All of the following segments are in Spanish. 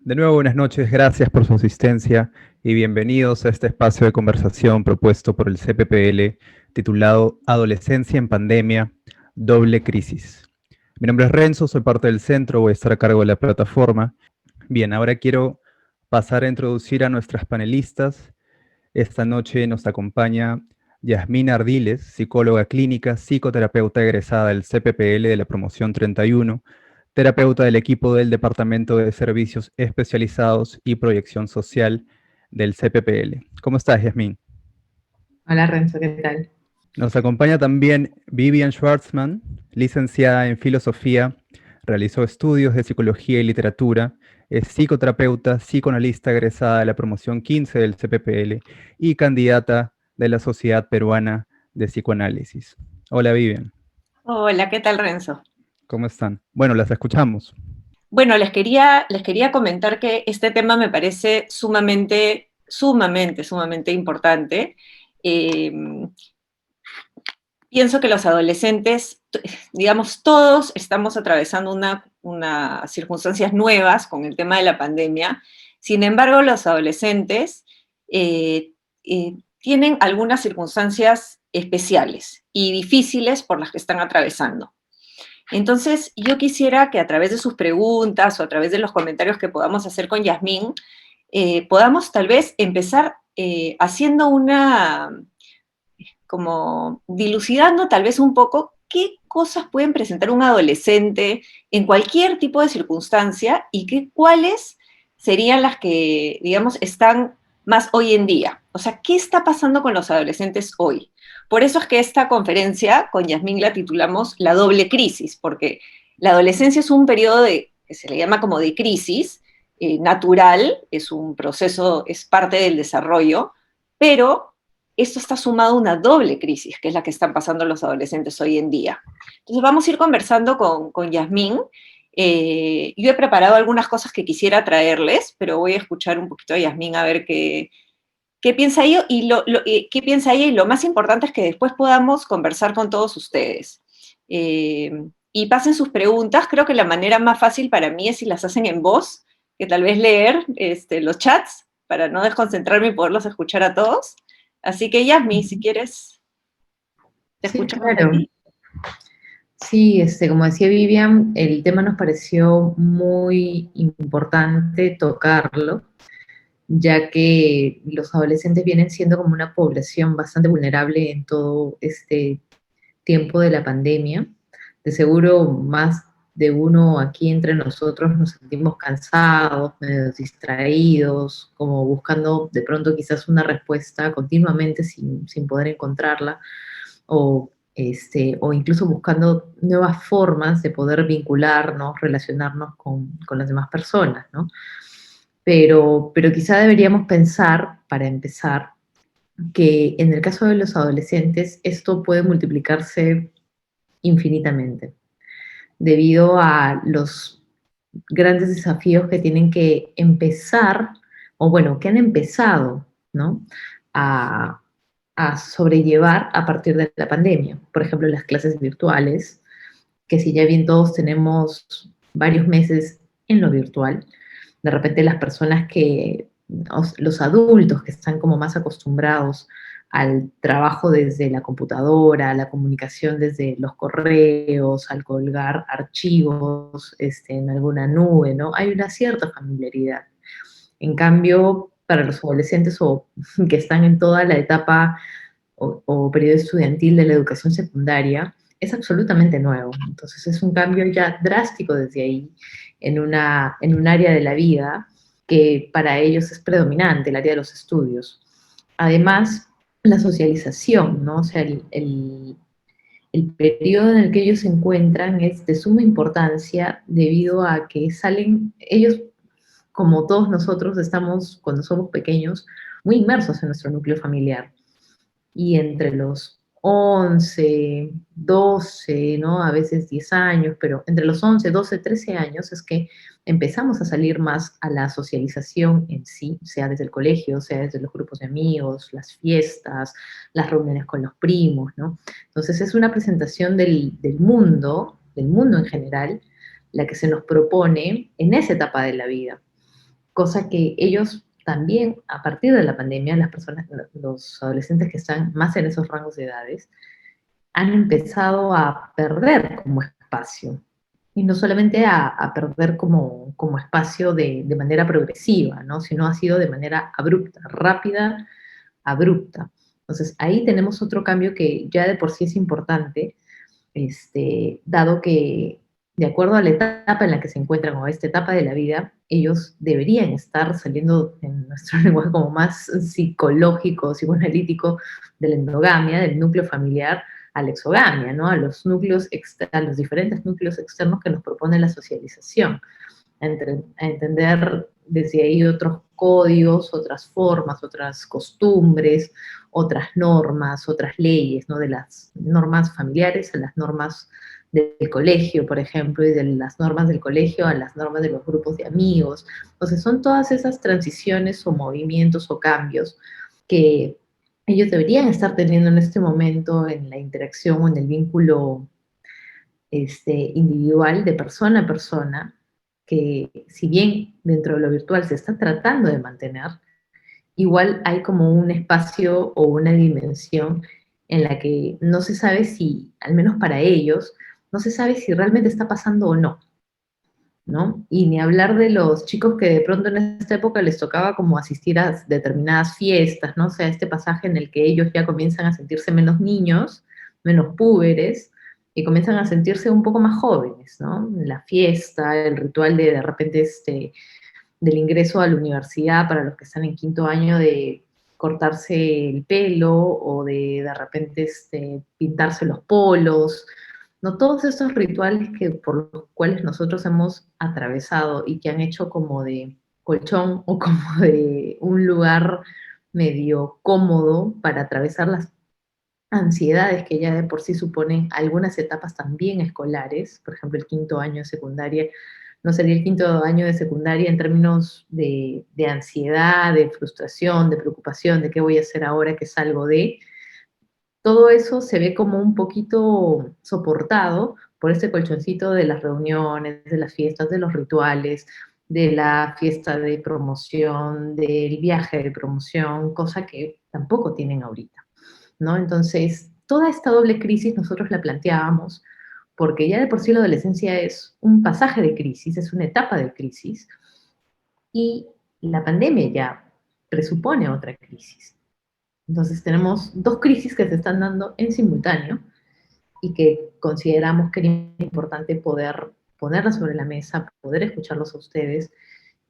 De nuevo, buenas noches, gracias por su asistencia y bienvenidos a este espacio de conversación propuesto por el CPPL titulado Adolescencia en Pandemia, Doble Crisis. Mi nombre es Renzo, soy parte del centro, voy a estar a cargo de la plataforma. Bien, ahora quiero pasar a introducir a nuestras panelistas. Esta noche nos acompaña Yasmín Ardiles, psicóloga clínica, psicoterapeuta egresada del CPPL de la promoción 31, terapeuta del equipo del Departamento de Servicios Especializados y Proyección Social del CPPL. ¿Cómo estás, Yasmín? Hola Renzo, ¿qué tal? Nos acompaña también Vivian Schwartzman, licenciada en Filosofía, realizó estudios de Psicología y Literatura, es psicoterapeuta, psicoanalista egresada de la promoción 15 del CPPL y candidata de la Sociedad Peruana de Psicoanálisis. Hola, Vivian. Hola, ¿qué tal, Renzo? ¿Cómo están? Bueno, las escuchamos. Bueno, les quería comentar que este tema me parece sumamente importante. Eh, Pienso que los adolescentes, digamos, todos estamos atravesando unas circunstancias nuevas con el tema de la pandemia. Sin embargo, los adolescentes tienen algunas circunstancias especiales y difíciles por las que están atravesando. Entonces, yo quisiera que a través de sus preguntas o a través de los comentarios que podamos hacer con Yasmín, podamos tal vez empezar haciendo como dilucidando tal vez un poco qué cosas pueden presentar un adolescente en cualquier tipo de circunstancia y cuáles serían las que, digamos, están más hoy en día. O sea, ¿qué está pasando con los adolescentes hoy? Por eso es que esta conferencia con Yasmín la titulamos La doble crisis, porque la adolescencia es un periodo que se le llama como de crisis, natural, es un proceso, es parte del desarrollo, pero esto está sumado a una doble crisis, que es la que están pasando los adolescentes hoy en día. Entonces vamos a ir conversando con Yasmín. Yo he preparado algunas cosas que quisiera traerles, pero voy a escuchar un poquito a Yasmín a ver qué piensa ella qué piensa ella, y lo más importante es que después podamos conversar con todos ustedes. Y pasen sus preguntas. Creo que la manera más fácil para mí es si las hacen en voz, que tal vez leer los chats para no desconcentrarme y poderlos escuchar a todos. Así que Yasmi, si quieres, te Sí, escuchamos claro. aquí. Sí, como decía Vivian, el tema nos pareció muy importante tocarlo, ya que los adolescentes vienen siendo como una población bastante vulnerable en todo este tiempo de la pandemia. De seguro, más de uno aquí entre nosotros nos sentimos cansados, medio distraídos, como buscando de pronto quizás una respuesta continuamente sin poder encontrarla, o, o incluso buscando nuevas formas de poder vincularnos, relacionarnos con las demás personas, ¿no? Pero quizá deberíamos pensar, para empezar, que en el caso de los adolescentes esto puede multiplicarse infinitamente, debido a los grandes desafíos que tienen que empezar, o bueno, que han empezado, ¿no? A, a sobrellevar a partir de la pandemia. Por ejemplo, las clases virtuales, que si ya bien todos tenemos varios meses en lo virtual, de repente las personas los adultos que están como más acostumbrados al trabajo desde la computadora, a la comunicación desde los correos, al colgar archivos en alguna nube, ¿no? Hay una cierta familiaridad. En cambio, para los adolescentes que están en toda la etapa o periodo estudiantil de la educación secundaria, es absolutamente nuevo. Entonces es un cambio ya drástico desde ahí en un área de la vida que para ellos es predominante, el área de los estudios. Además, la socialización, ¿no? O sea, el periodo en el que ellos se encuentran es de suma importancia debido a que salen, ellos, como todos nosotros, estamos, cuando somos pequeños, muy inmersos en nuestro núcleo familiar. Y entre los 11, 12, ¿no? A veces 10 años, pero entre los 11, 12, 13 años es que empezamos a salir más a la socialización en sí, sea desde el colegio, sea desde los grupos de amigos, las fiestas, las reuniones con los primos, ¿no? Entonces es una presentación del mundo en general, la que se nos propone en esa etapa de la vida. cosa que ellos también, a partir de la pandemia, las personas, los adolescentes que están más en esos rangos de edades, han empezado a perder como espacio. Y no solamente a perder como espacio de manera progresiva, ¿no? Sino ha sido de manera abrupta, rápida, abrupta. Entonces, ahí tenemos otro cambio que ya de por sí es importante, dado que de acuerdo a la etapa en la que se encuentran o a esta etapa de la vida, ellos deberían estar saliendo en nuestro lenguaje como más psicológico, psicoanalítico de la endogamia, del núcleo familiar, a la exogamia, ¿no? A los núcleos, a los diferentes núcleos externos que nos propone la socialización, a entender desde ahí otros códigos, otras formas, otras costumbres, otras normas, otras leyes, ¿no? De las normas familiares a las normas del colegio, por ejemplo, y de las normas del colegio a las normas de los grupos de amigos. Entonces, son todas esas transiciones o movimientos o cambios que ellos deberían estar teniendo en este momento en la interacción o en el vínculo individual de persona a persona, que si bien dentro de lo virtual se está tratando de mantener, igual hay como un espacio o una dimensión en la que no se sabe si, al menos para ellos, no se sabe si realmente está pasando o no, ¿no? Y ni hablar de los chicos que de pronto en esta época les tocaba como asistir a determinadas fiestas, ¿no? O sea, este pasaje en el que ellos ya comienzan a sentirse menos niños, menos púberes, y comienzan a sentirse un poco más jóvenes, ¿no? La fiesta, el ritual de repente del ingreso a la universidad para los que están en quinto año de cortarse el pelo o de repente pintarse los polos, ¿no? Todos estos rituales que, por los cuales nosotros hemos atravesado y que han hecho como de colchón o como de un lugar medio cómodo para atravesar las ansiedades que ya de por sí suponen algunas etapas también escolares, por ejemplo el quinto año de secundaria, no sería el quinto año de secundaria en términos de ansiedad, de frustración, de preocupación, de qué voy a hacer ahora que salgo de, todo eso se ve como un poquito soportado por ese colchoncito de las reuniones, de las fiestas, de los rituales, de la fiesta de promoción, del viaje de promoción, cosa que tampoco tienen ahorita, ¿no? Entonces, toda esta doble crisis nosotros la planteábamos porque ya de por sí la adolescencia es un pasaje de crisis, es una etapa de crisis, y la pandemia ya presupone otra crisis. Entonces tenemos dos crisis que se están dando en simultáneo y que consideramos que era importante poder ponerlas sobre la mesa, poder escucharlos a ustedes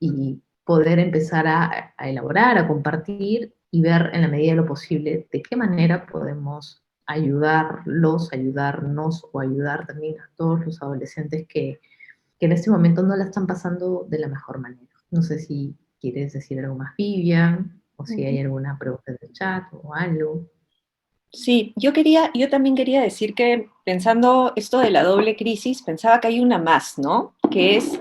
y poder empezar a elaborar, a compartir y ver en la medida de lo posible de qué manera podemos ayudarlos, ayudarnos o ayudar también a todos los adolescentes que en este momento no la están pasando de la mejor manera. No sé si quieres decir algo más, Vivian, o si hay alguna pregunta en el chat o algo. Sí, yo también quería decir que pensando esto de la doble crisis, pensaba que hay una más, ¿no? Que es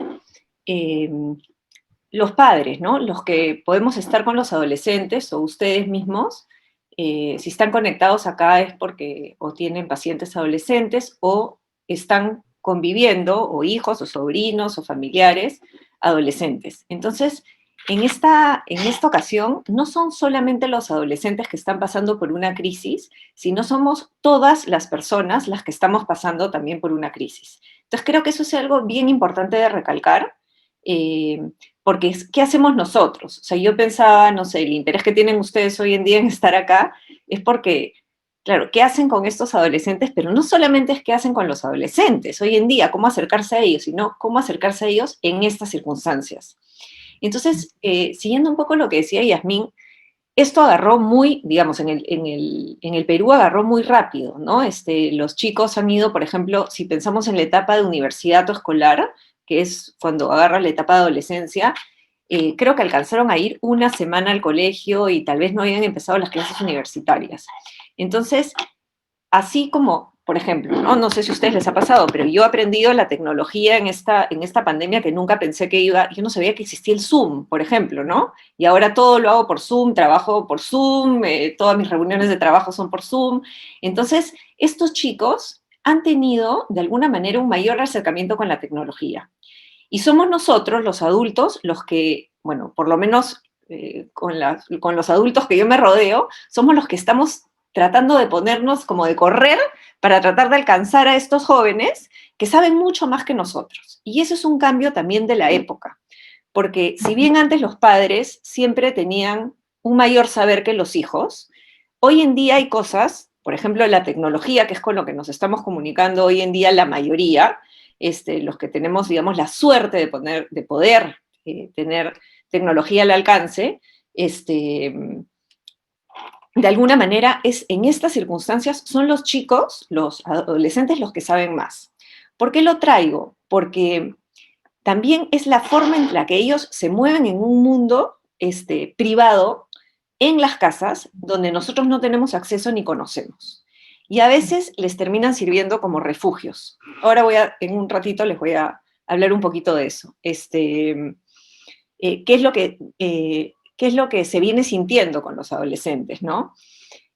los padres, ¿no? Los que podemos estar con los adolescentes o ustedes mismos, si están conectados acá es porque o tienen pacientes adolescentes o están conviviendo, o hijos, o sobrinos, o familiares adolescentes. Entonces, en esta ocasión, no son solamente los adolescentes que están pasando por una crisis, sino somos todas las personas las que estamos pasando también por una crisis. Entonces, creo que eso es algo bien importante de recalcar, porque ¿qué hacemos nosotros? O sea, yo pensaba, no sé, el interés que tienen ustedes hoy en día en estar acá es porque, claro, ¿qué hacen con estos adolescentes? Pero no solamente es qué hacen con los adolescentes hoy en día, cómo acercarse a ellos, sino cómo acercarse a ellos en estas circunstancias. Entonces, siguiendo un poco lo que decía Yasmín, esto agarró muy, digamos, en el Perú agarró muy rápido, ¿no? Los chicos han ido, por ejemplo, si pensamos en la etapa de universidad o escolar, que es cuando agarra la etapa de adolescencia, creo que alcanzaron a ir una semana al colegio y tal vez no habían empezado las clases universitarias. Entonces, así como, por ejemplo, no sé si a ustedes les ha pasado, pero yo he aprendido la tecnología en esta pandemia que nunca pensé que iba, yo no sabía que existía el Zoom, por ejemplo, ¿no? Y ahora todo lo hago por Zoom, trabajo por Zoom, todas mis reuniones de trabajo son por Zoom. Entonces, estos chicos han tenido, de alguna manera, un mayor acercamiento con la tecnología. Y somos nosotros, los adultos, los que, bueno, por lo menos con los adultos que yo me rodeo, somos los que estamos tratando de ponernos como de correr para tratar de alcanzar a estos jóvenes que saben mucho más que nosotros. Y eso es un cambio también de la época, porque si bien antes los padres siempre tenían un mayor saber que los hijos, hoy en día hay cosas, por ejemplo, la tecnología, que es con lo que nos estamos comunicando hoy en día la mayoría, los que tenemos, digamos, la suerte de poder tener tecnología al alcance, de alguna manera en estas circunstancias son los chicos, los adolescentes los que saben más. ¿Por qué lo traigo? Porque también es la forma en la que ellos se mueven en un mundo privado en las casas donde nosotros no tenemos acceso ni conocemos. Y a veces les terminan sirviendo como refugios. Ahora en un ratito les voy a hablar un poquito de eso. ¿Qué es lo que se viene sintiendo con los adolescentes, ¿no?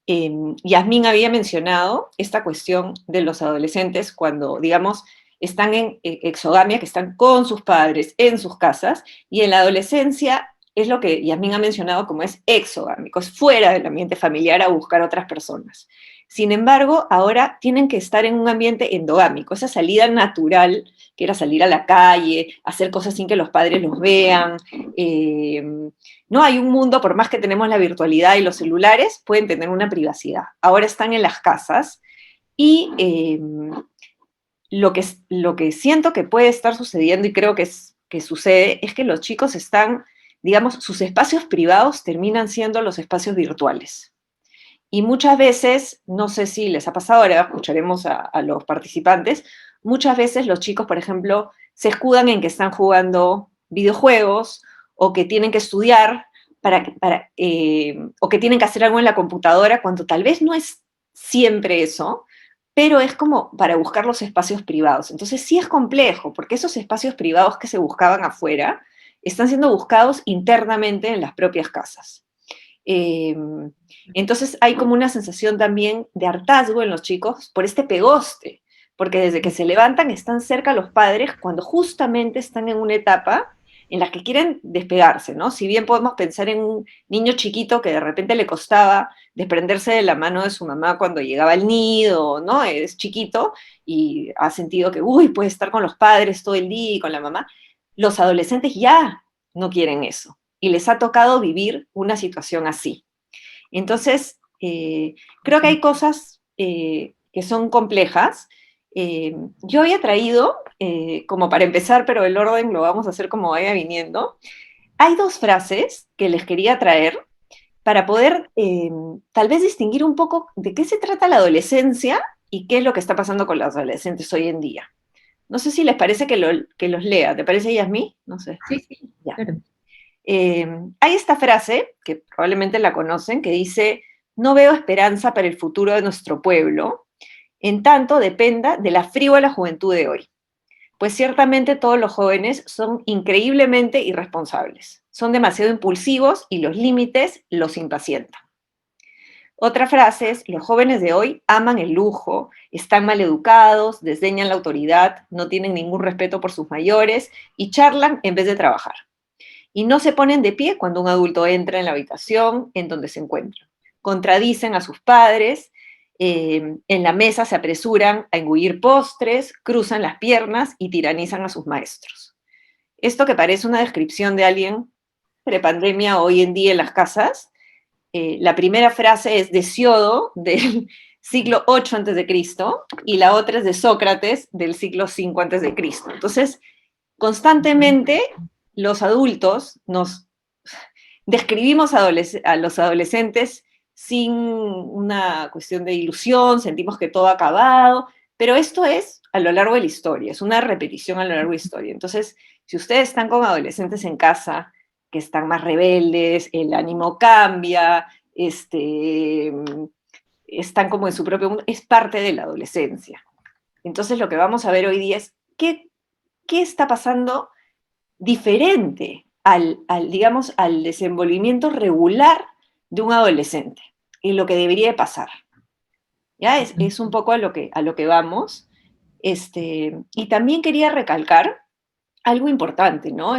Yasmín había mencionado esta cuestión de los adolescentes cuando, digamos, están en exogamia, que están con sus padres en sus casas, y en la adolescencia es lo que Yasmín ha mencionado como es exogámico, es fuera del ambiente familiar a buscar otras personas. Sin embargo, ahora tienen que estar en un ambiente endogámico, esa salida natural, que era salir a la calle, hacer cosas sin que los padres los vean. No hay un mundo, por más que tenemos la virtualidad y los celulares, pueden tener una privacidad. Ahora están en las casas y lo que siento que puede estar sucediendo, y creo que sucede, es que los chicos están, digamos, sus espacios privados terminan siendo los espacios virtuales. Y muchas veces, no sé si les ha pasado, ahora escucharemos a los participantes, muchas veces los chicos, por ejemplo, se escudan en que están jugando videojuegos o que tienen que estudiar o que tienen que hacer algo en la computadora, cuando tal vez no es siempre eso, pero es como para buscar los espacios privados. Entonces sí es complejo, porque esos espacios privados que se buscaban afuera están siendo buscados internamente en las propias casas. Entonces hay como una sensación también de hartazgo en los chicos por este pegoste, porque desde que se levantan están cerca los padres cuando justamente están en una etapa en la que quieren despegarse, ¿no? Si bien podemos pensar en un niño chiquito que de repente le costaba desprenderse de la mano de su mamá cuando llegaba al nido, ¿no? Es chiquito y ha sentido que, puede estar con los padres todo el día y con la mamá. Los adolescentes ya no quieren eso y les ha tocado vivir una situación así. Entonces, creo que hay cosas que son complejas. Yo había traído, como para empezar, pero el orden lo vamos a hacer como vaya viniendo, hay dos frases que les quería traer para poder tal vez distinguir un poco de qué se trata la adolescencia y qué es lo que está pasando con los adolescentes hoy en día. No sé si les parece que los lea. ¿Te parece, Yasmí? No sé. Sí, ya. Claro. Hay esta frase, que probablemente la conocen, que dice: no veo esperanza para el futuro de nuestro pueblo, en tanto dependa de la frívola juventud de hoy. Pues ciertamente todos los jóvenes son increíblemente irresponsables, son demasiado impulsivos y los límites los impacientan. Otra frase es: los jóvenes de hoy aman el lujo, están mal educados, desdeñan la autoridad, no tienen ningún respeto por sus mayores y charlan en vez de trabajar. Y no se ponen de pie cuando un adulto entra en la habitación en donde se encuentran. Contradicen a sus padres, en la mesa se apresuran a engullir postres, cruzan las piernas y tiranizan a sus maestros. Esto que parece una descripción de alguien prepandemia hoy en día en las casas, la primera frase es de Hesiodo, del siglo 8 a.C., y la otra es de Sócrates, del siglo 5 a.C. Entonces, constantemente los adultos nos describimos a los adolescentes sin una cuestión de ilusión, sentimos que todo ha acabado, pero esto es a lo largo de la historia, es una repetición a lo largo de la historia. Entonces, si ustedes están con adolescentes en casa que están más rebeldes, el ánimo cambia, están como en su propio mundo, es parte de la adolescencia. Entonces, lo que vamos a ver hoy día es qué está pasando diferente digamos, al desenvolvimiento regular de un adolescente y lo que debería de pasar. ¿Ya? Es un poco a lo que vamos. Y también quería recalcar algo importante, ¿no?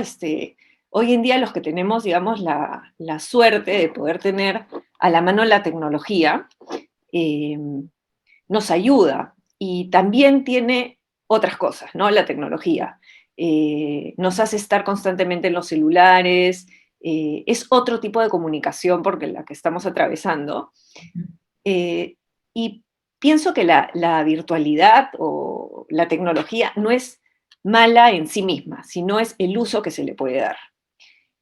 hoy en día los que tenemos, digamos, la suerte de poder tener a la mano la tecnología, eh, nos ayuda y también tiene otras cosas, ¿no? La tecnología. Nos hace estar constantemente en los celulares, es otro tipo de comunicación porque la que estamos atravesando. Eh, y pienso que la virtualidad o la tecnología no es mala en sí misma, sino es el uso que se le puede dar.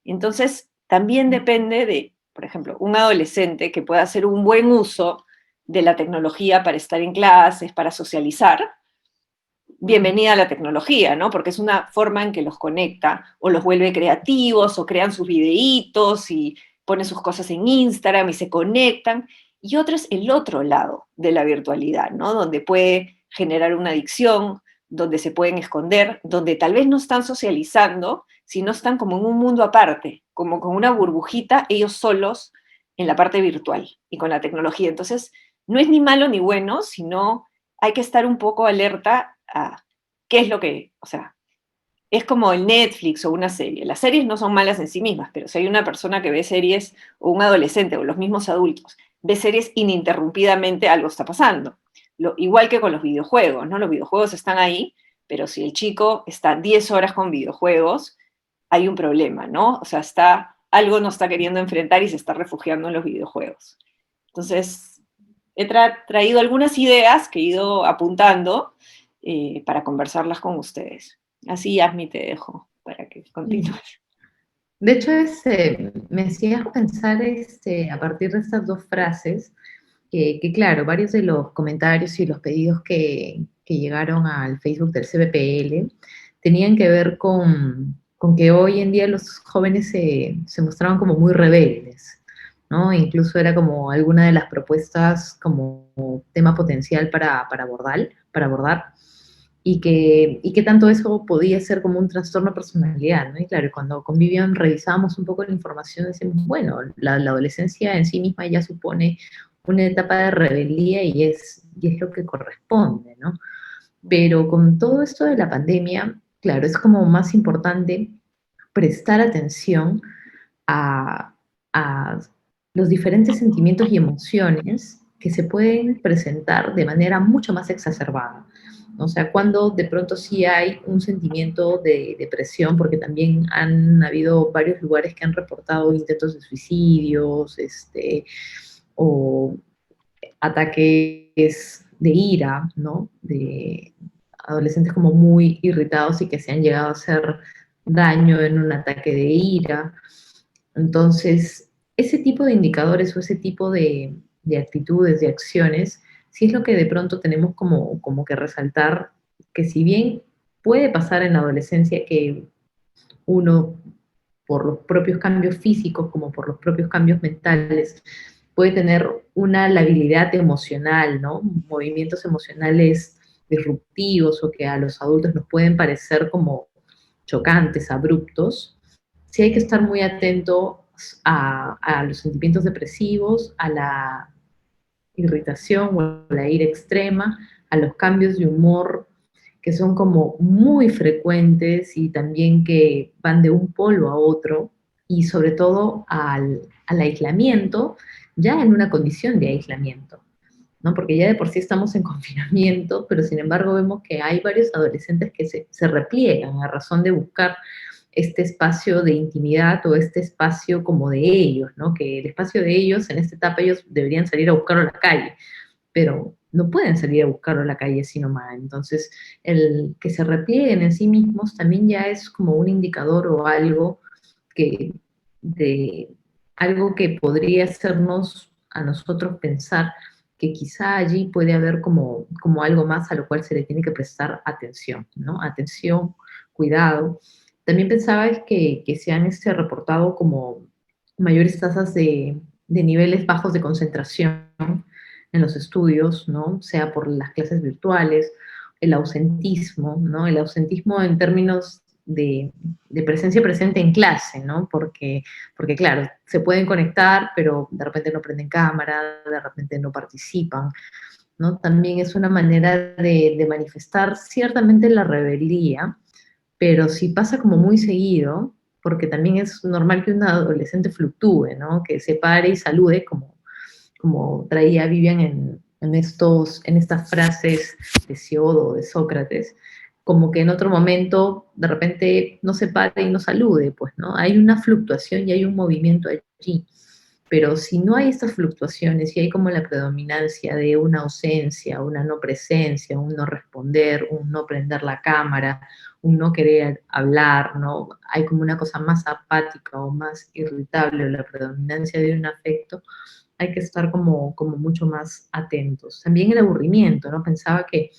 Entonces, también depende de, por ejemplo, un adolescente que pueda hacer un buen uso de la tecnología para estar en clases, para socializar, bienvenida a la tecnología, ¿no? Porque es una forma en que los conecta o los vuelve creativos o crean sus videitos y ponen sus cosas en Instagram y se conectan. Y otro es el otro lado de la virtualidad, ¿no? Donde puede generar una adicción, donde se pueden esconder, donde tal vez no están socializando, sino están como en un mundo aparte, como con una burbujita, ellos solos en la parte virtual y con la tecnología. Entonces, no es ni malo ni bueno, sino hay que estar un poco alerta a qué es lo que, o sea, es como el Netflix o una serie. Las series no son malas en sí mismas, pero si hay una persona que ve series, o un adolescente, o los mismos adultos, ve series ininterrumpidamente, algo está pasando. Igual que con los videojuegos, ¿no? Los videojuegos están ahí, pero si el chico está 10 horas con videojuegos, hay un problema, ¿no? O sea, algo no está queriendo enfrentar y se está refugiando en los videojuegos. Entonces, he traído algunas ideas que he ido apuntando para conversarlas con ustedes. Así, Yasmi, te dejo para que continúes. De hecho, me hacías pensar a partir de estas dos frases, que claro, varios de los comentarios y los pedidos que llegaron al Facebook del CBPL tenían que ver con que hoy en día los jóvenes se mostraban como muy rebeldes, ¿no? Incluso era como alguna de las propuestas como tema potencial para abordar y que tanto eso podía ser como un trastorno de personalidad, ¿no? Y claro, cuando con Vivian revisábamos un poco la información, decimos, bueno, la adolescencia en sí misma ya supone una etapa de rebeldía y es lo que corresponde, ¿no? Pero con todo esto de la pandemia, claro, es como más importante prestar atención a los diferentes sentimientos y emociones que se pueden presentar de manera mucho más exacerbada. O sea, cuando de pronto sí hay un sentimiento de depresión, porque también han habido varios lugares que han reportado intentos de suicidios, o ataques de ira, ¿no? De adolescentes como muy irritados y que se han llegado a hacer daño en un ataque de ira. Entonces, ese tipo de indicadores o ese tipo de actitudes, de acciones, sí es lo que de pronto tenemos como que resaltar, que si bien puede pasar en la adolescencia que uno, por los propios cambios físicos como por los propios cambios mentales, puede tener una labilidad emocional, ¿no? Movimientos emocionales disruptivos o que a los adultos nos pueden parecer como chocantes, abruptos, sí hay que estar muy atento a los sentimientos depresivos, a la irritación o a la ira extrema, a los cambios de humor que son como muy frecuentes y también que van de un polo a otro, y sobre todo al aislamiento, ya en una condición de aislamiento, ¿no? Porque ya de por sí estamos en confinamiento, pero sin embargo vemos que hay varios adolescentes que se repliegan a razón de buscar este espacio de intimidad o este espacio como de ellos, ¿no? Que el espacio de ellos, en esta etapa, ellos deberían salir a buscarlo a la calle, pero no pueden salir a buscarlo a la calle sino más. Entonces, el que se replieguen en sí mismos también ya es como un indicador o algo que, de, algo que podría hacernos a nosotros pensar que quizá allí puede haber como algo más a lo cual se le tiene que prestar atención, ¿no? Atención, cuidado. También pensaba que se han reportado como mayores tasas de niveles bajos de concentración en los estudios, ¿no? Sea por las clases virtuales, el ausentismo, ¿no? El ausentismo en términos de presencia presente en clase, ¿no? Porque, claro, se pueden conectar, pero de repente no prenden cámara, de repente no participan, ¿no? También es una manera de manifestar ciertamente la rebeldía, pero si pasa como muy seguido, porque también es normal que un adolescente fluctúe, ¿no? Que se pare y salude, como traía Vivian en estas frases de Siodo o de Sócrates, como que en otro momento de repente no se pare y no salude, pues, ¿no? Hay una fluctuación y hay un movimiento allí. Pero si no hay estas fluctuaciones y hay como la predominancia de una ausencia, una no presencia, un no responder, un no prender la cámara, un no querer hablar, ¿no? Hay como una cosa más apática o más irritable o la predominancia de un afecto, hay que estar como mucho más atentos. También el aburrimiento, ¿no? Pensaba que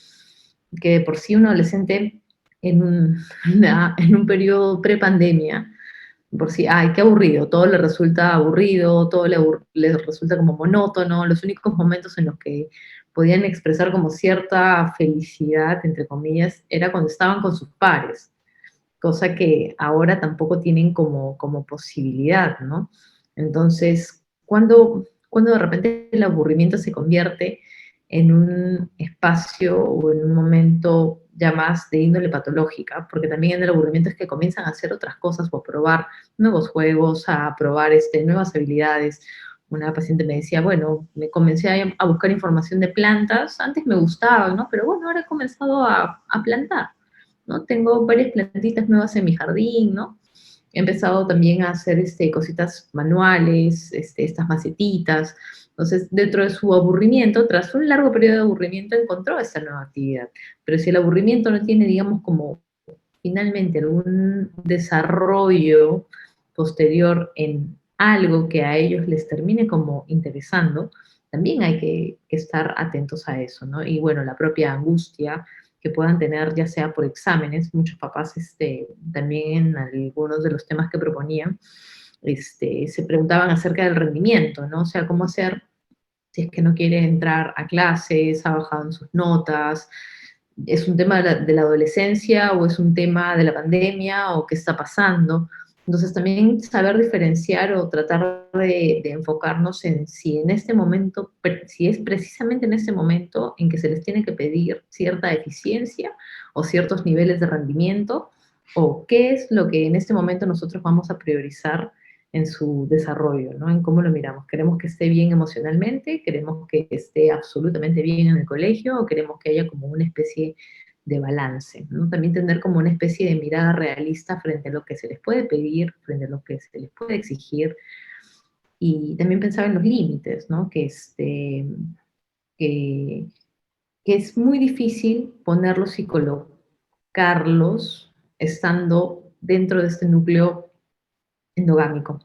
de por sí un adolescente en un periodo prepandemia, por si, ay, qué aburrido, todo le resulta aburrido, todo le resulta como monótono, los únicos momentos en los que podían expresar como cierta felicidad, entre comillas, era cuando estaban con sus pares, cosa que ahora tampoco tienen como posibilidad, ¿no? Entonces, cuando de repente el aburrimiento se convierte en un espacio o en un momento ya más de índole patológica, porque también en el aburrimiento es que comienzan a hacer otras cosas o a probar nuevos juegos, a probar nuevas habilidades. Una paciente me decía, bueno, me comencé a buscar información de plantas, antes me gustaba, ¿no? Pero bueno, ahora he comenzado a plantar, ¿no? Tengo varias plantitas nuevas en mi jardín, ¿no? He empezado también a hacer cositas manuales, estas macetitas. Entonces, dentro de su aburrimiento, tras un largo periodo de aburrimiento, encontró esta nueva actividad. Pero si el aburrimiento no tiene, digamos, como finalmente algún desarrollo posterior en algo que a ellos les termine como interesando, también hay que estar atentos a eso, ¿no? Y bueno, la propia angustia que puedan tener, ya sea por exámenes, muchos papás también en algunos de los temas que proponían, se preguntaban acerca del rendimiento, ¿no? O sea, cómo hacer si es que no quiere entrar a clases, ha bajado en sus notas, ¿es un tema de la adolescencia o es un tema de la pandemia o qué está pasando? Entonces también saber diferenciar o tratar de enfocarnos en si en este momento, si es precisamente en este momento en que se les tiene que pedir cierta eficiencia o ciertos niveles de rendimiento, o qué es lo que en este momento nosotros vamos a priorizar en su desarrollo, ¿no? En cómo lo miramos. ¿Queremos que esté bien emocionalmente? ¿Queremos que esté absolutamente bien en el colegio? ¿O queremos que haya como una especie de balance, ¿no? También tener como una especie de mirada realista frente a lo que se les puede pedir, frente a lo que se les puede exigir, y también pensar en los límites, ¿no? Que, que es muy difícil ponerlos y colocarlos estando dentro de este núcleo endogámico.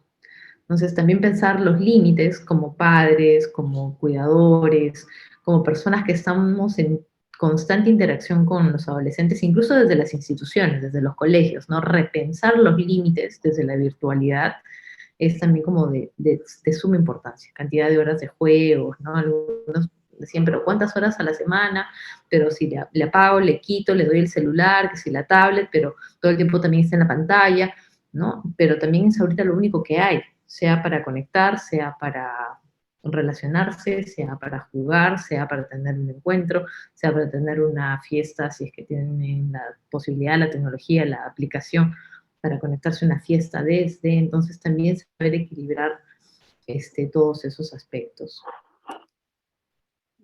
Entonces, también pensar los límites como padres, como cuidadores, como personas que estamos en constante interacción con los adolescentes, incluso desde las instituciones, desde los colegios, ¿no? Repensar los límites desde la virtualidad es también como de suma importancia. Cantidad de horas de juegos, ¿no? Algunos decían, pero ¿cuántas horas a la semana? Pero si le apago, le quito, le doy el celular, que si la tablet, pero todo el tiempo también está en la pantalla, ¿no? Pero también es ahorita lo único que hay, sea para conectar, sea para relacionarse, sea para jugar, sea para tener un encuentro, sea para tener una fiesta, si es que tienen la posibilidad, la tecnología, la aplicación para conectarse a una fiesta desde, entonces también saber equilibrar todos esos aspectos.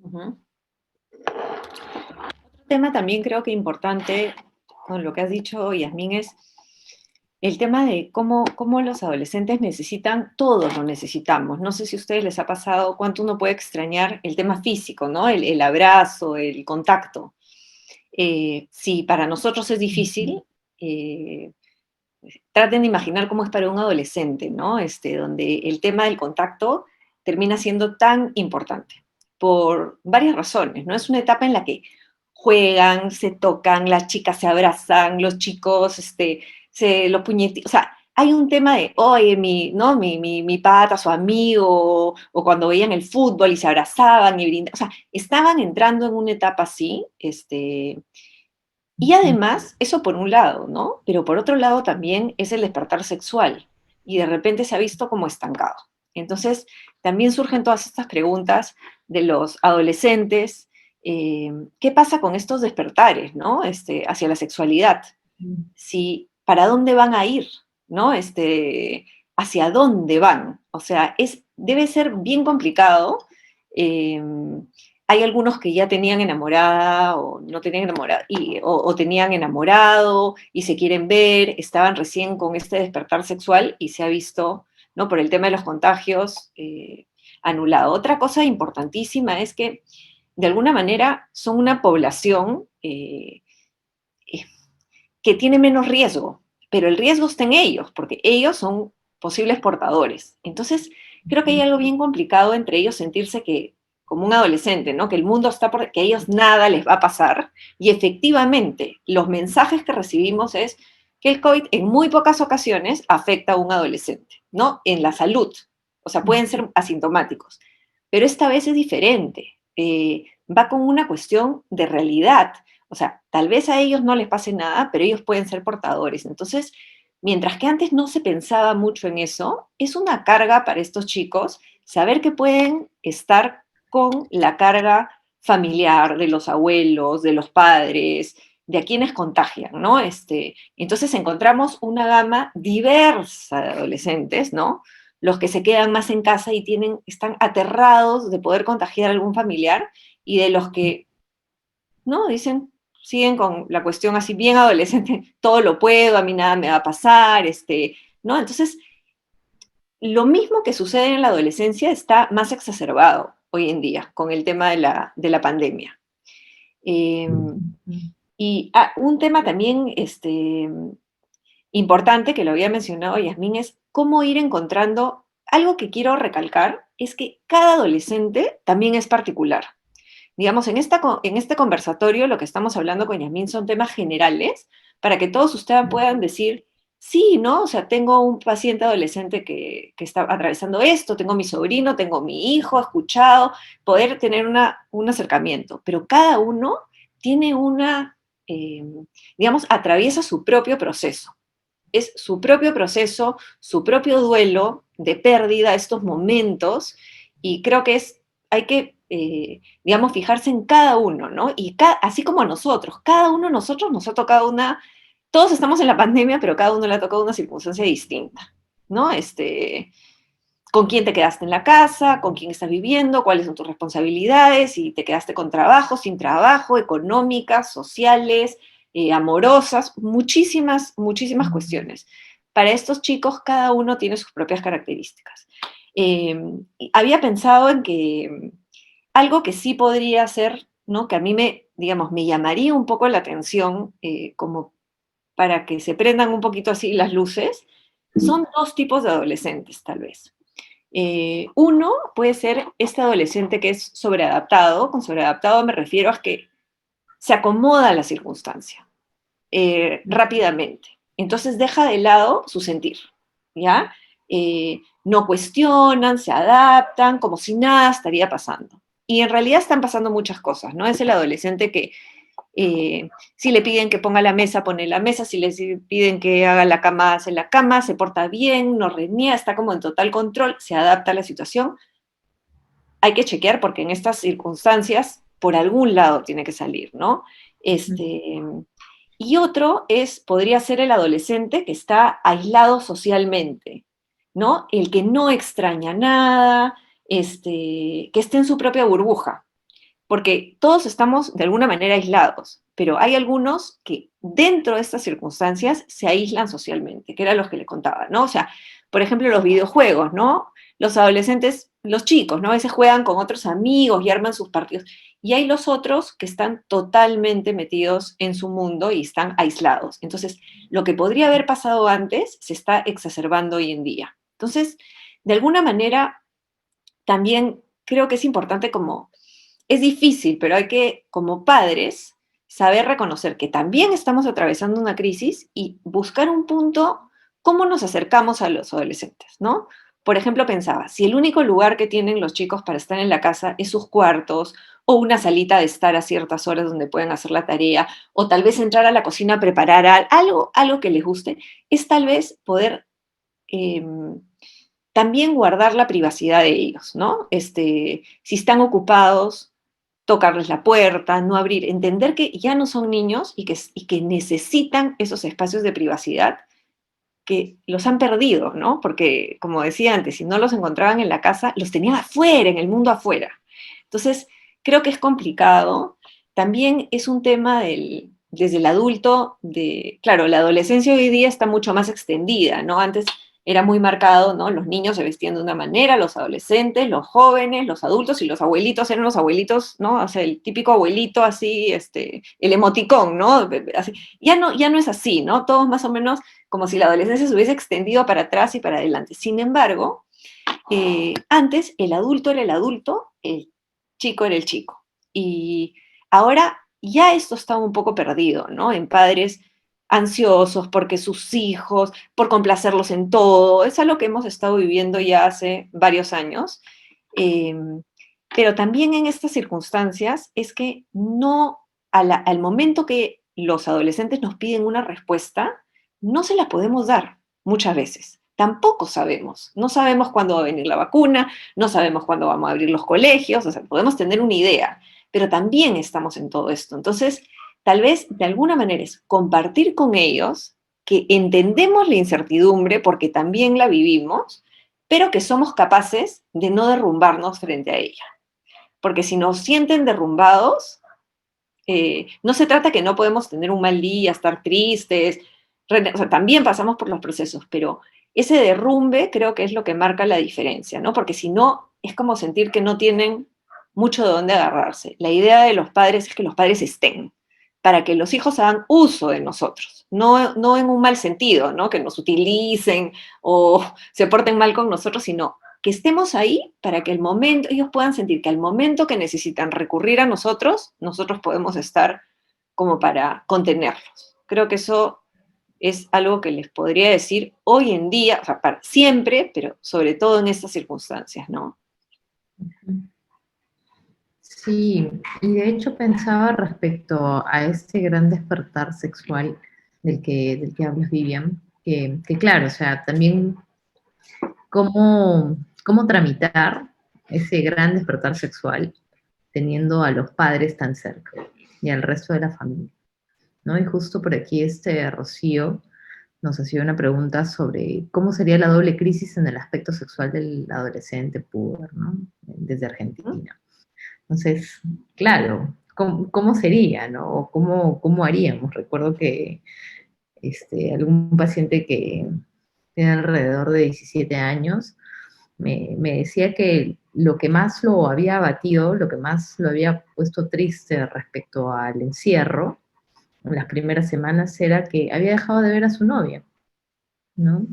Otro tema también creo que importante con lo que has dicho, Yasmín, es el tema de cómo los adolescentes necesitan, todos lo necesitamos. No sé si a ustedes les ha pasado cuánto uno puede extrañar el tema físico, ¿no? El abrazo, el contacto. Si para nosotros es difícil, traten de imaginar cómo es para un adolescente, ¿no? Donde el tema del contacto termina siendo tan importante por varias razones, ¿no? Es una etapa en la que juegan, se tocan, las chicas se abrazan, los chicos los puñetitos, o sea, hay un tema de, oye, mi pata, su amigo, o cuando veían el fútbol y se abrazaban y brindaban, o sea, estaban entrando en una etapa así, y además, eso por un lado, ¿no? Pero por otro lado también es el despertar sexual, y de repente se ha visto como estancado. Entonces, también surgen todas estas preguntas de los adolescentes, ¿qué pasa con estos despertares, ¿no? Hacia la sexualidad. ¿Para dónde van a ir? ¿no? Hacia dónde van. O sea, debe ser bien complicado. Hay algunos que ya tenían enamorada o no tenían enamorada, o tenían enamorado y se quieren ver, estaban recién con este despertar sexual y se ha visto, ¿no? Por el tema de los contagios, anulado. Otra cosa importantísima es que, de alguna manera, son una población que tiene menos riesgo, pero el riesgo está en ellos, porque ellos son posibles portadores. Entonces, creo que hay algo bien complicado entre ellos sentirse que, como un adolescente, ¿no? Que el mundo está que a ellos nada les va a pasar, y efectivamente, los mensajes que recibimos es que el COVID en muy pocas ocasiones afecta a un adolescente, ¿no? En la salud, o sea, pueden ser asintomáticos, pero esta vez es diferente, va con una cuestión de realidad. O sea, tal vez a ellos no les pase nada, pero ellos pueden ser portadores. Entonces, mientras que antes no se pensaba mucho en eso, es una carga para estos chicos saber que pueden estar con la carga familiar de los abuelos, de los padres, de a quienes contagian, ¿no? Entonces encontramos una gama diversa de adolescentes, ¿no? Los que se quedan más en casa y están aterrados de poder contagiar a algún familiar, y de los que, ¿no? Dicen, siguen con la cuestión así bien adolescente, todo lo puedo, a mí nada me va a pasar, ¿no? Entonces, lo mismo que sucede en la adolescencia está más exacerbado hoy en día con el tema de la pandemia. Un tema también importante que lo había mencionado Yasmín es cómo ir encontrando, algo que quiero recalcar, es que cada adolescente también es particular. Digamos, en este conversatorio lo que estamos hablando con Yasmín son temas generales para que todos ustedes puedan decir, sí, ¿no? O sea, tengo un paciente adolescente que está atravesando esto, tengo mi sobrino, tengo mi hijo, he escuchado, poder tener un acercamiento, pero cada uno tiene digamos, atraviesa su propio proceso. Es su propio proceso, su propio duelo de pérdida, estos momentos, y creo que hay que, digamos, fijarse en cada uno, ¿no? Y así como a nosotros, cada uno de nosotros nos ha tocado todos estamos en la pandemia, pero cada uno le ha tocado una circunstancia distinta, ¿no? Con quién te quedaste en la casa, con quién estás viviendo, cuáles son tus responsabilidades, si te quedaste con trabajo, sin trabajo, económicas, sociales, amorosas, muchísimas, muchísimas cuestiones. Para estos chicos, cada uno tiene sus propias características. Había pensado en que algo que sí podría ser, ¿no? Que a mí digamos, me llamaría un poco la atención, como para que se prendan un poquito así las luces, son dos tipos de adolescentes, tal vez. Uno puede ser este adolescente que es sobreadaptado. Con sobreadaptado me refiero a que se acomoda a la circunstancia rápidamente. Entonces deja de lado su sentir, ¿ya? No cuestionan, se adaptan, como si nada estaría pasando. Y en realidad están pasando muchas cosas, ¿no? Es el adolescente que si le piden que ponga la mesa, pone la mesa, si le piden que haga la cama, hace la cama, se porta bien, no reniega, está como en total control, se adapta a la situación. Hay que chequear porque en estas circunstancias, por algún lado tiene que salir, ¿no? Y otro podría ser el adolescente que está aislado socialmente, ¿no? El que no extraña nada, que esté en su propia burbuja, porque todos estamos de alguna manera aislados, pero hay algunos que dentro de estas circunstancias se aíslan socialmente, que eran los que les contaba, ¿no? O sea, por ejemplo, los videojuegos, ¿no? Los adolescentes, los chicos, ¿no? A veces juegan con otros amigos y arman sus partidos. Y hay los otros que están totalmente metidos en su mundo y están aislados. Entonces, lo que podría haber pasado antes se está exacerbando hoy en día. Entonces, de alguna manera, también creo que es importante es difícil, pero hay que, como padres, saber reconocer que también estamos atravesando una crisis y buscar un punto, cómo nos acercamos a los adolescentes, ¿no? Por ejemplo, pensaba, si el único lugar que tienen los chicos para estar en la casa es sus cuartos o una salita de estar a ciertas horas donde pueden hacer la tarea, o tal vez entrar a la cocina a preparar algo que les guste, es tal vez poder también guardar la privacidad de ellos, ¿no? Si están ocupados, tocarles la puerta, no abrir, entender que ya no son niños y que necesitan esos espacios de privacidad que los han perdido, ¿no? Porque, como decía antes, si no los encontraban en la casa, los tenían afuera, en el mundo afuera. Entonces, creo que es complicado. También es un tema desde el adulto, claro, la adolescencia hoy día está mucho más extendida, ¿no? Antes era muy marcado, ¿no? Los niños se vestían de una manera, los adolescentes, los jóvenes, los adultos y los abuelitos eran los abuelitos, ¿no? O sea, el típico abuelito así, el emoticón, ¿no? Así. Ya no es así, ¿no? Todos más o menos como si la adolescencia se hubiese extendido para atrás y para adelante. Sin embargo, antes el adulto era el adulto, el chico era el chico. Y ahora ya esto está un poco perdido, ¿no? En padres ansiosos porque sus hijos, por complacerlos en todo, es algo que hemos estado viviendo ya hace varios años. Eh, pero también en estas circunstancias es que no, al momento que los adolescentes nos piden una respuesta, no se la podemos dar muchas veces. Tampoco sabemos. No sabemos cuándo va a venir la vacuna, no sabemos cuándo vamos a abrir los colegios, o sea, podemos tener una idea, pero también estamos en todo esto. Entonces, tal vez de alguna manera es compartir con ellos que entendemos la incertidumbre porque también la vivimos, pero que somos capaces de no derrumbarnos frente a ella. Porque si nos sienten derrumbados, no se trata que no podemos tener un mal día, estar tristes, o sea, también pasamos por los procesos, pero ese derrumbe creo que es lo que marca la diferencia, ¿no? Porque si no, es como sentir que no tienen mucho de dónde agarrarse. La idea de los padres es que los padres estén, para que los hijos hagan uso de nosotros, no en un mal sentido, ¿no? Que nos utilicen o se porten mal con nosotros, sino que estemos ahí para que ellos puedan sentir que al momento que necesitan recurrir a nosotros, nosotros podemos estar como para contenerlos. Creo que eso es algo que les podría decir hoy en día, o sea, para siempre, pero sobre todo en estas circunstancias, ¿no? Sí, y de hecho pensaba respecto a este gran despertar sexual del que hablas, Vivian, que claro, o sea, también cómo tramitar ese gran despertar sexual teniendo a los padres tan cerca y al resto de la familia, ¿no? Y justo por aquí Rocío nos hacía una pregunta sobre cómo sería la doble crisis en el aspecto sexual del adolescente puber, ¿no? Desde Argentina. Entonces, claro, ¿cómo sería, no? O ¿cómo haríamos? Recuerdo que algún paciente que tiene alrededor de 17 años me decía que lo que más lo había abatido, lo que más lo había puesto triste respecto al encierro en las primeras semanas era que había dejado de ver a su novia, ¿no?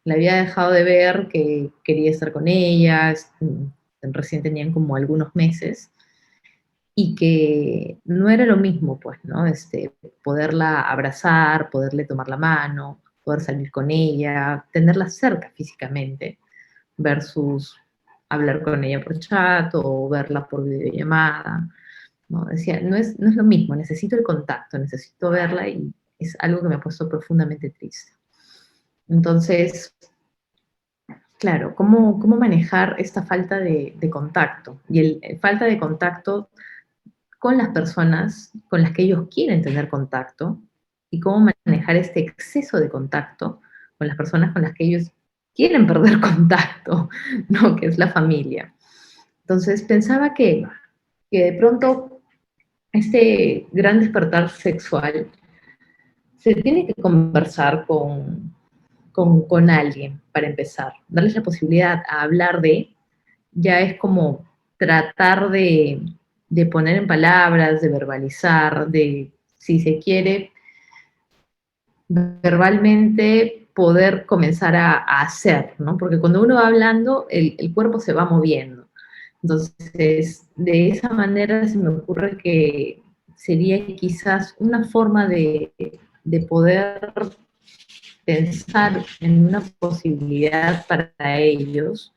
La había dejado de ver, que quería estar con ella, recién tenían como algunos meses, y que no era lo mismo, pues, ¿no? Poderla abrazar, poderle tomar la mano, poder salir con ella, tenerla cerca físicamente, versus hablar con ella por chat o verla por videollamada, ¿no? Decía, no es lo mismo, necesito el contacto, necesito verla y es algo que me ha puesto profundamente triste. Entonces, claro, ¿cómo manejar esta falta de contacto? Y falta de contacto con las personas con las que ellos quieren tener contacto y cómo manejar este exceso de contacto con las personas con las que ellos quieren perder contacto, ¿no? Que es la familia. Entonces pensaba que de pronto este gran despertar sexual se tiene que conversar con alguien para empezar, darles la posibilidad a hablar ya es como tratar de poner en palabras, de verbalizar, de, si se quiere, verbalmente poder comenzar a hacer, ¿no? Porque cuando uno va hablando, el cuerpo se va moviendo. Entonces, de esa manera se me ocurre que sería quizás una forma de poder pensar en una posibilidad para ellos,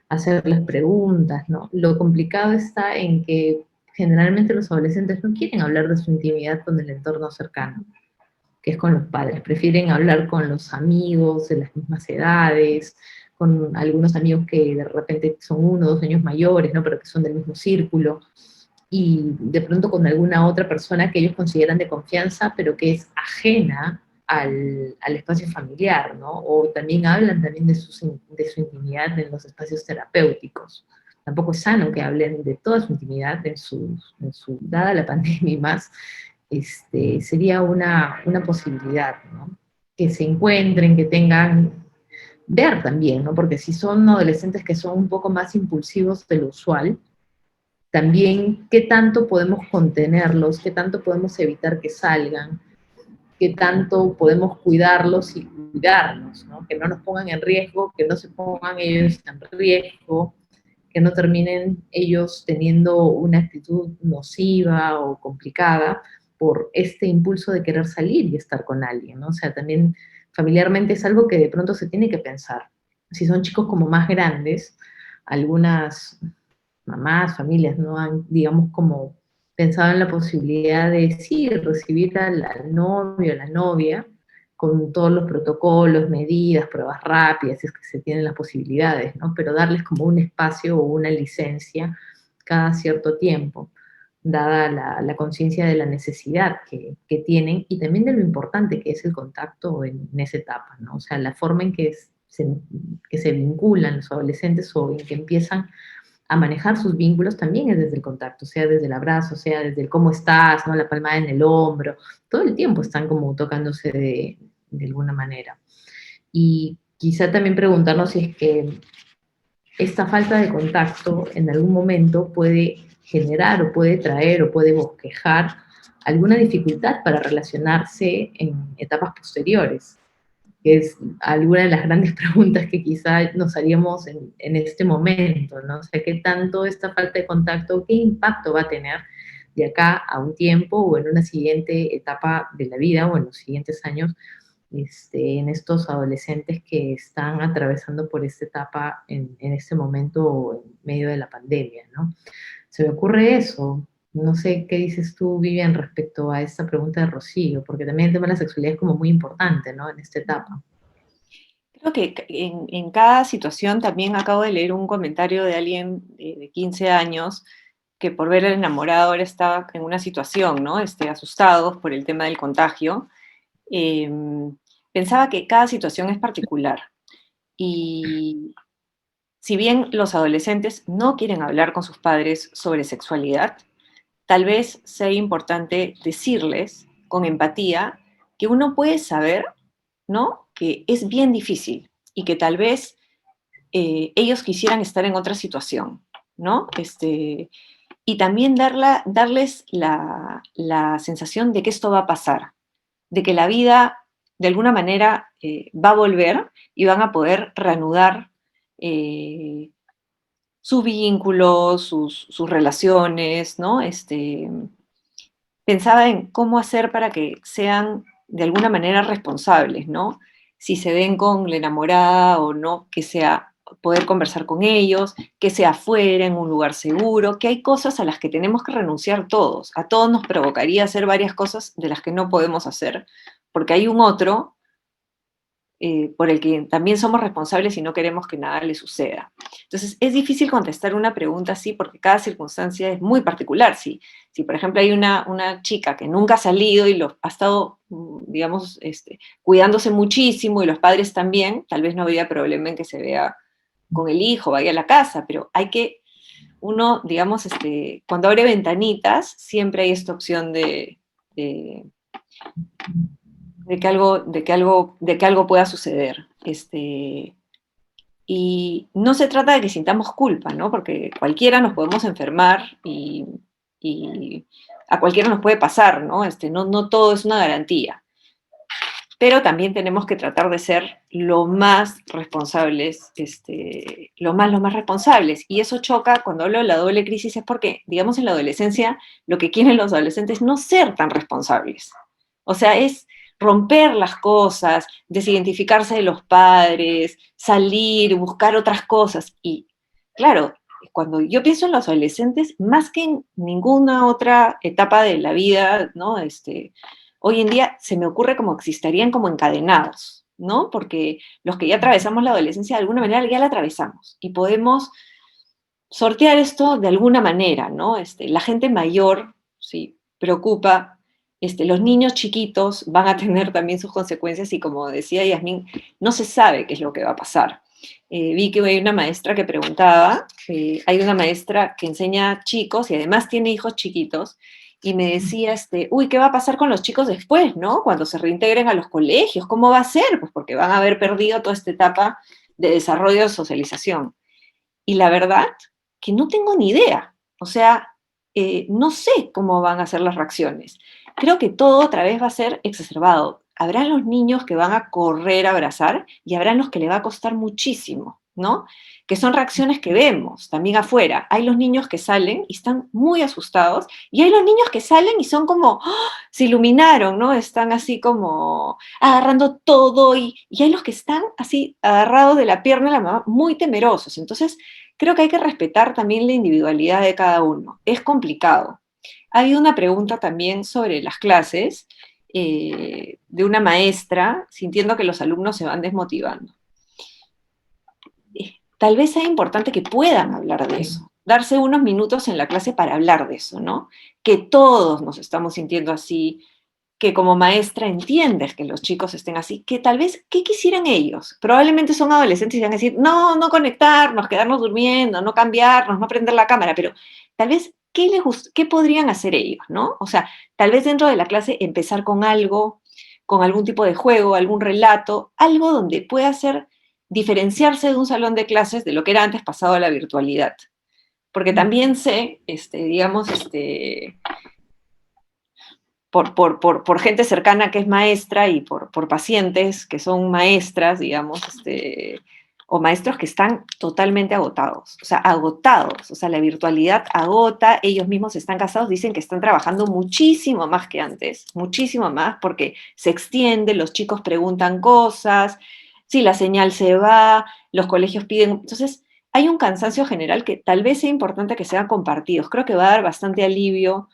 hacerles preguntas, ¿no? Lo complicado está en que generalmente los adolescentes no quieren hablar de su intimidad con el entorno cercano, que es con los padres, prefieren hablar con los amigos de las mismas edades, con algunos amigos que de repente son 1 o 2 años mayores, ¿no? Pero que son del mismo círculo, y de pronto con alguna otra persona que ellos consideran de confianza, pero que es ajena al espacio familiar, ¿no? O también hablan también de su intimidad en los espacios terapéuticos. Tampoco es sano que hablen de toda su intimidad dada la pandemia y más, sería una posibilidad, ¿no? Que se encuentren, que tengan, ver también, ¿no? Porque si son adolescentes que son un poco más impulsivos de lo usual, también qué tanto podemos contenerlos, qué tanto podemos evitar que salgan, qué tanto podemos cuidarlos y cuidarnos, ¿no? Que no nos pongan en riesgo, que no se pongan ellos en riesgo, que no terminen ellos teniendo una actitud nociva o complicada por este impulso de querer salir y estar con alguien, ¿no? O sea, también familiarmente es algo que de pronto se tiene que pensar. Si son chicos como más grandes, algunas mamás, familias, ¿no? Han, digamos, como pensado en la posibilidad de, sí, recibir al novio, a la novia, con todos los protocolos, medidas, pruebas rápidas, si es que se tienen las posibilidades, ¿no? Pero darles como un espacio o una licencia cada cierto tiempo, dada la conciencia de la necesidad que tienen y también de lo importante que es el contacto en esa etapa, ¿no? O sea, la forma en que se vinculan los adolescentes o en que empiezan a manejar sus vínculos también es desde el contacto, sea desde el abrazo, sea desde el cómo estás, ¿no? La palmada en el hombro, todo el tiempo están como tocándose de alguna manera. Y quizá también preguntarnos si es que esta falta de contacto en algún momento puede generar o puede traer o puede bosquejar alguna dificultad para relacionarse en etapas posteriores, que es alguna de las grandes preguntas que quizá nos haríamos en este momento, ¿no? O sea, ¿qué tanto esta falta de contacto, qué impacto va a tener de acá a un tiempo o en una siguiente etapa de la vida o en los siguientes años en estos adolescentes que están atravesando por esta etapa en este momento o en medio de la pandemia, ¿no? Se me ocurre eso. No sé qué dices tú, Vivian, respecto a esta pregunta de Rocío, porque también el tema de la sexualidad es como muy importante, ¿no? En esta etapa. Creo que en cada situación también acabo de leer un comentario de alguien de 15 años que por ver al enamorado ahora está en una situación, ¿no? Asustados por el tema del contagio. Pensaba que cada situación es particular y si bien los adolescentes no quieren hablar con sus padres sobre sexualidad, tal vez sea importante decirles con empatía que uno puede saber, ¿no? Que es bien difícil y que tal vez ellos quisieran estar en otra situación, ¿no? Y también darles la sensación de que esto va a pasar, de que la vida de alguna manera va a volver y van a poder reanudar sus vínculos, sus relaciones, ¿no? Pensaba en cómo hacer para que sean de alguna manera responsables, ¿no? Si se ven con la enamorada o no, que sea poder conversar con ellos, que sea afuera, en un lugar seguro, que hay cosas a las que tenemos que renunciar todos. A todos nos provocaría hacer varias cosas de las que no podemos hacer, porque hay un otro por el que también somos responsables y no queremos que nada le suceda. Entonces, es difícil contestar una pregunta así porque cada circunstancia es muy particular. Si por ejemplo, hay una chica que nunca ha salido y ha estado, digamos, cuidándose muchísimo y los padres también, tal vez no habría problema en que se vea con el hijo, vaya a la casa, pero hay que, uno, digamos, cuando abre ventanitas, siempre hay esta opción de que algo pueda suceder. Y no se trata de que sintamos culpa, ¿no? Porque cualquiera nos podemos enfermar y a cualquiera nos puede pasar, ¿no? No todo es una garantía. Pero también tenemos que tratar de ser lo más responsables, lo más responsables. Y eso choca cuando hablo de la doble crisis, es porque, digamos, en la adolescencia, lo que quieren los adolescentes es no ser tan responsables. O sea, es romper las cosas, desidentificarse de los padres, salir, buscar otras cosas. Y claro, cuando yo pienso en los adolescentes, más que en ninguna otra etapa de la vida, ¿no? Hoy en día se me ocurre como que estarían como encadenados, ¿no? Porque los que ya atravesamos la adolescencia, de alguna manera ya la atravesamos y podemos sortear esto de alguna manera, ¿no? La gente mayor, sí, preocupa Los niños chiquitos van a tener también sus consecuencias y como decía Yasmín, no se sabe qué es lo que va a pasar. Vi que hay una maestra que preguntaba, hay una maestra que enseña chicos y además tiene hijos chiquitos, y me decía, uy, ¿qué va a pasar con los chicos después, no? Cuando se reintegren a los colegios, ¿cómo va a ser? Pues porque van a haber perdido toda esta etapa de desarrollo de socialización. Y la verdad que no tengo ni idea. O sea, no sé cómo van a ser las reacciones. Creo que todo otra vez va a ser exacerbado. Habrá los niños que van a correr a abrazar y habrá los que le va a costar muchísimo, ¿no? Que son reacciones que vemos también afuera. Hay los niños que salen y están muy asustados y hay los niños que salen y son como, ¡oh!, se iluminaron, ¿no? Están así como agarrando todo y hay los que están así agarrados de la pierna de la mamá, muy temerosos. Entonces, creo que hay que respetar también la individualidad de cada uno. Es complicado. Hay una pregunta también sobre las clases de una maestra sintiendo que los alumnos se van desmotivando. Tal vez sea importante que puedan hablar de eso, darse unos minutos en la clase para hablar de eso, ¿no? Que todos nos estamos sintiendo así, que como maestra entiendes que los chicos estén así, que tal vez, ¿qué quisieran ellos? Probablemente son adolescentes y van a decir, no, no conectarnos, quedarnos durmiendo, no cambiarnos, no prender la cámara, pero tal vez, ¿qué podrían hacer ellos, no? O sea, tal vez dentro de la clase empezar con algo, con algún tipo de juego, algún relato, algo donde pueda hacer diferenciarse de un salón de clases de lo que era antes pasado a la virtualidad. Porque también sé, digamos, por gente cercana que es maestra y por pacientes que son maestras, digamos, o maestros que están totalmente agotados, o sea, la virtualidad agota, ellos mismos están cansados, dicen que están trabajando muchísimo más que antes, muchísimo más, porque se extiende, los chicos preguntan cosas, si la señal se va, los colegios piden, entonces hay un cansancio general que tal vez sea importante que sean compartidos, creo que va a dar bastante alivio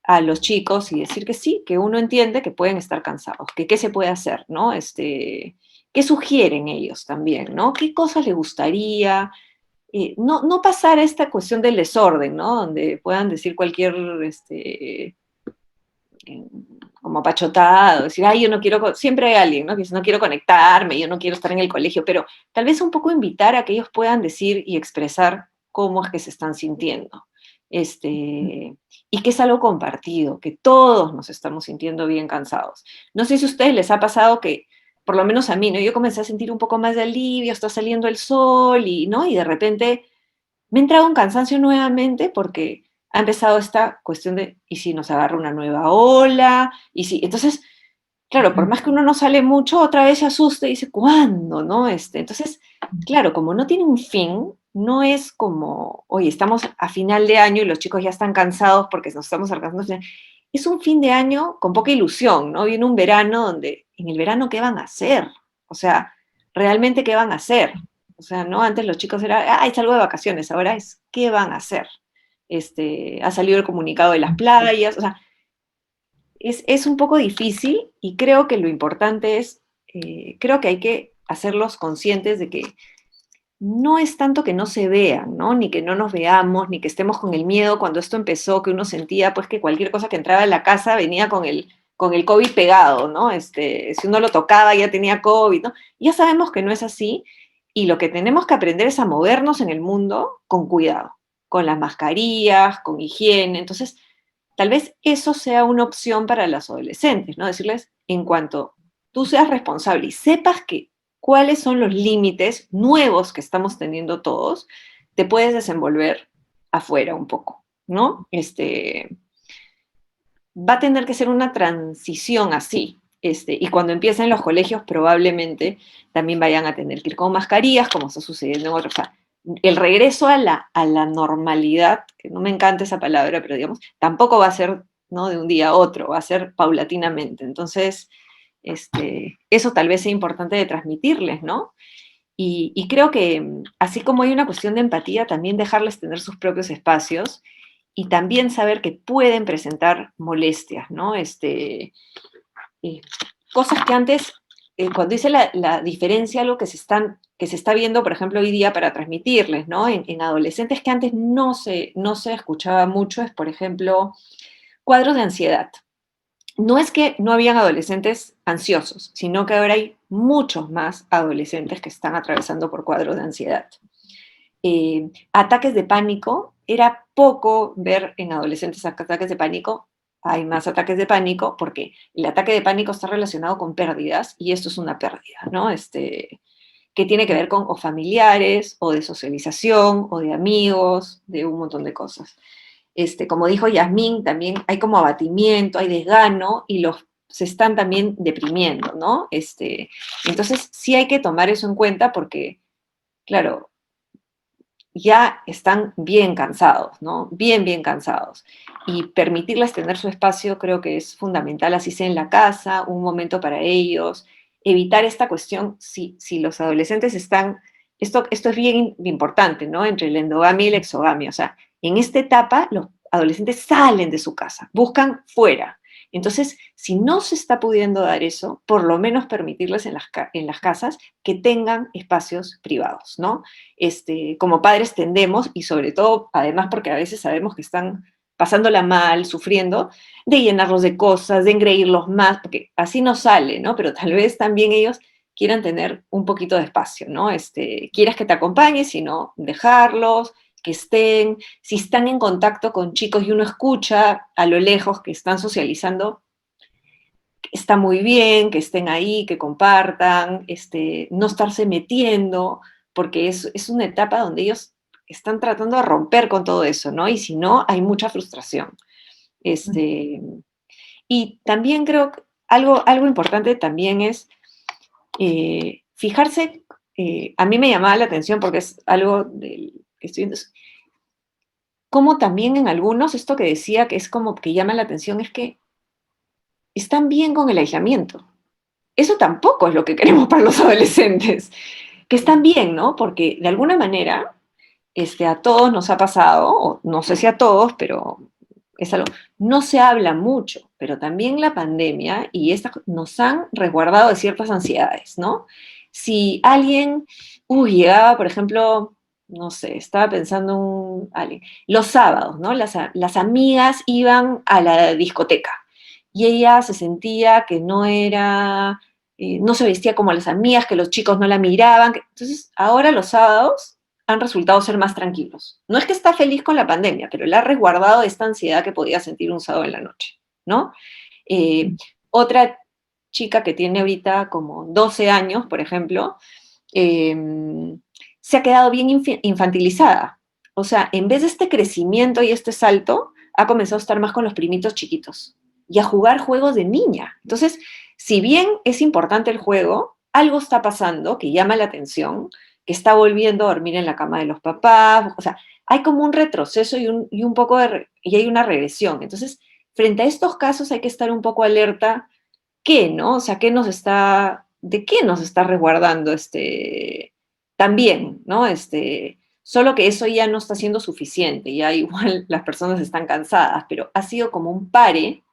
a los chicos y decir que sí, que uno entiende que pueden estar cansados, que qué se puede hacer, ¿no? ¿Qué sugieren ellos también, ¿no? ¿Qué cosas les gustaría? No pasar a esta cuestión del desorden, ¿no? Donde puedan decir cualquier, como pachotado, decir, ay, yo no quiero, siempre hay alguien, ¿no? Que dice, no quiero conectarme, yo no quiero estar en el colegio, pero tal vez un poco invitar a que ellos puedan decir y expresar cómo es que se están sintiendo. Y que es algo compartido, que todos nos estamos sintiendo bien cansados. No sé si a ustedes les ha pasado que, por lo menos a mí, ¿no? Yo comencé a sentir un poco más de alivio, está saliendo el sol, ¿no? Y de repente me ha entrado un cansancio nuevamente porque ha empezado esta cuestión de, ¿y si nos agarra una nueva ola? ¿Y si? Entonces, claro, por más que uno no sale mucho, otra vez se asusta y dice, ¿cuándo? ¿No? Entonces, claro, como no tiene un fin, no es como, oye, estamos a final de año y los chicos ya están cansados porque nos estamos alcanzando al final. Es un fin de año con poca ilusión, ¿no? Viene un verano donde, en el verano, ¿qué van a hacer? O sea, realmente, ¿qué van a hacer? O sea, ¿no? Antes los chicos era, ay, salgo de vacaciones, ahora es, ¿qué van a hacer? Ha salido el comunicado de las playas, o sea, es un poco difícil y creo que lo importante es, creo que hay que hacerlos conscientes de que no es tanto que no se vean, ¿no? Ni que no nos veamos, ni que estemos con el miedo cuando esto empezó, que uno sentía pues que cualquier cosa que entraba en la casa venía con el COVID pegado, ¿no? Si uno lo tocaba ya tenía COVID, ¿no? Ya sabemos que no es así y lo que tenemos que aprender es a movernos en el mundo con cuidado, con las mascarillas, con higiene. Entonces, tal vez eso sea una opción para los adolescentes, ¿no? Decirles, en cuanto tú seas responsable y sepas que cuáles son los límites nuevos que estamos teniendo todos, te puedes desenvolver afuera un poco, ¿no? Va a tener que ser una transición así. Y cuando empiecen los colegios probablemente también vayan a tener que ir con mascarillas, como está sucediendo en otros. O sea, el regreso a la normalidad, que no me encanta esa palabra, pero digamos, tampoco va a ser, ¿no?, de un día a otro, va a ser paulatinamente. Entonces, eso tal vez sea importante de transmitirles, ¿no? Y creo que así como hay una cuestión de empatía, también dejarles tener sus propios espacios y también saber que pueden presentar molestias, ¿no? Cosas que antes, cuando hice la diferencia, algo que se está viendo, por ejemplo, hoy día para transmitirles, ¿no? En adolescentes que antes no se escuchaba mucho, es, por ejemplo, cuadros de ansiedad. no es que no habían adolescentes ansiosos, sino que ahora hay muchos más adolescentes que están atravesando por cuadros de ansiedad. Ataques de pánico, era poco ver en adolescentes ataques de pánico, hay más ataques de pánico porque el ataque de pánico está relacionado con pérdidas y esto es una pérdida, ¿no? Que tiene que ver con o familiares, o de socialización, o de amigos, de un montón de cosas. Como dijo Yasmín, también hay como abatimiento, hay desgano y los se están también deprimiendo, ¿no? Entonces sí hay que tomar eso en cuenta porque, claro, ya están bien cansados, ¿no? Bien, bien cansados. Y permitirles tener su espacio creo que es fundamental, así sea en la casa, un momento para ellos, evitar esta cuestión, si los adolescentes están, esto es bien importante, ¿no? Entre la endogamia y la exogamia, o sea, en esta etapa los adolescentes salen de su casa, buscan fuera. Entonces, si no se está pudiendo dar eso, por lo menos permitirles en las casas que tengan espacios privados, ¿no? Como padres tendemos, y sobre todo, además porque a veces sabemos que están pasándola mal, sufriendo, de llenarlos de cosas, de engreírlos más, porque así no sale, ¿no? Pero tal vez también ellos quieran tener un poquito de espacio, ¿no? Quieras que te acompañes, sino dejarlos, que estén, si están en contacto con chicos y uno escucha a lo lejos que están socializando, está muy bien, que estén ahí, que compartan, no estarse metiendo, porque es una etapa donde ellos están tratando de romper con todo eso, ¿no? Y si no, hay mucha frustración. Y también creo que algo importante también es fijarse, a mí me llamaba la atención porque es algo del que estoy viendo, como también en algunos, esto que decía que es como que llama la atención es que están bien con el aislamiento. Eso tampoco es lo que queremos para los adolescentes, que están bien, ¿no? Porque de alguna manera a todos nos ha pasado, o no sé si a todos, pero es algo, no se habla mucho, pero también la pandemia y esta nos han resguardado de ciertas ansiedades, ¿no? Si alguien, llegaba, por ejemplo, no sé, estaba pensando alguien, los sábados, ¿no? Las amigas iban a la discoteca y ella se sentía que no era, no se vestía como las amigas, que los chicos no la miraban. Entonces, ahora los sábados han resultado ser más tranquilos. No es que está feliz con la pandemia, pero le ha resguardado esta ansiedad que podía sentir un sábado en la noche, ¿no? Otra chica que tiene ahorita como 12 años, por ejemplo, se ha quedado bien infantilizada. O sea, en vez de este crecimiento y este salto, ha comenzado a estar más con los primitos chiquitos y a jugar juegos de niña. Entonces, si bien es importante el juego, algo está pasando que llama la atención, que está volviendo a dormir en la cama de los papás, o sea, hay como un retroceso y un poco y hay una regresión. Entonces, frente a estos casos hay que estar un poco alerta, ¿qué, no? O sea, ¿de qué nos está resguardando también, ¿no? Solo que eso ya no está siendo suficiente, ya igual las personas están cansadas, pero ha sido como un pare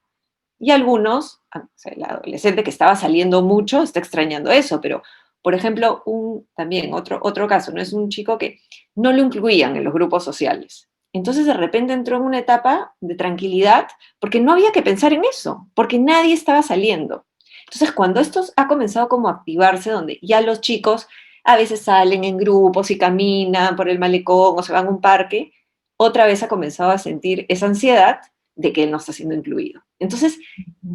y algunos, o sea, el adolescente que estaba saliendo mucho está extrañando eso, pero, por ejemplo, también otro caso, ¿no? Es un chico que no lo incluían en los grupos sociales. Entonces, de repente entró en una etapa de tranquilidad porque no había que pensar en eso, porque nadie estaba saliendo. Entonces, cuando esto ha comenzado como a activarse, donde ya los chicos a veces salen en grupos y caminan por el malecón o se van a un parque, otra vez ha comenzado a sentir esa ansiedad de que él no está siendo incluido. Entonces,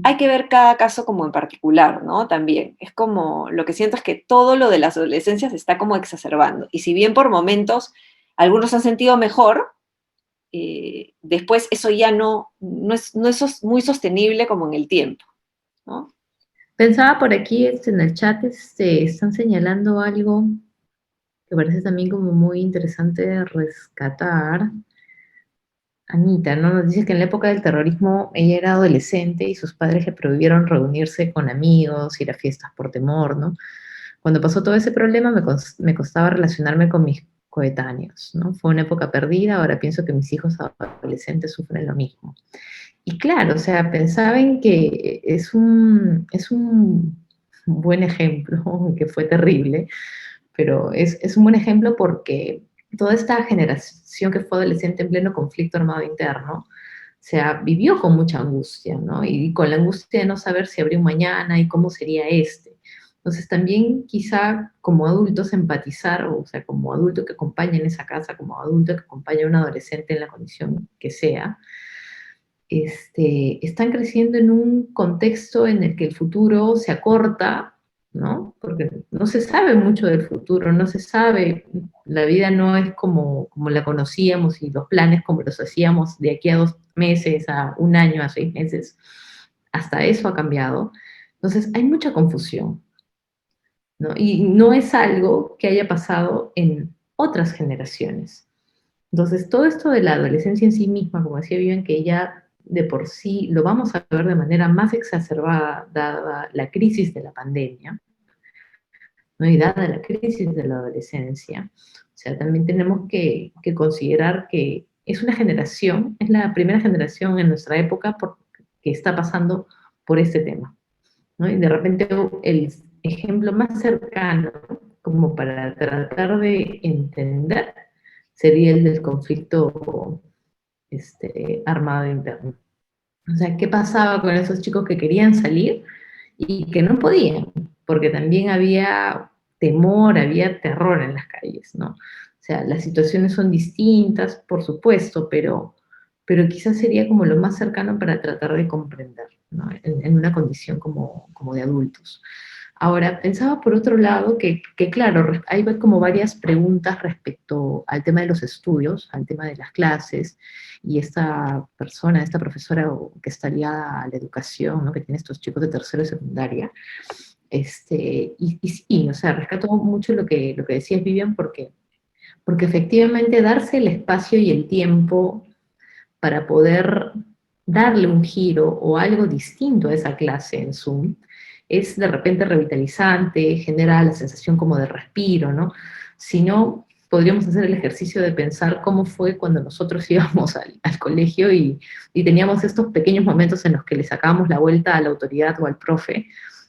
hay que ver cada caso como en particular, ¿no? También. Es como, lo que siento es que todo lo de las adolescencias se está como exacerbando. Y si bien por momentos algunos han sentido mejor, después eso ya no es muy sostenible como en el tiempo, ¿no? Pensaba por aquí en el chat, están señalando algo que parece también como muy interesante de rescatar. Anita, ¿no? Nos dice que en la época del terrorismo ella era adolescente y sus padres le prohibieron reunirse con amigos, ir a fiestas por temor, ¿no? Cuando pasó todo ese problema me costaba relacionarme con mis coetáneos, ¿no? Fue una época perdida, ahora pienso que mis hijos adolescentes sufren lo mismo. Y claro, o sea, pensaba en que es un buen ejemplo, que fue terrible, pero es un buen ejemplo porque toda esta generación que fue adolescente en pleno conflicto armado interno, sea, vivió con mucha angustia, ¿no? Y con la angustia de no saber si habría un mañana y cómo sería este. Entonces también quizá como adultos empatizar, o sea, como adulto que acompaña en esa casa, como adulto que acompaña a un adolescente en la condición que sea, están creciendo en un contexto en el que el futuro se acorta, ¿no? Porque no se sabe mucho del futuro, no se sabe, la vida no es como la conocíamos y los planes como los hacíamos de aquí a 2 meses, a un año, a 6 meses, hasta eso ha cambiado. Entonces hay mucha confusión, ¿no? Y no es algo que haya pasado en otras generaciones. Entonces, todo esto de la adolescencia en sí misma, como decía Vivian, que ya de por sí lo vamos a ver de manera más exacerbada dada la crisis de la pandemia, ¿no? Y dada la crisis de la adolescencia. O sea, también tenemos que considerar que es una generación, es la primera generación en nuestra época que está pasando por este tema, ¿no? Y de repente el ejemplo más cercano, como para tratar de entender, sería el del conflicto armado interno. O sea, ¿qué pasaba con esos chicos que querían salir y que no podían? Porque también había temor, había terror en las calles, ¿no? O sea, las situaciones son distintas, por supuesto, pero quizás sería como lo más cercano para tratar de comprender, ¿no? En una condición como de adultos. Ahora, pensaba por otro lado que claro, hay como varias preguntas respecto al tema de los estudios, al tema de las clases, y esta persona, esta profesora que está ligada a la educación, ¿no? Que tiene estos chicos de tercero y secundaria, y sí, o sea, rescato mucho lo que decías, Vivian, porque efectivamente darse el espacio y el tiempo para poder darle un giro o algo distinto a esa clase en Zoom, es de repente revitalizante, genera la sensación como de respiro, ¿no? Si no, podríamos hacer el ejercicio de pensar cómo fue cuando nosotros íbamos al colegio y teníamos estos pequeños momentos en los que le sacábamos la vuelta a la autoridad o al profe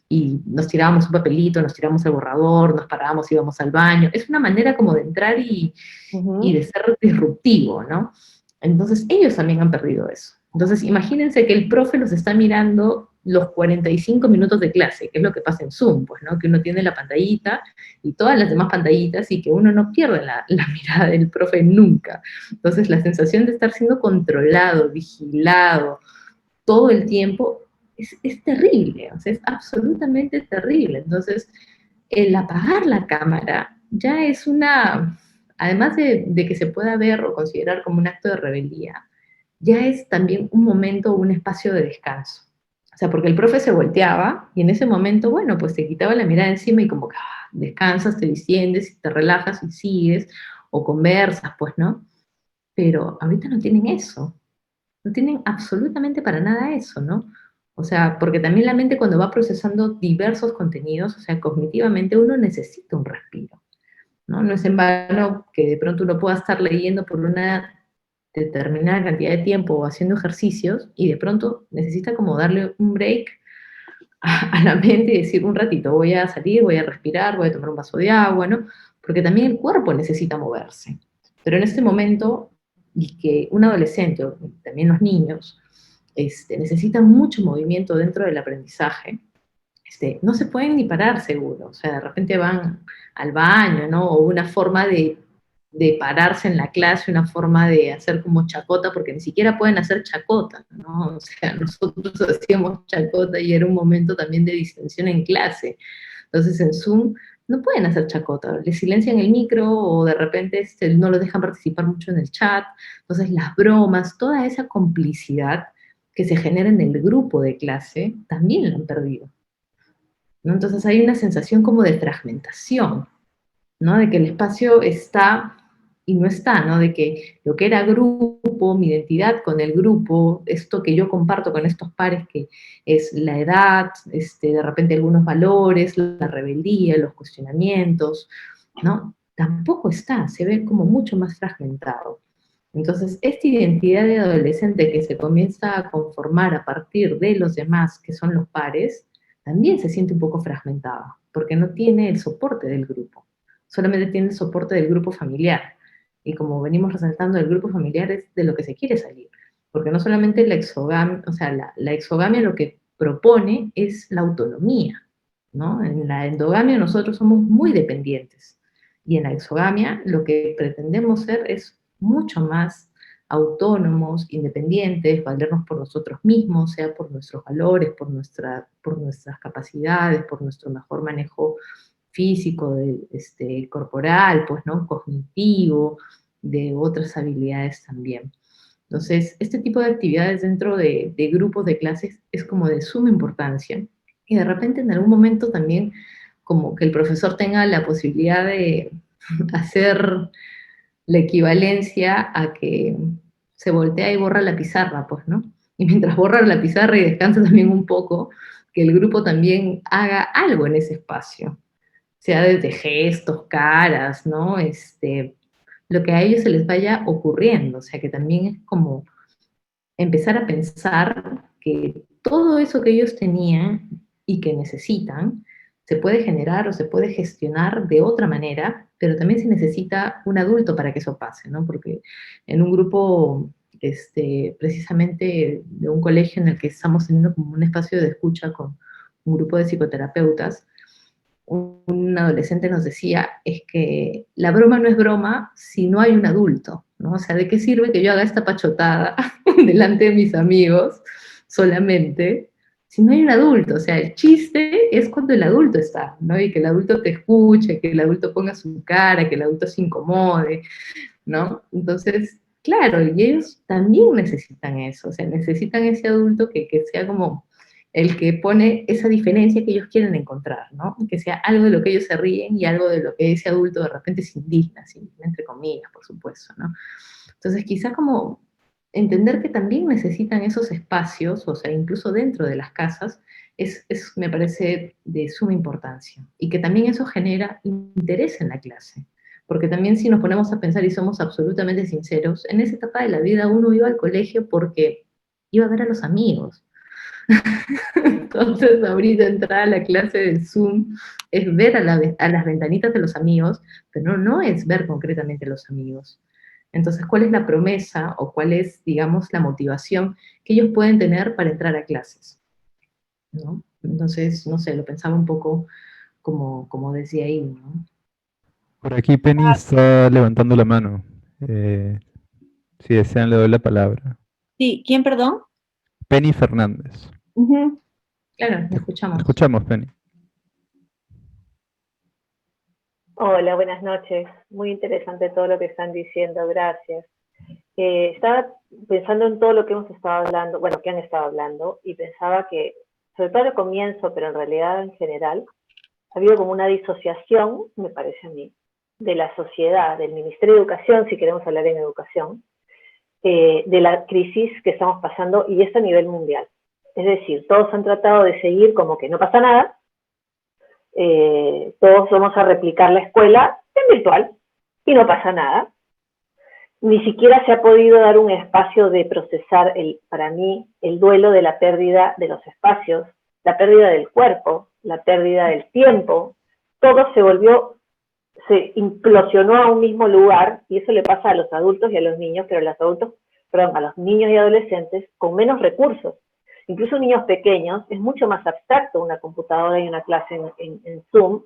y nos tirábamos un papelito, nos tirábamos el borrador, nos parábamos, íbamos al baño. Es una manera como de entrar y de ser disruptivo, ¿no? Entonces ellos también han perdido eso. Entonces imagínense que el profe los está mirando los 45 minutos de clase, que es lo que pasa en Zoom, pues, ¿no? Que uno tiene la pantallita y todas las demás pantallitas y que uno no pierde la mirada del profe nunca. Entonces la sensación de estar siendo controlado, vigilado todo el tiempo es terrible, o sea, es absolutamente terrible. Entonces el apagar la cámara ya es una, además de que se pueda ver o considerar como un acto de rebeldía, ya es también un momento, un espacio de descanso. O sea, porque el profe se volteaba y en ese momento, bueno, pues te quitaba la mirada encima y como que descansas, te distiendes, te relajas y sigues, o conversas, pues, ¿no? Pero ahorita no tienen eso, no tienen absolutamente para nada eso, ¿no? O sea, porque también la mente cuando va procesando diversos contenidos, o sea, cognitivamente uno necesita un respiro, ¿no? No es en vano que de pronto uno pueda estar leyendo por una determinada cantidad de tiempo o haciendo ejercicios y de pronto necesita como darle un break a la mente y decir un ratito, voy a salir, voy a respirar, voy a tomar un vaso de agua, ¿no? Porque también el cuerpo necesita moverse. Pero en este momento, y que un adolescente, o también los niños, necesitan mucho movimiento dentro del aprendizaje, no se pueden ni parar seguro, o sea, de repente van al baño, ¿no? O una forma de pararse en la clase, una forma de hacer como chacota, porque ni siquiera pueden hacer chacota, ¿no? O sea, nosotros hacíamos chacota y era un momento también de distensión en clase. Entonces en Zoom no pueden hacer chacota, le silencian el micro o de repente no los dejan participar mucho en el chat. Entonces las bromas, toda esa complicidad que se genera en el grupo de clase, también la han perdido, ¿no? Entonces hay una sensación como de fragmentación, ¿no? De que el espacio está y no está, ¿no? De que lo que era grupo, mi identidad con el grupo, esto que yo comparto con estos pares, que es la edad, de repente algunos valores, la rebeldía, los cuestionamientos, ¿no? Tampoco está, se ve como mucho más fragmentado. Entonces, esta identidad de adolescente que se comienza a conformar a partir de los demás, que son los pares, también se siente un poco fragmentada, porque no tiene el soporte del grupo, solamente tiene el soporte del grupo familiar. Y como venimos resaltando, el grupo familiar es de lo que se quiere salir. porque no solamente la exogamia, o sea, la exogamia lo que propone es la autonomía, ¿no? En la endogamia nosotros somos muy dependientes, y en la exogamia lo que pretendemos ser es mucho más autónomos, independientes, valernos por nosotros mismos, sea por nuestros valores, por nuestras capacidades, por nuestro mejor manejo físico, corporal, pues, ¿no? Cognitivo, de otras habilidades también. Entonces, este tipo de actividades dentro de grupos de clases es como de suma importancia. Y de repente en algún momento también como que el profesor tenga la posibilidad de hacer la equivalencia a que se voltea y borra la pizarra, pues, ¿no? Y mientras borra la pizarra y descansa también un poco, que el grupo también haga algo en ese espacio, sea desde gestos, caras, ¿no? Lo que a ellos se les vaya ocurriendo, o sea, que también es como empezar a pensar que todo eso que ellos tenían y que necesitan se puede generar o se puede gestionar de otra manera, pero también se necesita un adulto para que eso pase, ¿no? Porque en un grupo, precisamente de un colegio en el que estamos teniendo como un espacio de escucha con un grupo de psicoterapeutas, un adolescente nos decía, es que la broma no es broma si no hay un adulto, ¿no? O sea, ¿de qué sirve que yo haga esta pachotada delante de mis amigos solamente si no hay un adulto? O sea, el chiste es cuando el adulto está, ¿no? Y que el adulto te escuche, que el adulto ponga su cara, que el adulto se incomode, ¿no? Entonces, claro, y ellos también necesitan eso, o sea, necesitan ese adulto que sea como el que pone esa diferencia que ellos quieren encontrar, ¿no? Que sea algo de lo que ellos se ríen y algo de lo que ese adulto de repente se indigna, ¿sí? Entre comillas, por supuesto, ¿no? Entonces, quizá como entender que también necesitan esos espacios, o sea, incluso dentro de las casas, me parece de suma importancia. Y que también eso genera interés en la clase. Porque también si nos ponemos a pensar y somos absolutamente sinceros, en esa etapa de la vida uno iba al colegio porque iba a ver a los amigos. Entonces, ahorita entrar a la clase del Zoom es ver a las ventanitas de los amigos, pero no es ver concretamente a los amigos. Entonces, ¿cuál es la promesa o cuál es, digamos, la motivación que ellos pueden tener para entrar a clases? ¿No? Entonces, no sé, lo pensaba un poco como decía ahí, ¿no? Por aquí Penny está levantando la mano. Si desean, le doy la palabra. Sí, ¿quién, perdón? Penny Fernández. Ujú. Claro, lo Te escuchamos. escuchamos, Penny. Hola, buenas noches. Muy interesante todo lo que están diciendo, gracias. Estaba pensando en todo lo que hemos estado hablando, bueno, que han estado hablando, y pensaba que, sobre todo al comienzo, pero en realidad en general, ha habido como una disociación, me parece a mí, de la sociedad, del Ministerio de Educación, si queremos hablar en educación, de la crisis que estamos pasando, y esto a nivel mundial. Es decir, todos han tratado de seguir como que no pasa nada, todos vamos a replicar la escuela en virtual y no pasa nada. Ni siquiera se ha podido dar un espacio de procesar, para mí, el duelo de la pérdida de los espacios, la pérdida del cuerpo, la pérdida del tiempo. Todo se implosionó a un mismo lugar, y eso le pasa a los adultos y a los niños, pero a los niños y adolescentes con menos recursos. Incluso niños pequeños, es mucho más abstracto una computadora y una clase en Zoom,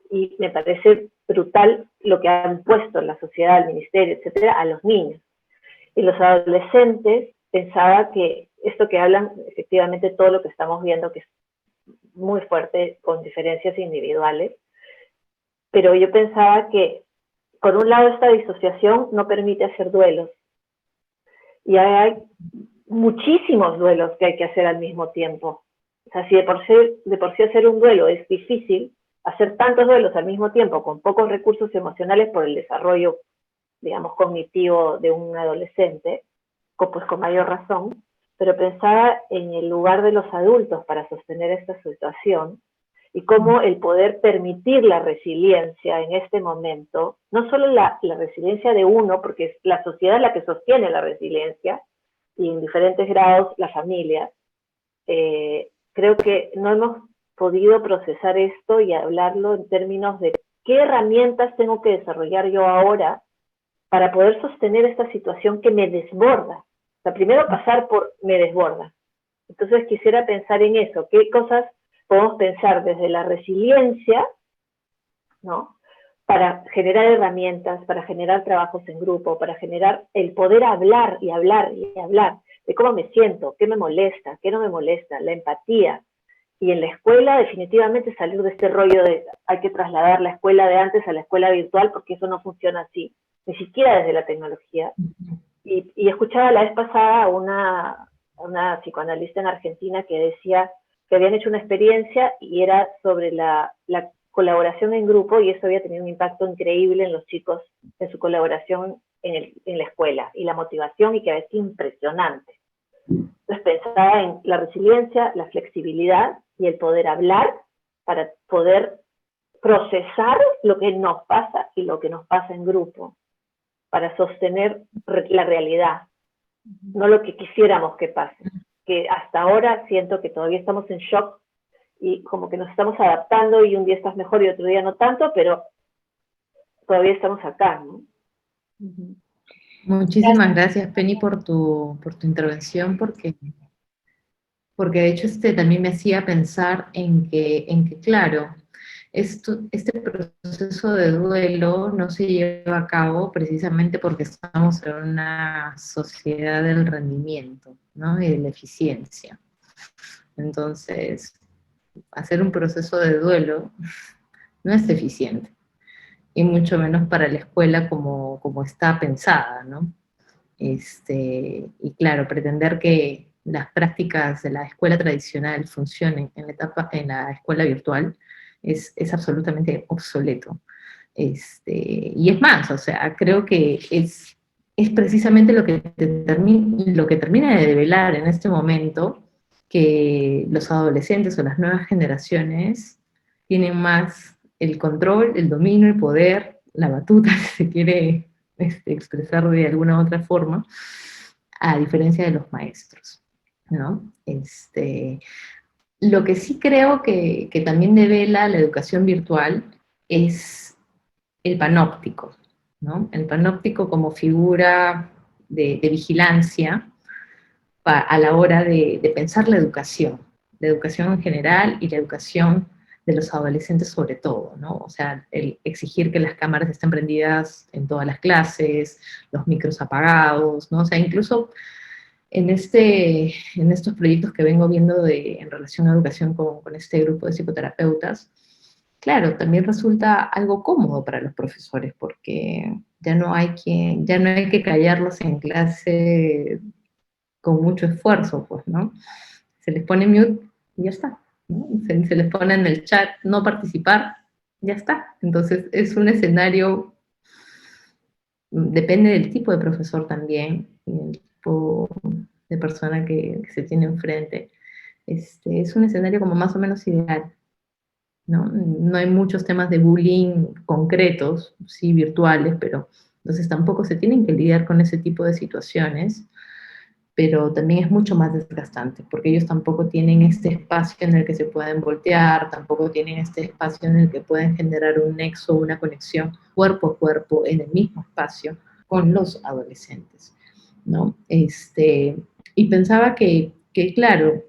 y me parece brutal lo que han puesto en la sociedad, el ministerio, etcétera, a los niños. Y los adolescentes, pensaba que esto que hablan, efectivamente todo lo que estamos viendo, que es muy fuerte, con diferencias individuales, pero yo pensaba que, por un lado, esta disociación no permite hacer duelos, y hay muchísimos duelos que hay que hacer al mismo tiempo. O sea, si de por sí hacer un duelo es difícil, hacer tantos duelos al mismo tiempo con pocos recursos emocionales por el desarrollo, digamos, cognitivo de un adolescente, pues con mayor razón, pero pensaba en el lugar de los adultos para sostener esta situación y cómo el poder permitir la resiliencia en este momento, no solo la resiliencia de uno, porque es la sociedad la que sostiene la resiliencia, y en diferentes grados la familia. Creo que no hemos podido procesar esto y hablarlo en términos de qué herramientas tengo que desarrollar yo ahora para poder sostener esta situación que me desborda. O sea, primero pasar por me desborda. Entonces quisiera pensar en eso, qué cosas podemos pensar desde la resiliencia, ¿no? Para generar herramientas, para generar trabajos en grupo, para generar el poder hablar y hablar y hablar de cómo me siento, qué me molesta, qué no me molesta, la empatía. Y en la escuela definitivamente salir de este rollo de hay que trasladar la escuela de antes a la escuela virtual porque eso no funciona así, ni siquiera desde la tecnología. Y escuchaba la vez pasada a una psicoanalista en Argentina que decía que habían hecho una experiencia y era sobre la colaboración en grupo, y eso había tenido un impacto increíble en los chicos, en su colaboración en la escuela, y la motivación, y que había sido impresionante. Entonces pensaba en la resiliencia, la flexibilidad y el poder hablar para poder procesar lo que nos pasa y lo que nos pasa en grupo, para sostener la realidad, no lo que quisiéramos que pase. Que hasta ahora siento que todavía estamos en shock y como que nos estamos adaptando, y un día estás mejor y otro día no tanto, pero todavía estamos acá, ¿no? Muchísimas gracias, Penny, por tu intervención, porque de hecho también me hacía pensar en que claro, este proceso de duelo no se lleva a cabo precisamente porque estamos en una sociedad del rendimiento, ¿no? Y de la eficiencia. Entonces, hacer un proceso de duelo no es eficiente, y mucho menos para la escuela como está pensada, ¿no? Y claro, pretender que las prácticas de la escuela tradicional funcionen en la escuela virtual es absolutamente obsoleto. Y es más, o sea, creo que es precisamente lo que termina de develar en este momento que los adolescentes o las nuevas generaciones tienen más el control, el dominio, el poder, la batuta, si se quiere expresar de alguna otra forma, a diferencia de los maestros, ¿no? Lo que sí creo que también devela la educación virtual es el panóptico, ¿no? El panóptico como figura de vigilancia a la hora de pensar la educación en general y la educación de los adolescentes sobre todo, ¿no? O sea, el exigir que las cámaras estén prendidas en todas las clases, los micros apagados, ¿no? O sea, incluso en estos proyectos que vengo viendo en relación a educación con este grupo de psicoterapeutas, claro, también resulta algo cómodo para los profesores, porque ya no hay que callarlos en clase con mucho esfuerzo, pues, ¿no? Se les pone mute y ya está, ¿no? Se les pone en el chat no participar, ya está. Entonces es un escenario, depende del tipo de profesor también, y el tipo de persona que se tiene enfrente. Es un escenario como más o menos ideal, ¿no? No hay muchos temas de bullying concretos, sí virtuales, pero entonces tampoco se tienen que lidiar con ese tipo de situaciones, pero también es mucho más desgastante, porque ellos tampoco tienen este espacio en el que se pueden voltear, tampoco tienen este espacio en el que pueden generar un nexo, una conexión cuerpo a cuerpo en el mismo espacio con los adolescentes, ¿no? Y pensaba que claro,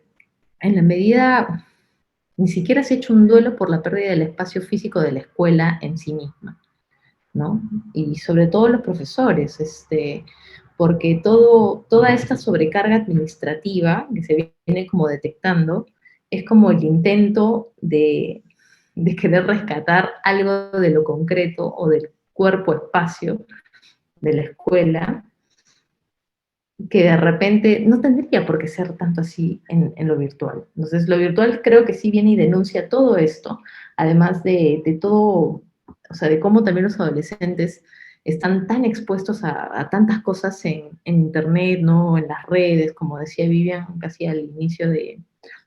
en la medida, ni siquiera se ha hecho un duelo por la pérdida del espacio físico de la escuela en sí misma, ¿no? Y sobre todo los profesores, porque toda esta sobrecarga administrativa que se viene como detectando es como el intento de querer rescatar algo de lo concreto o del cuerpo-espacio de la escuela, que de repente no tendría por qué ser tanto así en lo virtual. Entonces, lo virtual creo que sí viene y denuncia todo esto, además de todo, o sea, de cómo también los adolescentes están tan expuestos a tantas cosas en Internet, ¿no? En las redes, como decía Vivian casi al inicio de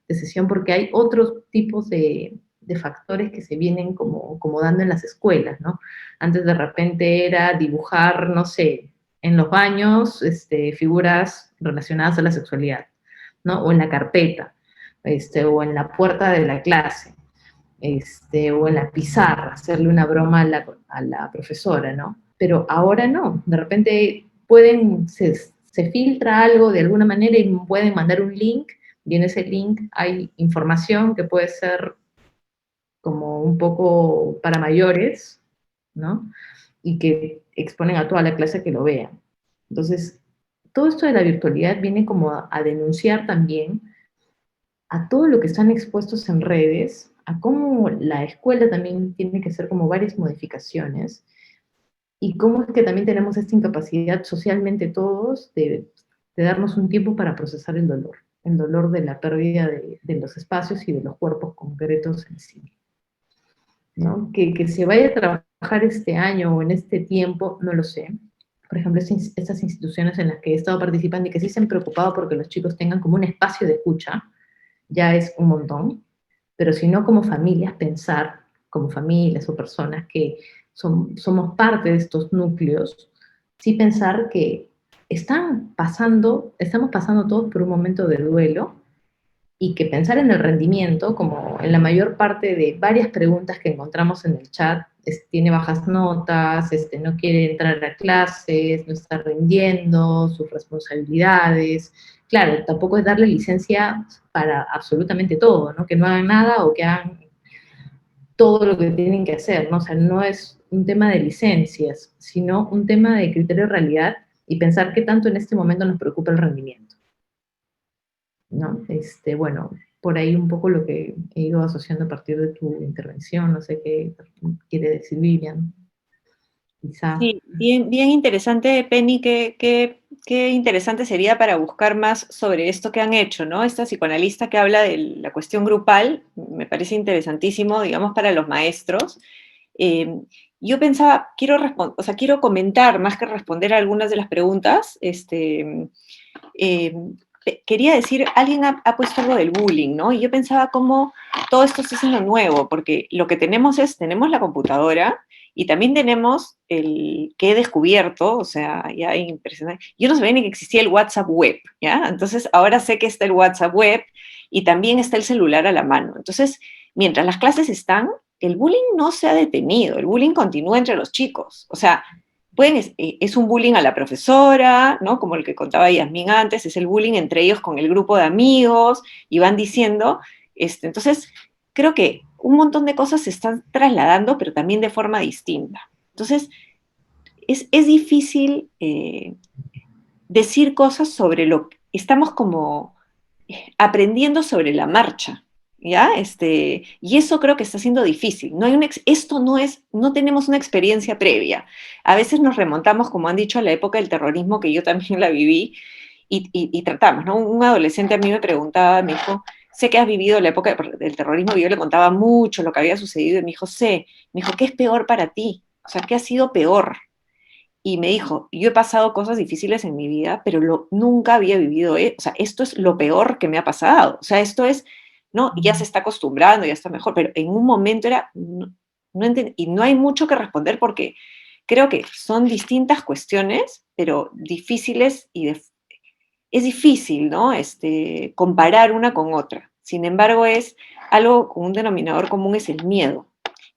sesión, porque hay otros tipos de factores que se vienen como dando en las escuelas, ¿no? Antes de repente era dibujar, no sé, en los baños, figuras relacionadas a la sexualidad, ¿no? O en la carpeta, o en la puerta de la clase, o en la pizarra, hacerle una broma a la profesora, ¿no? Pero ahora no, de repente se se filtra algo de alguna manera y pueden mandar un link, y en ese link hay información que puede ser como un poco para mayores, ¿no? Y que exponen a toda la clase que lo vean. Entonces, todo esto de la virtualidad viene como a denunciar también a todo lo que están expuestos en redes, a cómo la escuela también tiene que hacer como varias modificaciones, y cómo es que también tenemos esta incapacidad socialmente todos de darnos un tiempo para procesar el dolor de la pérdida de los espacios y de los cuerpos concretos en sí, ¿no? Que se vaya a trabajar este año o en este tiempo, no lo sé. Por ejemplo, estas instituciones en las que he estado participando y que sí se han preocupado porque los chicos tengan como un espacio de escucha, ya es un montón, pero si no como familias, pensar como familias o personas que somos parte de estos núcleos, sí pensar que estamos pasando todos por un momento de duelo, y que pensar en el rendimiento, como en la mayor parte de varias preguntas que encontramos en el chat, tiene bajas notas, no quiere entrar a clases, no está rindiendo sus responsabilidades. Claro, tampoco es darle licencia para absolutamente todo, ¿no? Que no hagan nada o que hagan todo lo que tienen que hacer, ¿no? O sea, no es un tema de licencias, sino un tema de criterio de realidad y pensar qué tanto en este momento nos preocupa el rendimiento, ¿no? Bueno, por ahí un poco lo que he ido asociando a partir de tu intervención, no sé qué quiere decir Vivian, quizá. Sí, bien, bien interesante, Penny, qué interesante sería para buscar más sobre esto que han hecho, ¿no? Esta psicoanalista que habla de la cuestión grupal, me parece interesantísimo, digamos, para los maestros. Eh, yo pensaba, o sea, quiero comentar más que responder a algunas de las preguntas. Eh, Quería decir, alguien ha puesto algo del bullying, ¿no? Y yo pensaba cómo todo esto se hace lo nuevo, porque lo que tenemos la computadora y también tenemos el que he descubierto, o sea, ya impresionante. Yo no sabía ni que existía el WhatsApp web, ¿ya? Entonces ahora sé que está el WhatsApp web y también está el celular a la mano. Entonces, mientras las clases están, el bullying no se ha detenido, el bullying continúa entre los chicos. O sea, es un bullying a la profesora, ¿no? Como el que contaba Yasmín antes, es el bullying entre ellos con el grupo de amigos, y van diciendo, entonces, creo que un montón de cosas se están trasladando, pero también de forma distinta. Entonces, es difícil decir cosas sobre lo que estamos como aprendiendo sobre la marcha, ¿ya? Y eso creo que está siendo difícil. Esto no tenemos una experiencia previa. A veces nos remontamos, como han dicho, a la época del terrorismo, que yo también la viví, y tratamos, ¿no? Un adolescente a mí me preguntaba, me dijo, sé que has vivido la época del terrorismo, y yo le contaba mucho lo que había sucedido, y me dijo, ¿qué es peor para ti? O sea, ¿qué ha sido peor? Y me dijo, yo he pasado cosas difíciles en mi vida, pero nunca había vivido, o sea, esto es lo peor que me ha pasado. O sea, esto es, ¿no? Ya se está acostumbrando, ya está mejor, pero en un momento era, y no hay mucho que responder porque creo que son distintas cuestiones, pero difíciles es difícil, ¿no? Comparar una con otra. Sin embargo, es algo con un denominador común, es el miedo.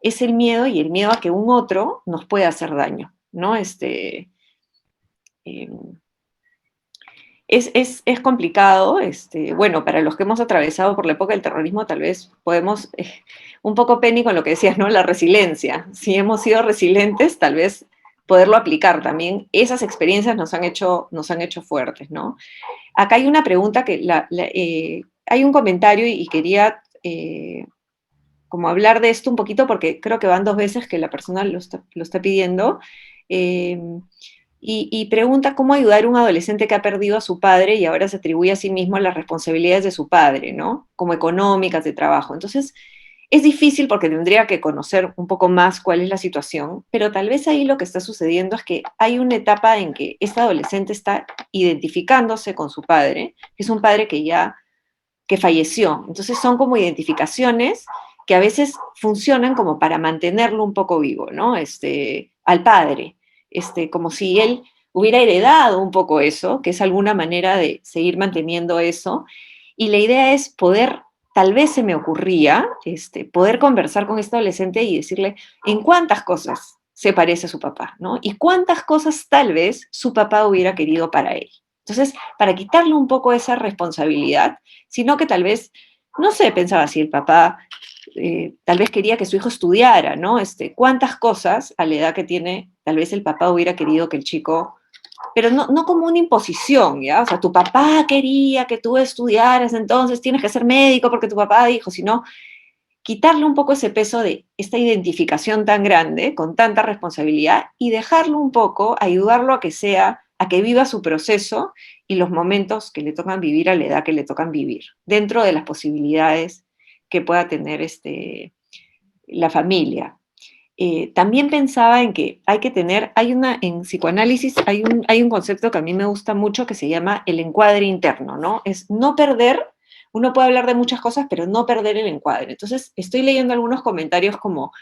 Es el miedo, y el miedo a que un otro nos pueda hacer daño, ¿no? Es complicado, bueno, para los que hemos atravesado por la época del terrorismo, tal vez podemos, un poco Penny con lo que decías, ¿no? La resiliencia. Si hemos sido resilientes, tal vez poderlo aplicar también. Esas experiencias nos han hecho fuertes, ¿no? Acá hay una pregunta hay un comentario y quería como hablar de esto un poquito, porque creo que van 2 veces que la persona lo está pidiendo. Y pregunta cómo ayudar a un adolescente que ha perdido a su padre y ahora se atribuye a sí mismo las responsabilidades de su padre, ¿no? Como económicas, de trabajo. Entonces, es difícil porque tendría que conocer un poco más cuál es la situación, pero tal vez ahí lo que está sucediendo es que hay una etapa en que este adolescente está identificándose con su padre, que es un padre que falleció. Entonces son como identificaciones que a veces funcionan como para mantenerlo un poco vivo, ¿no? Al padre, como si él hubiera heredado un poco eso, que es alguna manera de seguir manteniendo eso. Y la idea es poder, tal vez se me ocurría, poder conversar con este adolescente y decirle en cuántas cosas se parece a su papá, ¿no? Y cuántas cosas tal vez su papá hubiera querido para él. Entonces, para quitarle un poco esa responsabilidad, sino que tal vez, no sé, pensaba si el papá tal vez quería que su hijo estudiara, ¿no? Cuántas cosas a la edad que tiene, tal vez el papá hubiera querido que el chico, pero no como una imposición, ¿ya? O sea, tu papá quería que tú estudiaras, entonces tienes que ser médico porque tu papá dijo, sino quitarle un poco ese peso de esta identificación tan grande, con tanta responsabilidad, y dejarlo un poco, ayudarlo a que sea, a que viva su proceso y los momentos que le tocan vivir a la edad que le tocan vivir, dentro de las posibilidades que pueda tener la familia. También pensaba en que hay que tener, en psicoanálisis hay un concepto que a mí me gusta mucho que se llama el encuadre interno, ¿no? Es no perder, uno puede hablar de muchas cosas, pero no perder el encuadre. Entonces, estoy leyendo algunos comentarios como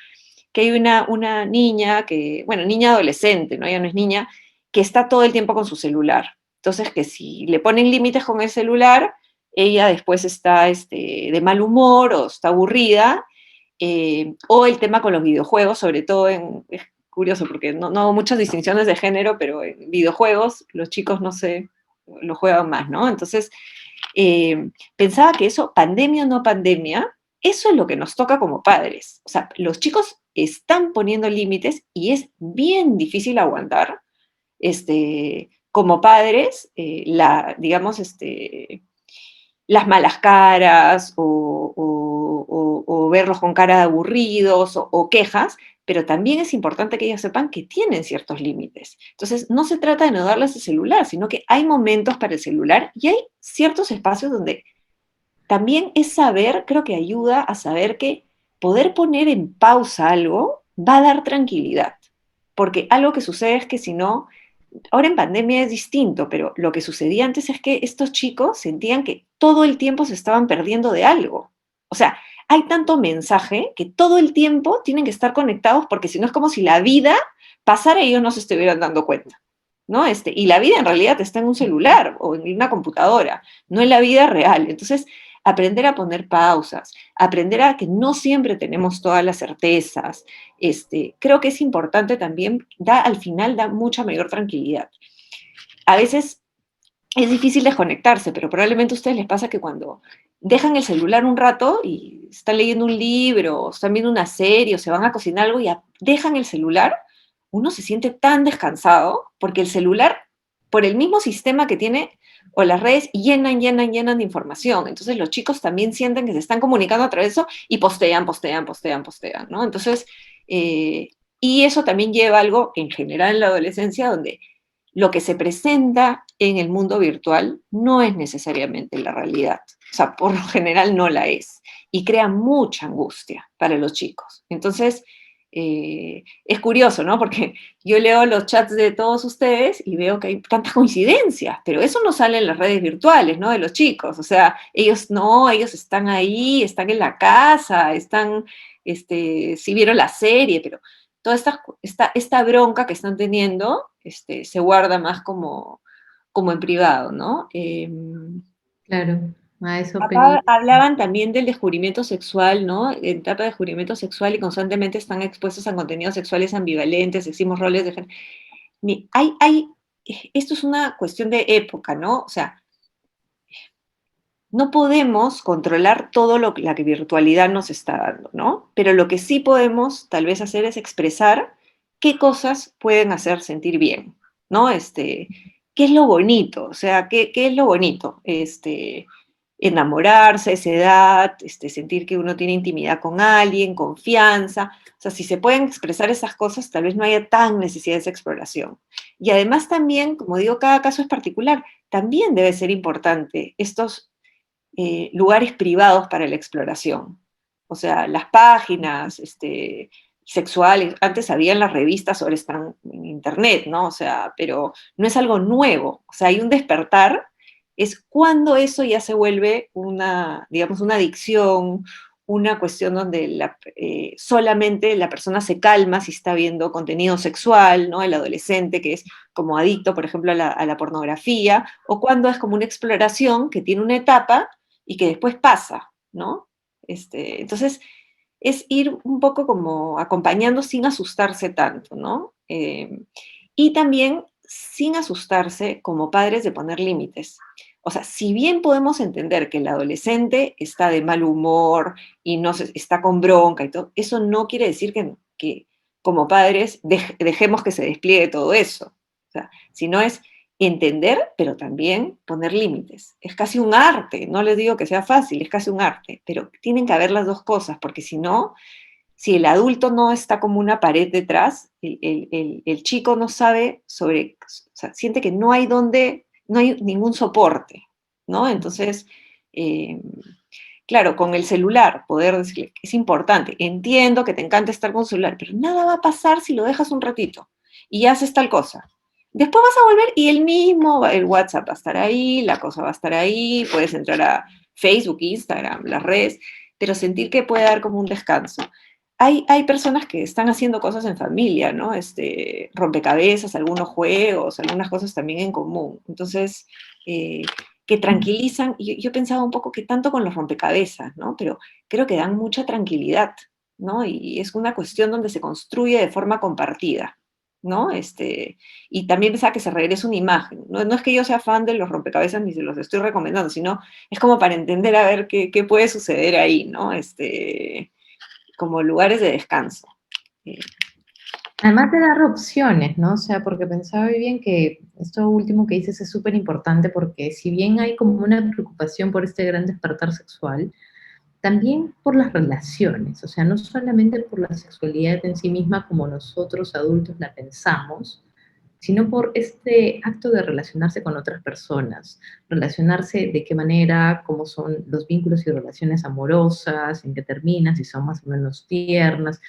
que hay una niña bueno, niña adolescente, ¿no? Ella no es niña, que está todo el tiempo con su celular. Entonces, que si le ponen límites con el celular, ella después está de mal humor o está aburrida, o el tema con los videojuegos, sobre todo es curioso porque no hago muchas distinciones de género, pero en videojuegos los chicos no sé, lo juegan más, ¿no? Entonces, pensaba que eso, pandemia o no pandemia, eso es lo que nos toca como padres. O sea, los chicos están poniendo límites y es bien difícil aguantar, como padres, digamos, las malas caras o verlos con cara de aburridos o quejas, pero también es importante que ellos sepan que tienen ciertos límites. Entonces, no se trata de no darles el celular, sino que hay momentos para el celular y hay ciertos espacios donde también es saber, creo que ayuda a saber que poder poner en pausa algo va a dar tranquilidad. Porque algo que sucede es que si no, ahora en pandemia es distinto, pero lo que sucedía antes es que estos chicos sentían que todo el tiempo se estaban perdiendo de algo. O sea, hay tanto mensaje que todo el tiempo tienen que estar conectados porque si no es como si la vida pasara y ellos no se estuvieran dando cuenta, ¿no? Y la vida en realidad está en un celular o en una computadora, no en la vida real. Entonces, aprender a poner pausas, aprender a que no siempre tenemos todas las certezas, creo que es importante también, al final da mucha mayor tranquilidad. A veces es difícil desconectarse, pero probablemente a ustedes les pasa que cuando dejan el celular un rato y están leyendo un libro, o están viendo una serie, o se van a cocinar algo y dejan el celular, uno se siente tan descansado, porque el celular, por el mismo sistema que tiene, o las redes, llenan de información. Entonces los chicos también sienten que se están comunicando a través de eso y postean, ¿no? Entonces, y eso también lleva a algo en general en la adolescencia, donde lo que se presenta en el mundo virtual no es necesariamente la realidad. O sea, por lo general no la es. Y crea mucha angustia para los chicos. Entonces, es curioso, ¿no? Porque yo leo los chats de todos ustedes y veo que hay tantas coincidencias, pero eso no sale en las redes virtuales, ¿no? De los chicos. O sea, ellos no, ellos están ahí, están en la casa, están, sí vieron la serie, pero toda esta bronca que están teniendo se guarda más como en privado, ¿no? Claro, a eso Acá venía. hablaban también del descubrimiento sexual, ¿no? En etapa de descubrimiento sexual y constantemente están expuestos a contenidos sexuales ambivalentes, decimos roles de género. Esto es una cuestión de época, ¿no? O sea, no podemos controlar todo lo que la virtualidad nos está dando, ¿no? Pero lo que sí podemos tal vez hacer es expresar qué cosas pueden hacer sentir bien, ¿no? ¿Qué es lo bonito? O sea, ¿qué es lo bonito? Enamorarse a esa edad, sentir que uno tiene intimidad con alguien, confianza. O sea, si se pueden expresar esas cosas, tal vez no haya tan necesidad de esa exploración. Y además también, como digo, cada caso es particular. También debe ser importante estos lugares privados para la exploración. O sea, las páginas sexuales, antes habían las revistas, ahora están en internet, ¿no? O sea, pero no es algo nuevo. O sea, hay un despertar, es cuando eso ya se vuelve digamos, una adicción, una cuestión donde solamente la persona se calma si está viendo contenido sexual, ¿no? El adolescente que es como adicto, por ejemplo, a la pornografía, o cuando es como una exploración que tiene una etapa y que después pasa, ¿no? Entonces, es ir un poco como acompañando sin asustarse tanto, ¿no? Y también sin asustarse como padres de poner límites. O sea, si bien podemos entender que el adolescente está de mal humor y no está con bronca y todo, eso no quiere decir que como padres dejemos que se despliegue todo eso. O sea, sino es entender, pero también poner límites. Es casi un arte, no les digo que sea fácil, es casi un arte, pero tienen que haber las dos cosas, porque si no, si el adulto no está como una pared detrás, el chico no sabe sobre, o sea, siente que no hay no hay ningún soporte, ¿no? Entonces, eh, claro, con el celular, poder decirle que es importante, entiendo que te encanta estar con el celular, pero nada va a pasar si lo dejas un ratito y haces tal cosa. Después vas a volver y el WhatsApp va a estar ahí, la cosa va a estar ahí, puedes entrar a Facebook, Instagram, las redes, pero sentir que puede dar como un descanso. Hay personas que están haciendo cosas en familia, ¿no? Rompecabezas, algunos juegos, algunas cosas también en común. Entonces, que tranquilizan, y yo pensaba un poco que tanto con los rompecabezas, ¿no? Pero creo que dan mucha tranquilidad, ¿no? Y es una cuestión donde se construye de forma compartida, ¿no? Y también pensaba que se regresa una imagen. No, no es que yo sea fan de los rompecabezas ni se los estoy recomendando, sino es como para entender a ver qué puede suceder ahí, ¿no? Como lugares de descanso. Además de dar opciones, ¿no? O sea, porque pensaba muy bien que esto último que dices es súper importante porque si bien hay como una preocupación por este gran despertar sexual, también por las relaciones, o sea, no solamente por la sexualidad en sí misma como nosotros adultos la pensamos, sino por este acto de relacionarse con otras personas, relacionarse de qué manera, cómo son los vínculos y relaciones amorosas, en qué terminan, si son más o menos tiernas,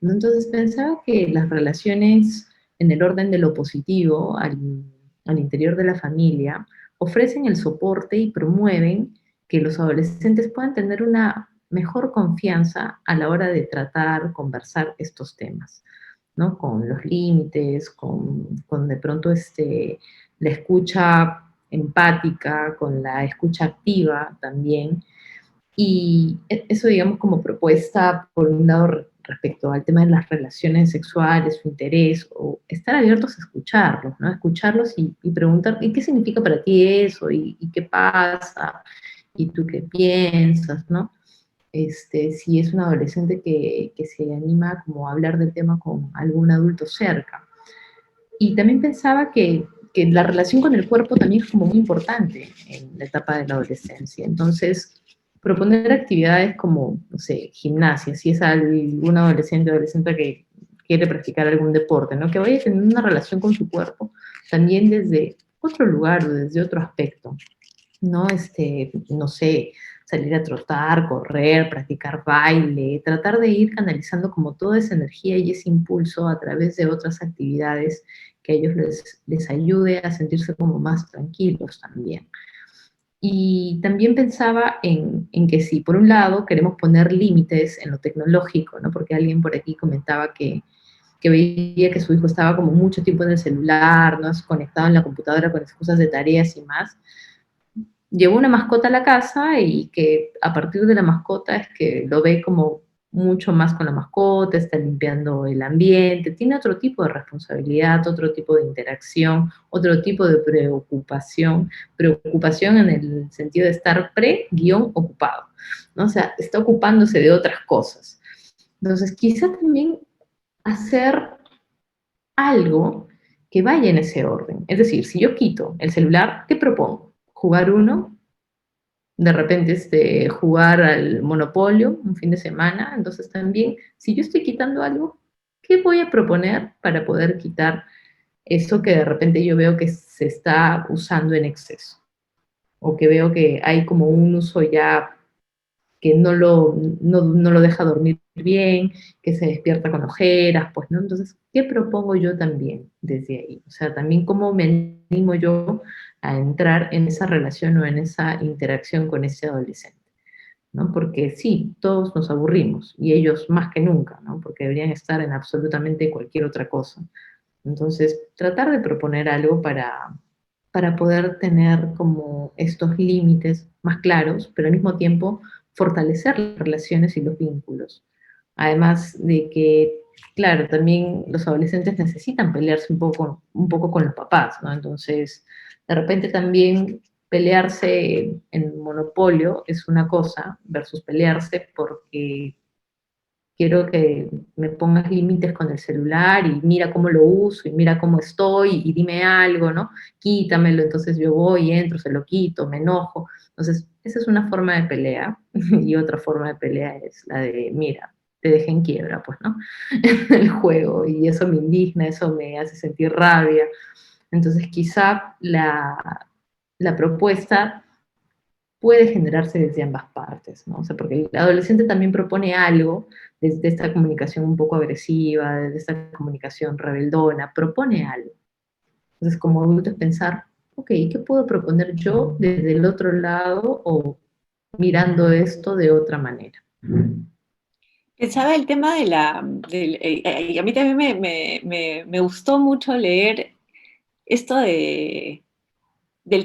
¿no? Entonces pensaba que las relaciones en el orden de lo positivo al interior de la familia ofrecen el soporte y promueven que los adolescentes puedan tener una mejor confianza a la hora de tratar, conversar estos temas, ¿no? Con los límites, con de pronto la escucha empática, con la escucha activa también, y eso, digamos, como propuesta, por un lado, respecto al tema de las relaciones sexuales, su interés, o estar abiertos a escucharlos, ¿no? Escucharlos y preguntar, ¿y qué significa para ti eso? ¿Y qué pasa? ¿Y tú qué piensas? ¿No? Si es un adolescente que se anima como a hablar del tema con algún adulto cerca. Y también pensaba que la relación con el cuerpo también es como muy importante en la etapa de la adolescencia. Entonces, proponer actividades como, no sé, gimnasia, si es algún adolescente o adolescente que quiere practicar algún deporte, ¿no? Que vaya a tener una relación con su cuerpo también desde otro lugar o desde otro aspecto, ¿no? No sé, salir a trotar, correr, practicar baile, tratar de ir canalizando como toda esa energía y ese impulso a través de otras actividades que a ellos les ayude a sentirse como más tranquilos también. Y también pensaba en que si por un lado queremos poner límites en lo tecnológico, ¿no? Porque alguien por aquí comentaba que veía que su hijo estaba como mucho tiempo en el celular, ¿no? Conectado en la computadora con excusas de tareas y más. Llevó una mascota a la casa y que a partir de la mascota es que lo ve como mucho más con la mascota, está limpiando el ambiente, tiene otro tipo de responsabilidad, otro tipo de interacción, otro tipo de preocupación en el sentido de estar pre-ocupado, ¿no? O sea, está ocupándose de otras cosas. Entonces, quizá también hacer algo que vaya en ese orden. Es decir, si yo quito el celular, ¿qué propongo? Jugar uno, de repente jugar al Monopolio un fin de semana. Entonces también, si yo estoy quitando algo, ¿qué voy a proponer para poder quitar eso que de repente yo veo que se está usando en exceso? O que veo que hay como un uso ya que no lo deja dormir bien, que se despierta con ojeras, pues, ¿no? Entonces, ¿qué propongo yo también desde ahí? O sea, también cómo me animo yo a entrar en esa relación o en esa interacción con ese adolescente, ¿no? Porque sí, todos nos aburrimos, y ellos más que nunca, ¿no? Porque deberían estar en absolutamente cualquier otra cosa. Entonces, tratar de proponer algo para poder tener como estos límites más claros, pero al mismo tiempo fortalecer las relaciones y los vínculos. Además de que claro, también los adolescentes necesitan pelearse un poco con los papás, ¿no? Entonces, de repente también pelearse en Monopolio es una cosa versus pelearse porque quiero que me pongas límites con el celular y mira cómo lo uso y mira cómo estoy y dime algo, ¿no? Quítamelo, entonces yo voy, entro, se lo quito, me enojo. Entonces, esa es una forma de pelea y otra forma de pelea es la de, mira, te dejé en quiebra, pues, ¿no? En el juego y eso me indigna, eso me hace sentir rabia. Entonces, quizá la propuesta puede generarse desde ambas partes, ¿no? O sea, porque el adolescente también propone algo desde esta comunicación un poco agresiva, desde esta comunicación rebeldona, propone algo. Entonces, como adulto es pensar, ok, ¿qué puedo proponer yo desde el otro lado o mirando esto de otra manera? Pensaba el tema y a mí también me gustó mucho leer esto del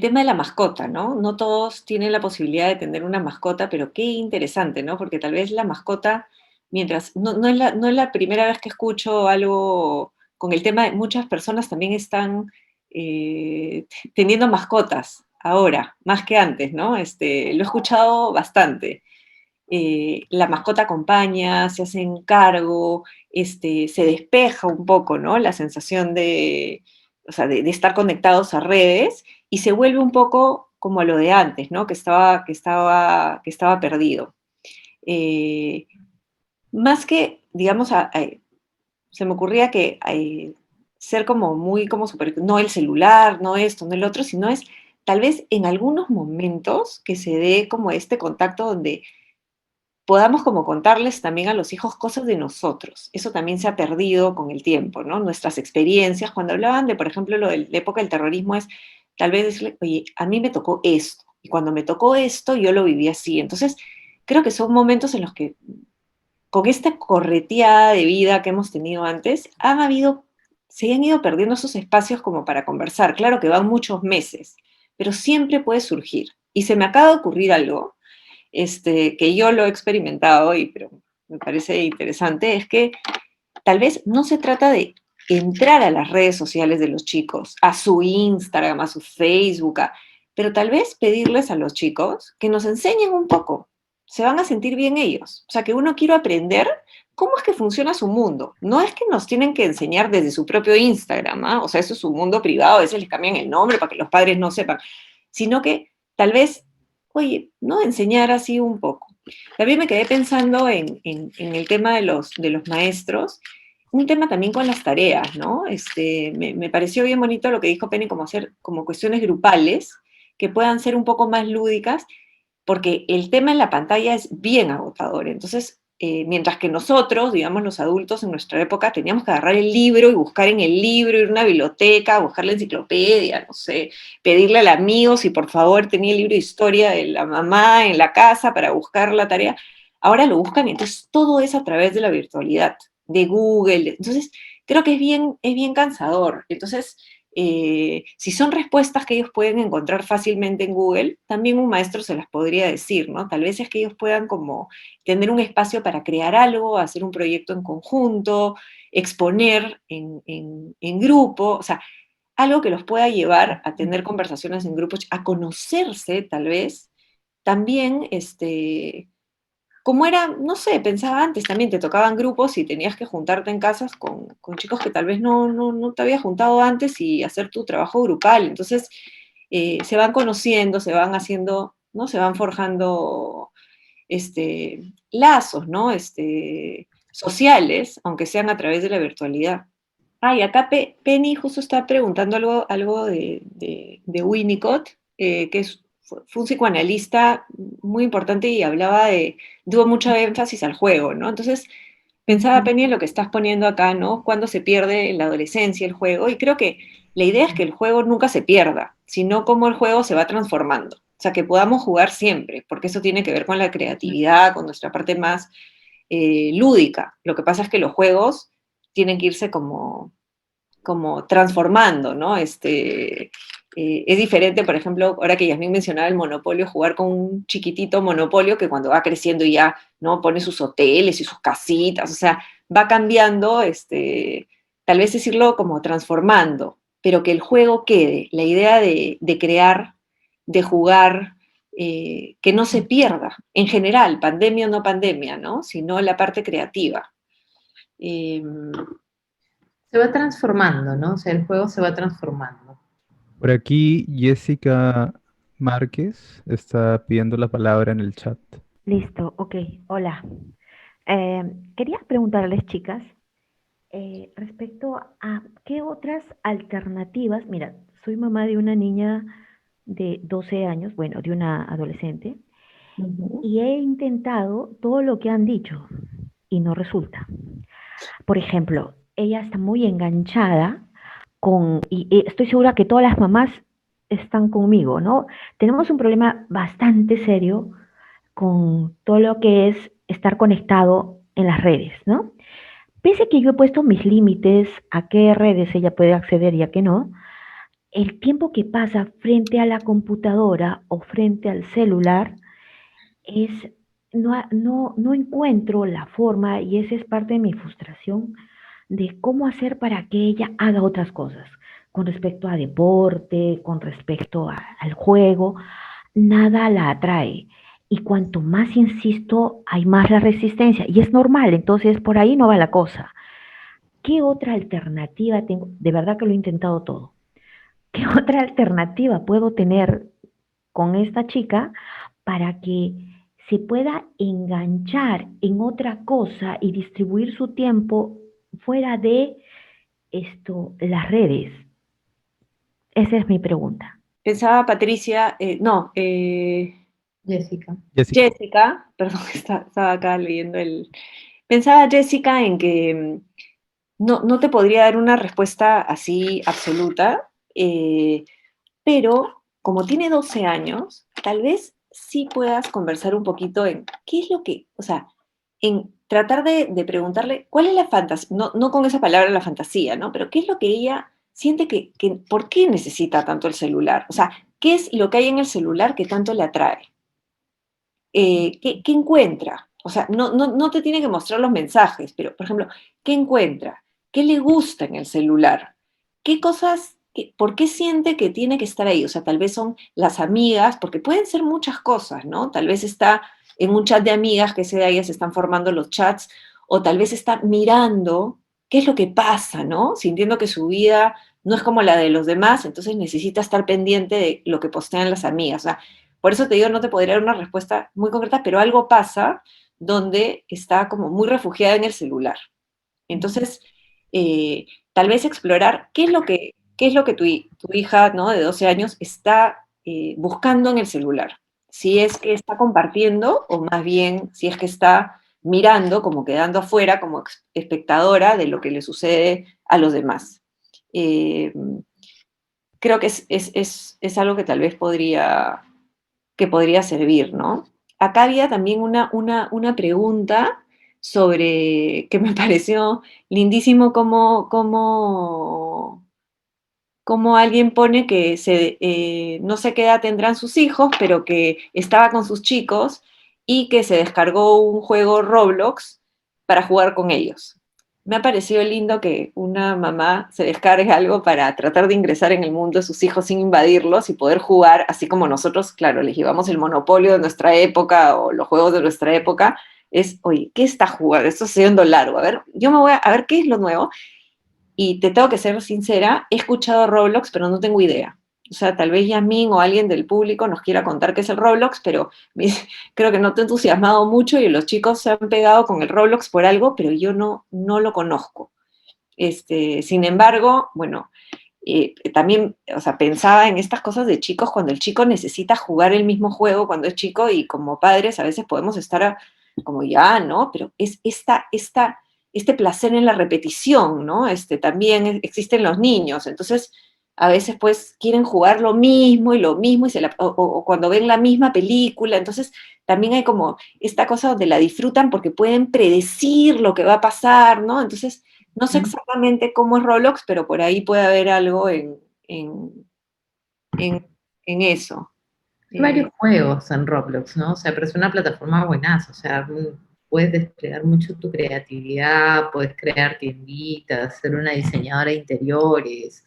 tema de la mascota, ¿no? No todos tienen la posibilidad de tener una mascota, pero qué interesante, ¿no? Porque tal vez la mascota, mientras, no es la primera vez que escucho algo con el tema, muchas personas también están teniendo mascotas ahora, más que antes, ¿no? Lo he escuchado bastante. La mascota acompaña, se hacen cargo, se despeja un poco, ¿no? La sensación o sea, de estar conectados a redes y se vuelve un poco como lo de antes, ¿no? Que estaba perdido. Eh, Más que, digamos, se me ocurría que ser como muy como super, no el celular, no esto, no el otro, sino es tal vez en algunos momentos que se dé como este contacto donde podamos como contarles también a los hijos cosas de nosotros. Eso también se ha perdido con el tiempo, ¿no? Nuestras experiencias, cuando hablaban de, por ejemplo, lo de la época del terrorismo, es tal vez decirle, oye, a mí me tocó esto, y cuando me tocó esto, yo lo viví así. Entonces, creo que son momentos en los que, con esta correteada de vida que hemos tenido antes, se han ido perdiendo esos espacios como para conversar. Claro que van muchos meses, pero siempre puede surgir. Y se me acaba de ocurrir algo que yo lo he experimentado, pero me parece interesante, es que tal vez no se trata de entrar a las redes sociales de los chicos, a su Instagram, a su Facebook, pero tal vez pedirles a los chicos que nos enseñen un poco, se van a sentir bien ellos. O sea, que uno quiere aprender cómo es que funciona su mundo. No es que nos tienen que enseñar desde su propio Instagram, ¿ah? O sea, eso es su mundo privado, a veces les cambian el nombre para que los padres no sepan, sino que tal vez, oye, ¿no? Enseñar así un poco. También me quedé pensando en el tema de los maestros, un tema también con las tareas, ¿no? Me pareció bien bonito lo que dijo Penny, como hacer como cuestiones grupales, que puedan ser un poco más lúdicas, porque el tema en la pantalla es bien agotador. Entonces, mientras que nosotros, digamos los adultos en nuestra época, teníamos que agarrar el libro y buscar en el libro, ir a una biblioteca, buscar la enciclopedia, no sé, pedirle al amigo si por favor tenía el libro de historia de la mamá en la casa para buscar la tarea. Ahora lo buscan, entonces todo es a través de la virtualidad, de Google. Entonces, creo que es bien cansador. Entonces, si son respuestas que ellos pueden encontrar fácilmente en Google, también un maestro se las podría decir, ¿no? Tal vez es que ellos puedan como tener un espacio para crear algo, hacer un proyecto en conjunto, exponer en grupo, o sea, algo que los pueda llevar a tener conversaciones en grupos, a conocerse tal vez, también, como era, no sé, pensaba antes también, te tocaban grupos y tenías que juntarte en casas con chicos que tal vez no te habías juntado antes y hacer tu trabajo grupal. Entonces, se van conociendo, se van haciendo, ¿no? Se van forjando lazos, ¿no? Sociales, aunque sean a través de la virtualidad. Y acá Penny justo está preguntando algo de Winnicott, fue un psicoanalista muy importante y tuvo mucho énfasis al juego, ¿no? Entonces, pensaba, Penny, en lo que estás poniendo acá, ¿no? Cuando se pierde en la adolescencia el juego, y creo que la idea es que el juego nunca se pierda, sino cómo el juego se va transformando. O sea, que podamos jugar siempre, porque eso tiene que ver con la creatividad, con nuestra parte más lúdica. Lo que pasa es que los juegos tienen que irse como transformando, ¿no? Es diferente, por ejemplo, ahora que Yasmín mencionaba el monopolio, jugar con un chiquitito monopolio que cuando va creciendo ya, ¿no? Pone sus hoteles y sus casitas, o sea, va cambiando, tal vez decirlo como transformando, pero que el juego quede, la idea de crear, de jugar, que no se pierda, en general, pandemia o no pandemia, ¿no? Sino la parte creativa. Eh, Se va transformando, ¿no? O sea, el juego se va transformando. Por aquí Jessica Márquez está pidiendo la palabra en el chat. Listo, ok, hola. Quería preguntarles, chicas, respecto a qué otras alternativas, mira, soy mamá de una niña de 12 años, bueno, de una adolescente, Ujú. y he intentado todo lo que han dicho y no resulta. Por ejemplo, ella está muy enganchada y estoy segura que todas las mamás están conmigo, ¿no? Tenemos un problema bastante serio con todo lo que es estar conectado en las redes, ¿no? Pese a que yo he puesto mis límites a qué redes ella puede acceder y a qué no, el tiempo que pasa frente a la computadora o frente al celular es, no encuentro la forma, y esa es parte de mi frustración, de cómo hacer para que ella haga otras cosas, con respecto a deporte, con respecto al juego, nada la atrae. Y cuanto más insisto, hay más la resistencia. Y es normal, entonces por ahí no va la cosa. ¿Qué otra alternativa tengo? De verdad que lo he intentado todo. ¿Qué otra alternativa puedo tener con esta chica para que se pueda enganchar en otra cosa y distribuir su tiempo fuera de las redes? Esa es mi pregunta. Pensaba Patricia, Jessica. Jessica. Jessica, perdón, estaba acá leyendo Pensaba Jessica en que no te podría dar una respuesta así absoluta, pero como tiene 12 años, tal vez sí puedas conversar un poquito en qué es lo que, o sea, en tratar de preguntarle cuál es la fantasía, no con esa palabra la fantasía, ¿no? Pero qué es lo que ella siente ¿por qué necesita tanto el celular? O sea, ¿qué es lo que hay en el celular que tanto le atrae? ¿Qué encuentra? O sea, no te tiene que mostrar los mensajes, pero, por ejemplo, ¿qué encuentra? ¿Qué le gusta en el celular? ¿Qué cosas, por qué siente que tiene que estar ahí? O sea, tal vez son las amigas, porque pueden ser muchas cosas, ¿no? Tal vez está en un chat de amigas que de ellas se están formando los chats, o tal vez está mirando qué es lo que pasa, ¿no? Sintiendo que su vida no es como la de los demás, entonces necesita estar pendiente de lo que postean las amigas. O sea, por eso te digo, no te podría dar una respuesta muy concreta, pero algo pasa donde está como muy refugiada en el celular. Entonces, tal vez explorar qué es lo que tu hija, ¿no? De 12 años está buscando en el celular. Si es que está compartiendo o más bien si es que está mirando, como quedando afuera, como espectadora de lo que le sucede a los demás. Creo que es algo que tal vez que podría servir, ¿no? Acá había también una pregunta sobre que me pareció lindísimo cómo alguien pone que no sé qué edad tendrán sus hijos, pero que estaba con sus chicos y que se descargó un juego Roblox para jugar con ellos. Me ha parecido lindo que una mamá se descargue algo para tratar de ingresar en el mundo de sus hijos sin invadirlos y poder jugar, así como nosotros, claro, les llevamos el Monopolio de nuestra época o los juegos de nuestra época. Oye, ¿qué está jugando? Esto está siendo largo. A ver, yo me voy a ver qué es lo nuevo. Y te tengo que ser sincera, he escuchado Roblox, pero no tengo idea. O sea, tal vez Yasmín o alguien del público nos quiera contar qué es el Roblox, pero creo que no te he entusiasmado mucho y los chicos se han pegado con el Roblox por algo, pero yo no lo conozco. Sin embargo, bueno, también, o sea, pensaba en estas cosas de chicos cuando el chico necesita jugar el mismo juego cuando es chico y como padres a veces podemos estar como ya, ¿no? Pero es este placer en la repetición, ¿no? También existen los niños, entonces a veces pues quieren jugar lo mismo y lo mismo y o cuando ven la misma película, entonces también hay como esta cosa donde la disfrutan porque pueden predecir lo que va a pasar, ¿no? Entonces no sé exactamente cómo es Roblox, pero por ahí puede haber algo en eso. Hay varios juegos en Roblox, ¿no? O sea, pero es una plataforma buenaza, o sea, puedes desplegar mucho tu creatividad, puedes crear tienditas, ser una diseñadora de interiores,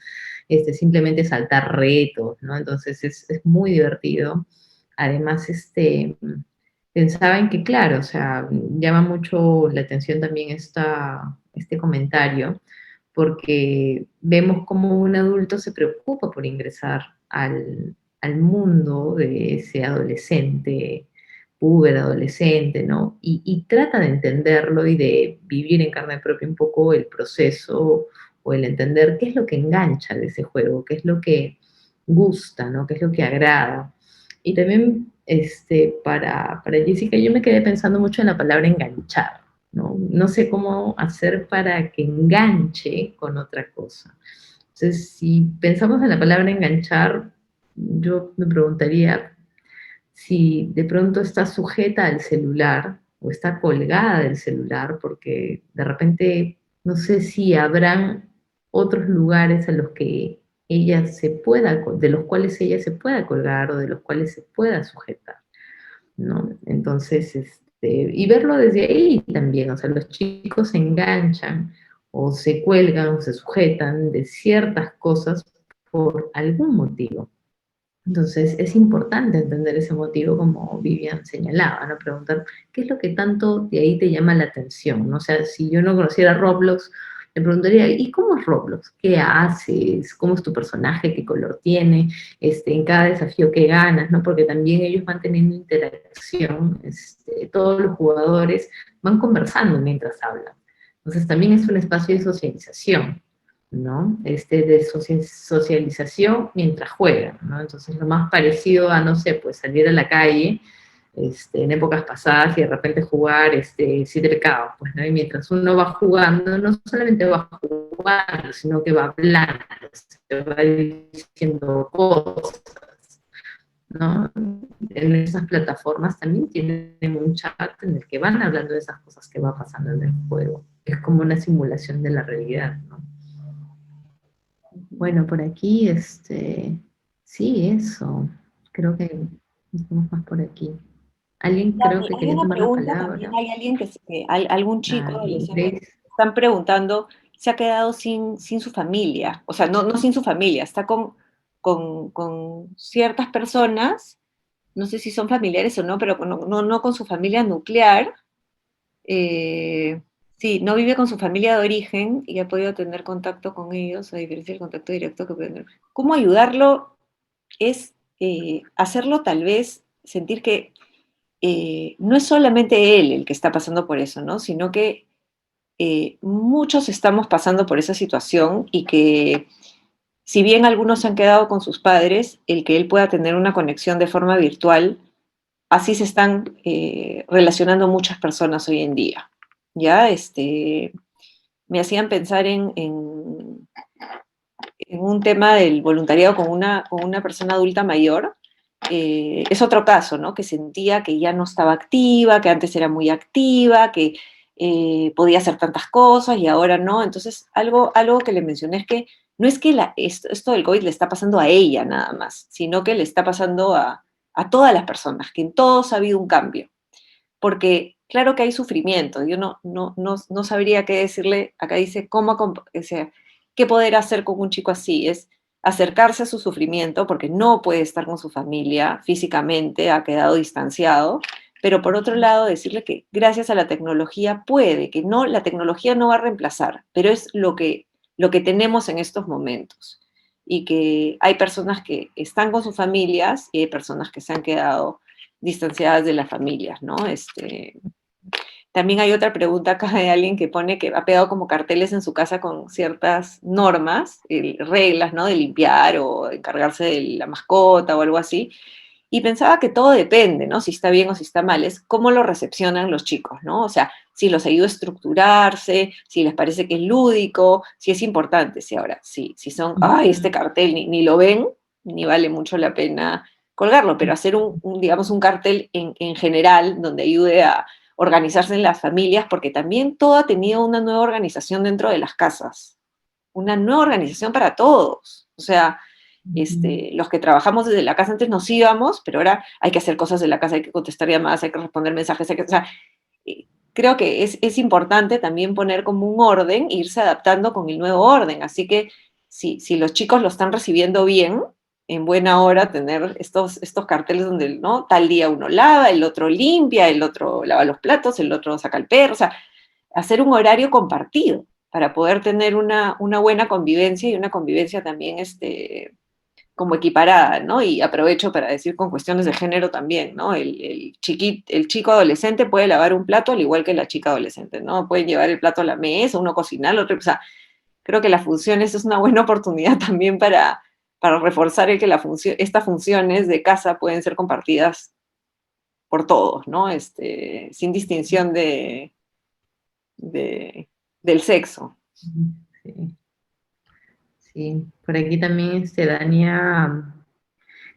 simplemente saltar retos, ¿no? Entonces es muy divertido. Además, pensaba en que, claro, o sea, llama mucho la atención también este comentario, porque vemos cómo un adulto se preocupa por ingresar al mundo de ese adolescente, puber adolescente, ¿no? Y trata de entenderlo y de vivir en carne propia un poco el proceso o el entender qué es lo que engancha de ese juego, qué es lo que gusta, ¿no? Qué es lo que agrada. Y también para Jessica, yo me quedé pensando mucho en la palabra enganchar, ¿no? No sé cómo hacer para que enganche con otra cosa. Entonces, si pensamos en la palabra enganchar, yo me preguntaría si de pronto está sujeta al celular o está colgada del celular, porque de repente no sé si habrán otros lugares a los que ella se pueda, de los cuales ella se pueda colgar o de los cuales se pueda sujetar, ¿no? Entonces, y verlo desde ahí también, o sea, los chicos se enganchan o se cuelgan o se sujetan de ciertas cosas por algún motivo. Entonces, es importante entender ese motivo, como Vivian señalaba, ¿no? Preguntar qué es lo que tanto de ahí te llama la atención, ¿no? O sea, si yo no conociera Roblox, le preguntaría, ¿y cómo es Roblox? ¿Qué haces? ¿Cómo es tu personaje? ¿Qué color tiene? En cada desafío que ganas, ¿no? Porque también ellos van teniendo interacción, todos los jugadores van conversando mientras hablan. Entonces, también es un espacio de socialización, ¿no? De socialización mientras juegan, ¿no? Entonces, lo más parecido a, no sé, pues salir a la calle en épocas pasadas y de repente jugar Siete Pecados, pues, ¿no? Y mientras uno va jugando, no solamente va jugando, sino que va hablando, se va diciendo cosas, ¿no? En esas plataformas también tienen un chat en el que van hablando de esas cosas que va pasando en el juego. Es como una simulación de la realidad, ¿no? Bueno, por aquí, sí, eso. Creo que estamos más por aquí. Alguien creo que Hay quería una tomar la pregunta también, palabra. hay alguien algún chico Dale, adolescente, Grace. están preguntando, se ha quedado sin su familia, o sea, no sin su familia, está con ciertas personas, no sé si son familiares o no, pero no con su familia nuclear. eh, sí, no vive con su familia de origen y ha podido tener contacto con ellos, a diferencia del contacto directo que puede tener. ¿Cómo ayudarlo? Es hacerlo tal vez sentir que no es solamente él el que está pasando por eso, ¿no? Sino que muchos estamos pasando por esa situación y que si bien algunos se han quedado con sus padres, el que él pueda tener una conexión de forma virtual, así se están relacionando muchas personas hoy en día. ¿Ya? Me hacían pensar en un tema del voluntariado con una persona adulta mayor. Es otro caso, ¿no? Que sentía que ya no estaba activa, que antes era muy activa, que podía hacer tantas cosas y ahora no. Entonces, algo que le mencioné es que no es que esto del COVID le está pasando a ella nada más, sino que le está pasando a todas las personas, que en todos ha habido un cambio. Porque claro que hay sufrimiento, yo no sabría qué decirle, acá dice, o sea, qué poder hacer con un chico así, es acercarse a su sufrimiento, porque no puede estar con su familia físicamente, ha quedado distanciado, pero por otro lado decirle que gracias a la tecnología puede, que no, la tecnología no va a reemplazar, pero es lo que tenemos en estos momentos. Y que hay personas que están con sus familias y hay personas que se han quedado distanciadas de las familias, ¿no? También hay otra pregunta acá de alguien que pone que ha pegado como carteles en su casa con ciertas normas, reglas, ¿no? De limpiar o encargarse de la mascota o algo así. Y pensaba que todo depende, ¿no? Si está bien o si está mal, es cómo lo recepcionan los chicos, ¿no? O sea, si los ayuda a estructurarse, si les parece que es lúdico, si es importante. Si ahora, si son, ay, este cartel ni lo ven, ni vale mucho la pena colgarlo, pero hacer digamos, un cartel en general donde ayude a organizarse en las familias, porque también todo ha tenido una nueva organización dentro de las casas, una nueva organización para todos. O sea, los que trabajamos desde la casa antes nos íbamos, pero ahora hay que hacer cosas de la casa, hay que contestar llamadas, hay que responder mensajes, o sea, creo que es importante también poner como un orden, irse adaptando con el nuevo orden. Así que si los chicos lo están recibiendo bien, en buena hora tener estos carteles donde, ¿no? Tal día uno lava, el otro limpia, el otro lava los platos, el otro saca el perro, o sea, hacer un horario compartido para poder tener una buena convivencia y una convivencia también como equiparada, ¿no? Y aprovecho para decir con cuestiones de género también, ¿no? El chico adolescente puede lavar un plato al igual que la chica adolescente, ¿no? Pueden llevar el plato a la mesa, uno cocinar, otro, o sea, creo que las funciones es una buena oportunidad también para reforzar el que estas funciones de casa pueden ser compartidas por todos, ¿no? Sin distinción de, del sexo. Sí, sí. Por aquí también, Dania,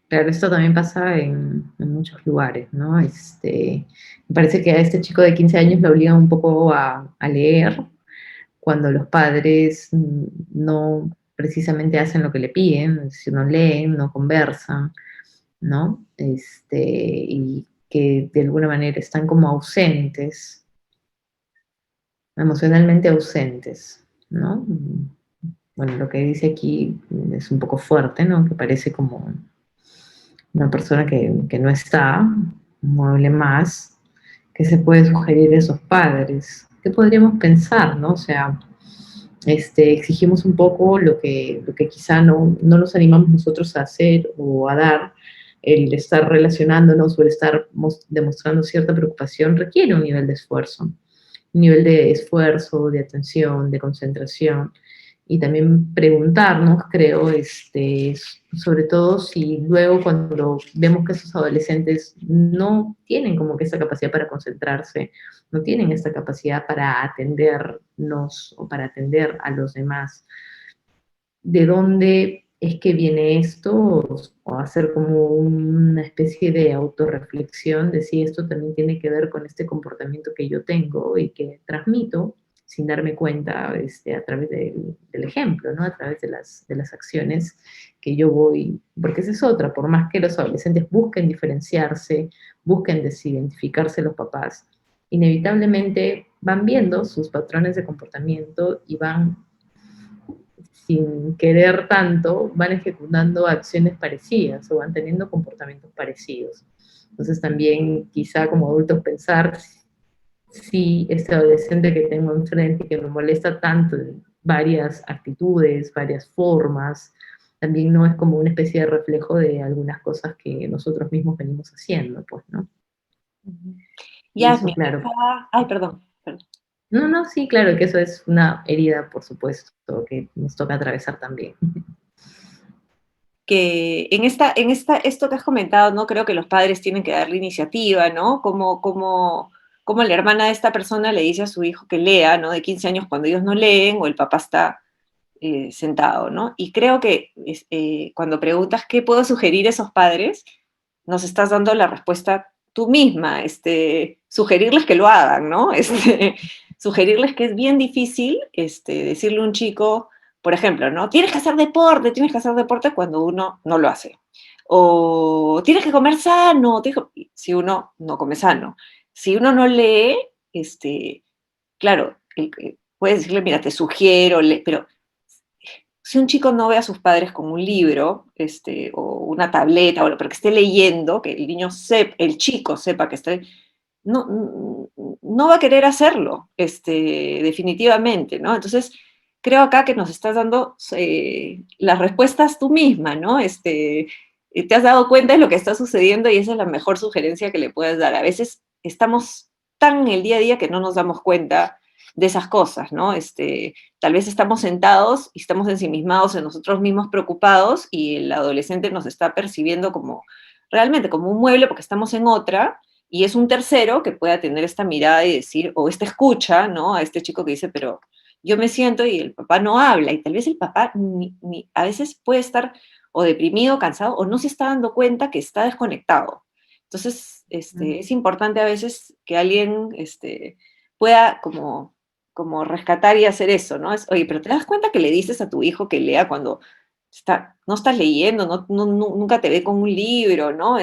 claro, esto también pasa en muchos lugares, ¿no? Me parece que a este chico de 15 años le obligan un poco a leer, cuando los padres no precisamente hacen lo que le piden, si no leen, no conversan, ¿no? Y que de alguna manera están como ausentes, emocionalmente ausentes, ¿no? Bueno, lo que dice aquí es un poco fuerte, ¿no? Que parece como una persona que no está, un mueble más, que se puede sugerir a esos padres. ¿Qué podríamos pensar, no? O sea, exigimos un poco lo que quizá no nos animamos nosotros a hacer o a dar. El estar relacionándonos o el estar demostrando cierta preocupación requiere un nivel de esfuerzo, de atención, de concentración, y también preguntarnos, creo, sobre todo si luego cuando vemos que esos adolescentes no tienen como que esa capacidad para concentrarse, no tienen esta capacidad para atendernos o para atender a los demás, ¿de dónde es que viene esto? O hacer como una especie de autorreflexión de si esto también tiene que ver con este comportamiento que yo tengo y que transmito sin darme cuenta, a través del ejemplo, ¿no? A través de las acciones que yo voy, porque esa es otra, por más que los adolescentes busquen diferenciarse, busquen desidentificarse los papás, inevitablemente van viendo sus patrones de comportamiento y van, sin querer tanto, van ejecutando acciones parecidas o van teniendo comportamientos parecidos. Entonces también quizá como adultos pensar si este adolescente que tengo enfrente, que me molesta tanto en varias actitudes, varias formas, también no es como una especie de reflejo de algunas cosas que nosotros mismos venimos haciendo, pues, ¿no? Y eso, Yasmin, claro. ay, perdón. No, no, sí, claro que eso es una herida, por supuesto, que nos toca atravesar también. Que esto que has comentado, ¿no? Creo que los padres tienen que dar la iniciativa, ¿no? Como la hermana de esta persona le dice a su hijo que lea, ¿no? De 15 años cuando ellos no leen o el papá está sentado, ¿no? Y creo que cuando preguntas qué puedo sugerir a esos padres, nos estás dando la respuesta tú misma, sugerirles que lo hagan, ¿no? Sugerirles que es bien difícil decirle a un chico, por ejemplo, ¿no? Tienes que hacer deporte cuando uno no lo hace. O tienes que comer sano, si uno no come sano. Si uno no lee, claro, puedes decirle, mira, te sugiero, pero si un chico no ve a sus padres con un libro, o una tableta, pero que esté leyendo, que el chico sepa que esté, no va a querer hacerlo, definitivamente, ¿no? Entonces, creo acá que nos estás dando las respuestas tú misma, ¿no? Te has dado cuenta de lo que está sucediendo y esa es la mejor sugerencia que le puedes dar. A veces estamos tan en el día a día que no nos damos cuenta de esas cosas, ¿no? Tal vez estamos sentados y estamos ensimismados en nosotros mismos preocupados y el adolescente nos está percibiendo como realmente como un mueble porque estamos en otra y es un tercero que pueda tener esta mirada y decir, o esta escucha, ¿no? A este chico que dice, pero yo me siento y el papá no habla y tal vez el papá a veces puede estar o deprimido, cansado o no se está dando cuenta que está desconectado. Entonces, es importante a veces que alguien pueda como rescatar y hacer eso, ¿no? Oye, pero ¿te das cuenta que le dices a tu hijo que lea cuando no estás leyendo, nunca te ve con un libro, ¿no?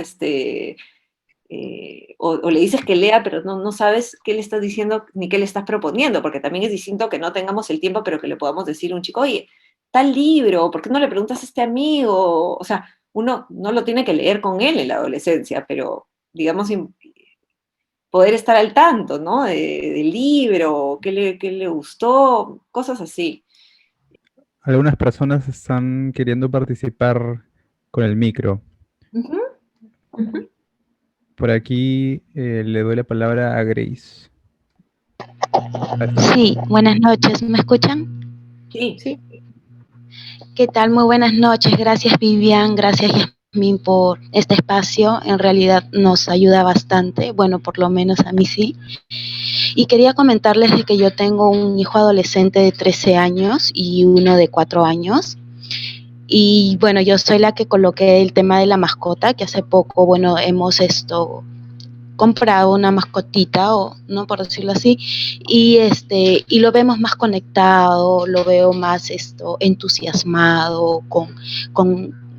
o le dices que lea, pero no sabes qué le estás diciendo ni qué le estás proponiendo, porque también es distinto que no tengamos el tiempo, pero que le podamos decir a un chico, oye, tal libro, ¿por qué no le preguntas a este amigo? O sea, uno no lo tiene que leer con él en la adolescencia, pero digamos, poder estar al tanto, ¿no? Del libro, qué le gustó, cosas así. Algunas personas están queriendo participar con el micro. Ujú. Ujú. Por aquí le doy la palabra a Grace. Ahí está. Sí, buenas noches, ¿me escuchan? Sí, Sí. ¿Qué tal? Muy buenas noches, gracias Vivian, gracias Yasmin por este espacio, en realidad nos ayuda bastante, bueno, por lo menos a mí sí. Y quería comentarles de que yo tengo un hijo adolescente de 13 años y uno de 4 años. Y bueno, yo soy la que coloqué el tema de la mascota, que hace poco, bueno, hemos comprado una mascotita, o no por decirlo así, y lo vemos más conectado, lo veo más entusiasmado, con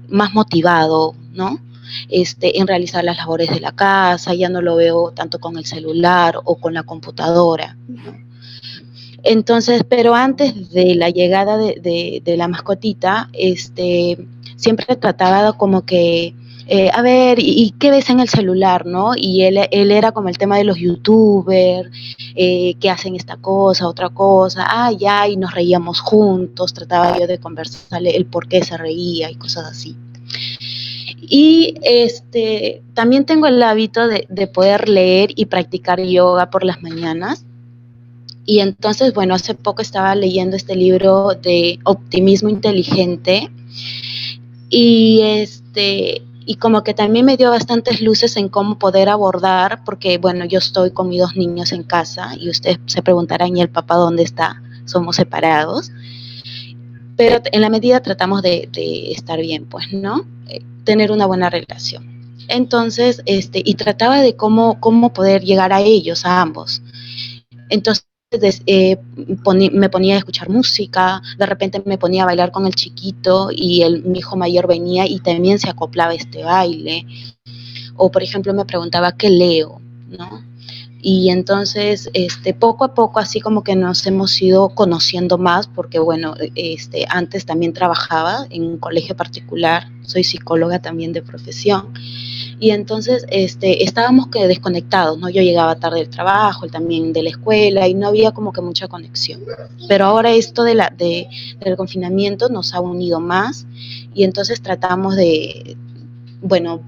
más motivado, ¿no? En realizar las labores de la casa, ya no lo veo tanto con el celular o con la computadora, ¿no? Entonces, pero antes de la llegada de la mascotita, siempre trataba como que, a ver, ¿y qué ves en el celular, no? Y él era como el tema de los youtubers, que hacen esta cosa, otra cosa, ya, y nos reíamos juntos, trataba yo de conversarle el por qué se reía y cosas así. Y también tengo el hábito de poder leer y practicar yoga por las mañanas. Y entonces, bueno, hace poco estaba leyendo este libro de Optimismo Inteligente y y como que también me dio bastantes luces en cómo poder abordar, porque bueno, yo estoy con mis 2 niños en casa y ustedes se preguntarán, ¿y el papá dónde está? Somos separados, pero en la medida tratamos de estar bien, pues, ¿no? Tener una buena relación. Entonces, y trataba de cómo poder llegar a ellos, a ambos. Entonces me ponía a escuchar música, de repente me ponía a bailar con el chiquito y mi hijo mayor venía y también se acoplaba a este baile. O por ejemplo me preguntaba qué leo, ¿no? Y entonces, poco a poco, así como que nos hemos ido conociendo más, porque bueno, antes también trabajaba en un colegio particular, soy psicóloga también de profesión, y entonces estábamos que desconectados, ¿no? Yo llegaba tarde del trabajo, él también de la escuela, y no había como que mucha conexión. Pero ahora esto del confinamiento nos ha unido más, y entonces tratamos de, bueno,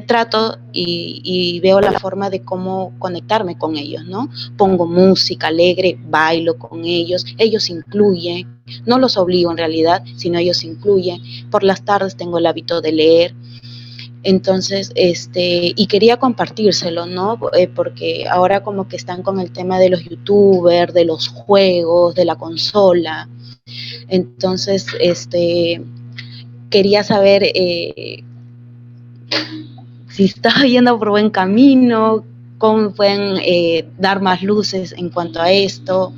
trato y veo la forma de cómo conectarme con ellos, ¿no? Pongo música alegre, bailo con ellos incluyen, no los obligo en realidad, sino ellos incluyen. Por las tardes tengo el hábito de leer. Entonces, y quería compartírselo, ¿no? Porque ahora como que están con el tema de los youtubers, de los juegos, de la consola. Entonces, quería saber si estás yendo por buen camino, cómo pueden dar más luces en cuanto a esto.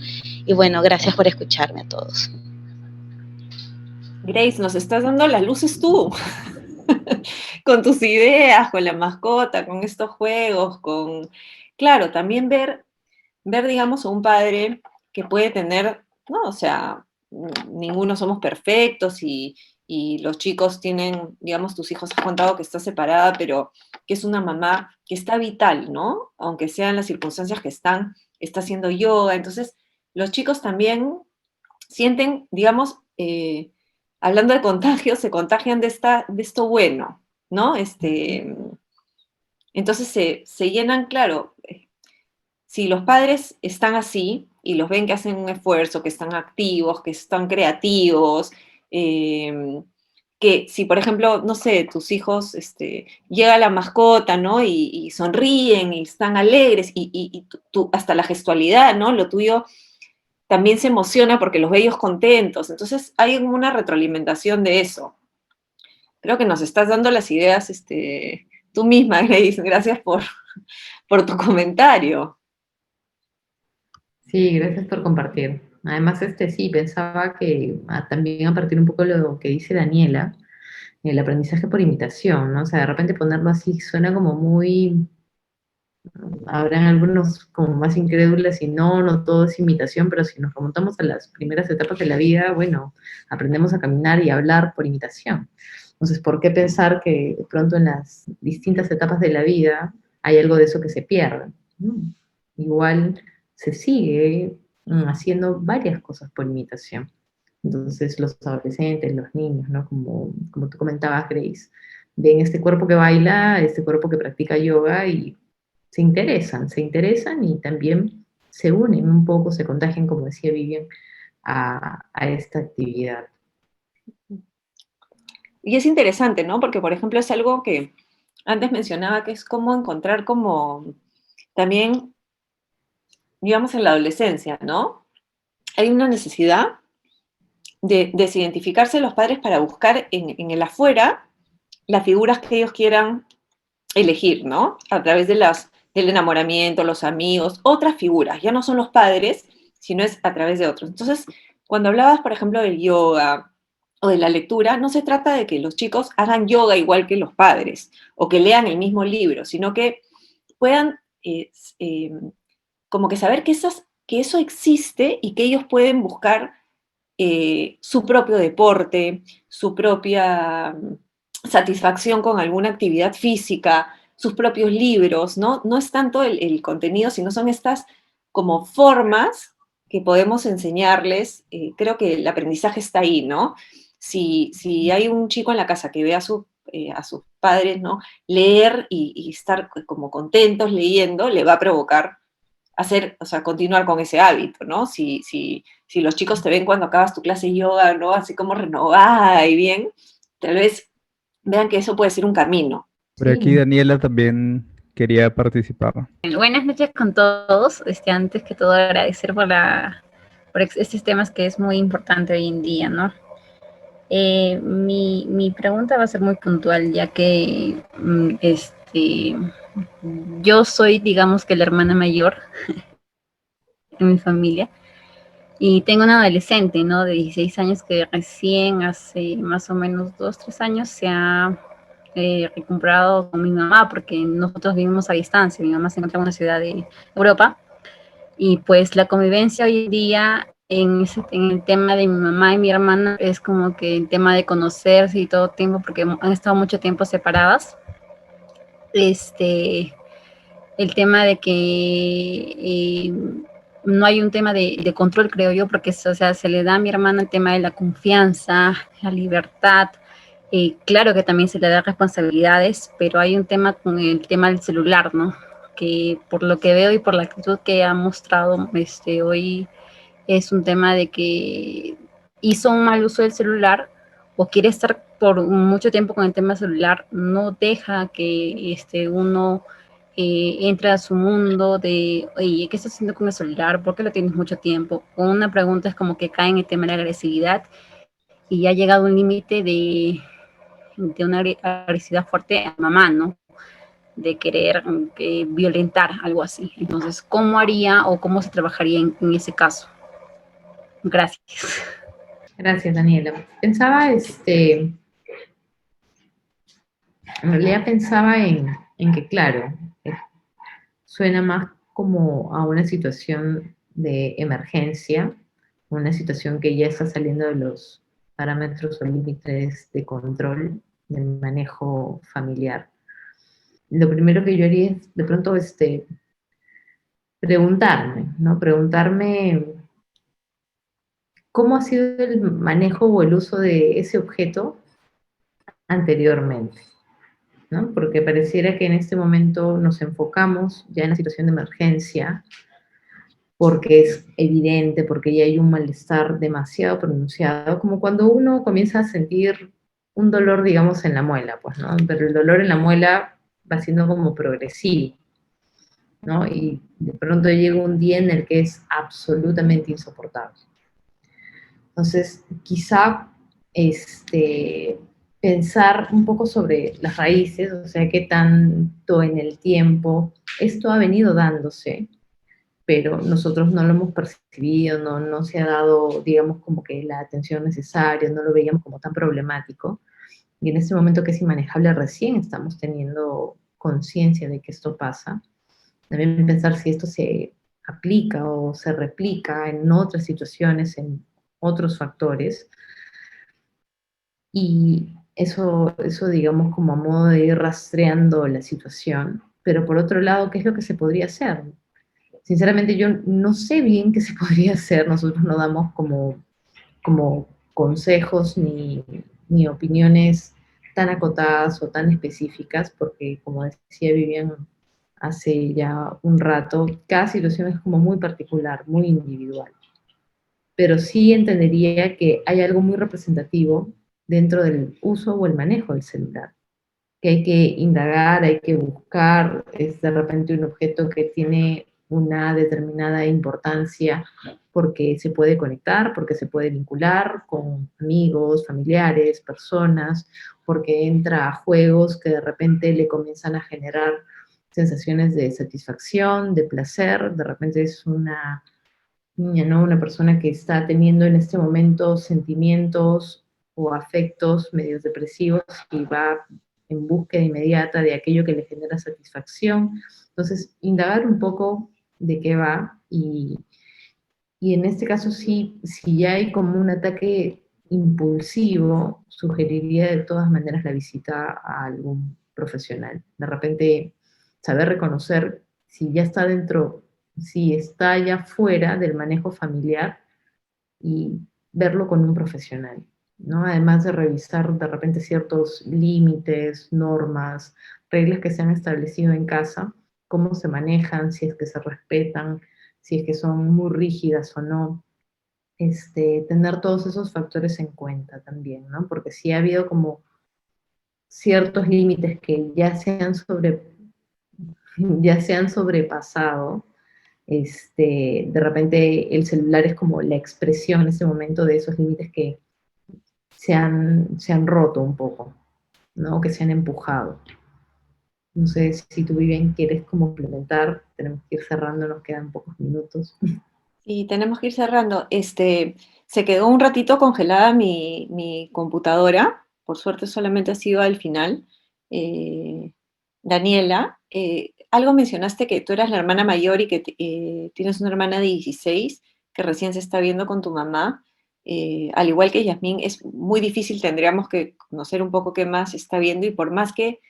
Y bueno, gracias por escucharme a todos. Grace, nos estás dando las luces tú, con tus ideas, con la mascota, con estos juegos, claro, también ver, digamos, a un padre que puede tener, ¿no? O sea, ninguno somos perfectos y los chicos tienen, digamos, tus hijos has contado que está separada, pero que es una mamá que está vital, ¿no? Aunque sean las circunstancias que está haciendo yoga. Entonces, los chicos también sienten, digamos, hablando de contagios, se contagian de esto bueno, ¿no? Entonces se llenan, claro, si los padres están así y los ven que hacen un esfuerzo, que están activos, que están creativos, que si, por ejemplo, no sé, tus hijos, llega la mascota, ¿no? Y sonríen y están alegres y tú, hasta la gestualidad, ¿no? Lo tuyo también se emociona porque los ve ellos contentos. Entonces hay una retroalimentación de eso. Creo que nos estás dando las ideas tú misma, Grace. Gracias por tu comentario. Sí, gracias por compartir. Además, sí, pensaba que también a partir un poco de lo que dice Daniela, el aprendizaje por imitación, ¿no? O sea, de repente ponerlo así suena como muy Habrán algunos como más incrédulos y no todo es imitación, pero si nos remontamos a las primeras etapas de la vida, bueno, aprendemos a caminar y a hablar por imitación. Entonces, ¿por qué pensar que de pronto en las distintas etapas de la vida hay algo de eso que se pierde? ¿No? Igual se sigue haciendo varias cosas por imitación. Entonces, los adolescentes, los niños, ¿no? Como tú comentabas, Grace, ven este cuerpo que baila, este cuerpo que practica yoga y se interesan y también se unen un poco, se contagian, como decía Vivian, a esta actividad. Y es interesante, ¿no? Porque, por ejemplo, es algo que antes mencionaba, que es cómo encontrar como también, digamos, en la adolescencia, ¿no? Hay una necesidad de desidentificarse los padres para buscar en el afuera las figuras que ellos quieran elegir, ¿no? A través del enamoramiento, los amigos, otras figuras, ya no son los padres, sino es a través de otros. Entonces, cuando hablabas, por ejemplo, del yoga o de la lectura, no se trata de que los chicos hagan yoga igual que los padres o que lean el mismo libro, sino que puedan como que saber que eso existe y que ellos pueden buscar su propio deporte, su propia satisfacción con alguna actividad física, sus propios libros, ¿no? No es tanto el contenido, sino son estas como formas que podemos enseñarles. Creo que el aprendizaje está ahí, ¿no? Si hay un chico en la casa que ve a sus padres, ¿no? Leer y estar como contentos leyendo, le va a provocar hacer, o sea, continuar con ese hábito, ¿no? Si los chicos te ven cuando acabas tu clase de yoga, ¿no? Así como renovada y bien, tal vez vean que eso puede ser un camino. Por aquí Sí. Daniela también quería participar. Buenas noches con todos. Antes que todo agradecer por estos temas que es muy importante hoy en día, ¿no? Mi pregunta va a ser muy puntual, ya que yo soy, digamos que la hermana mayor en mi familia y tengo una adolescente, ¿no? De 16 años que recién hace más o menos 2, 3 años se ha recomprado con mi mamá porque nosotros vivimos a distancia. Mi mamá se encuentra en una ciudad de Europa y pues la convivencia hoy en día en el tema de mi mamá y mi hermana es como que el tema de conocerse y todo tiempo porque han estado mucho tiempo separadas. El tema de que no hay un tema de control, creo yo, porque o sea, se le da a mi hermana el tema de la confianza, la libertad. Claro que también se le da responsabilidades, pero hay un tema con el tema del celular, ¿no? Que por lo que veo y por la actitud que ha mostrado hoy, es un tema de que hizo un mal uso del celular o quiere estar por mucho tiempo con el tema celular, no deja que uno entra a su mundo de, oye, ¿qué estás haciendo con el celular? ¿Por qué lo tienes mucho tiempo? O una pregunta es como que cae en el tema de la agresividad y ya ha llegado un límite de una agresividad fuerte a mamá, ¿no? De querer violentar, algo así. Entonces, ¿cómo haría o cómo se trabajaría en ese caso? Gracias. Gracias, Daniela. Pensaba, en realidad pensaba en que, claro, suena más como a una situación de emergencia, una situación que ya está saliendo de los parámetros o límites de control del manejo familiar. Lo primero que yo haría es, de pronto, preguntarme, ¿no? Preguntarme cómo ha sido el manejo o el uso de ese objeto anteriormente, ¿no? Porque pareciera que en este momento nos enfocamos ya en la situación de emergencia, porque es evidente, porque ya hay un malestar demasiado pronunciado, como cuando uno comienza a sentir un dolor, digamos, en la muela, pues, ¿no? Pero el dolor en la muela va siendo como progresivo, ¿no? Y de pronto llega un día en el que es absolutamente insoportable. Entonces, quizá pensar un poco sobre las raíces, o sea, qué tanto en el tiempo esto ha venido dándose, pero nosotros no lo hemos percibido, no se ha dado, digamos, como que la atención necesaria, no lo veíamos como tan problemático. Y en este momento que es inmanejable, recién estamos teniendo conciencia de que esto pasa. También pensar si esto se aplica o se replica en otras situaciones, en otros factores. Y eso digamos, como a modo de ir rastreando la situación. Pero por otro lado, ¿qué es lo que se podría hacer? Sinceramente, yo no sé bien qué se podría hacer. Nosotros no damos como consejos ni opiniones tan acotadas o tan específicas, porque como decía Vivian hace ya un rato, cada situación es como muy particular, muy individual. Pero sí entendería que hay algo muy representativo dentro del uso o el manejo del celular, que hay que indagar, hay que buscar, es de repente un objeto que tiene una determinada importancia porque se puede conectar, porque se puede vincular con amigos, familiares, personas, porque entra a juegos que de repente le comienzan a generar sensaciones de satisfacción, de placer, de repente es una niña, ¿no? Una persona que está teniendo en este momento sentimientos o afectos medios depresivos y va en búsqueda inmediata de aquello que le genera satisfacción. Entonces, indagar un poco de qué va y en este caso sí, si ya hay como un ataque impulsivo, sugeriría de todas maneras la visita a algún profesional. De repente, saber reconocer si ya está dentro, si está ya fuera del manejo familiar y verlo con un profesional, ¿no? Además de revisar de repente ciertos límites, normas, reglas que se han establecido en casa, cómo se manejan, si es que se respetan, si es que son muy rígidas o no, tener todos esos factores en cuenta también, ¿no? Porque sí ha habido como ciertos límites que ya se han sobrepasado. De repente el celular es como la expresión en ese momento de esos límites que se han roto un poco, ¿no? Que se han empujado. No sé si tú, Vivian, quieres como complementar, tenemos que ir cerrando, nos quedan pocos minutos. Y tenemos que ir cerrando. Se quedó un ratito congelada mi computadora, por suerte solamente ha sido al final. Daniela, algo mencionaste que tú eras la hermana mayor y que tienes una hermana de 16 que recién se está viendo con tu mamá. Al igual que Yasmín, es muy difícil, tendríamos que conocer un poco qué más está viendo y por más que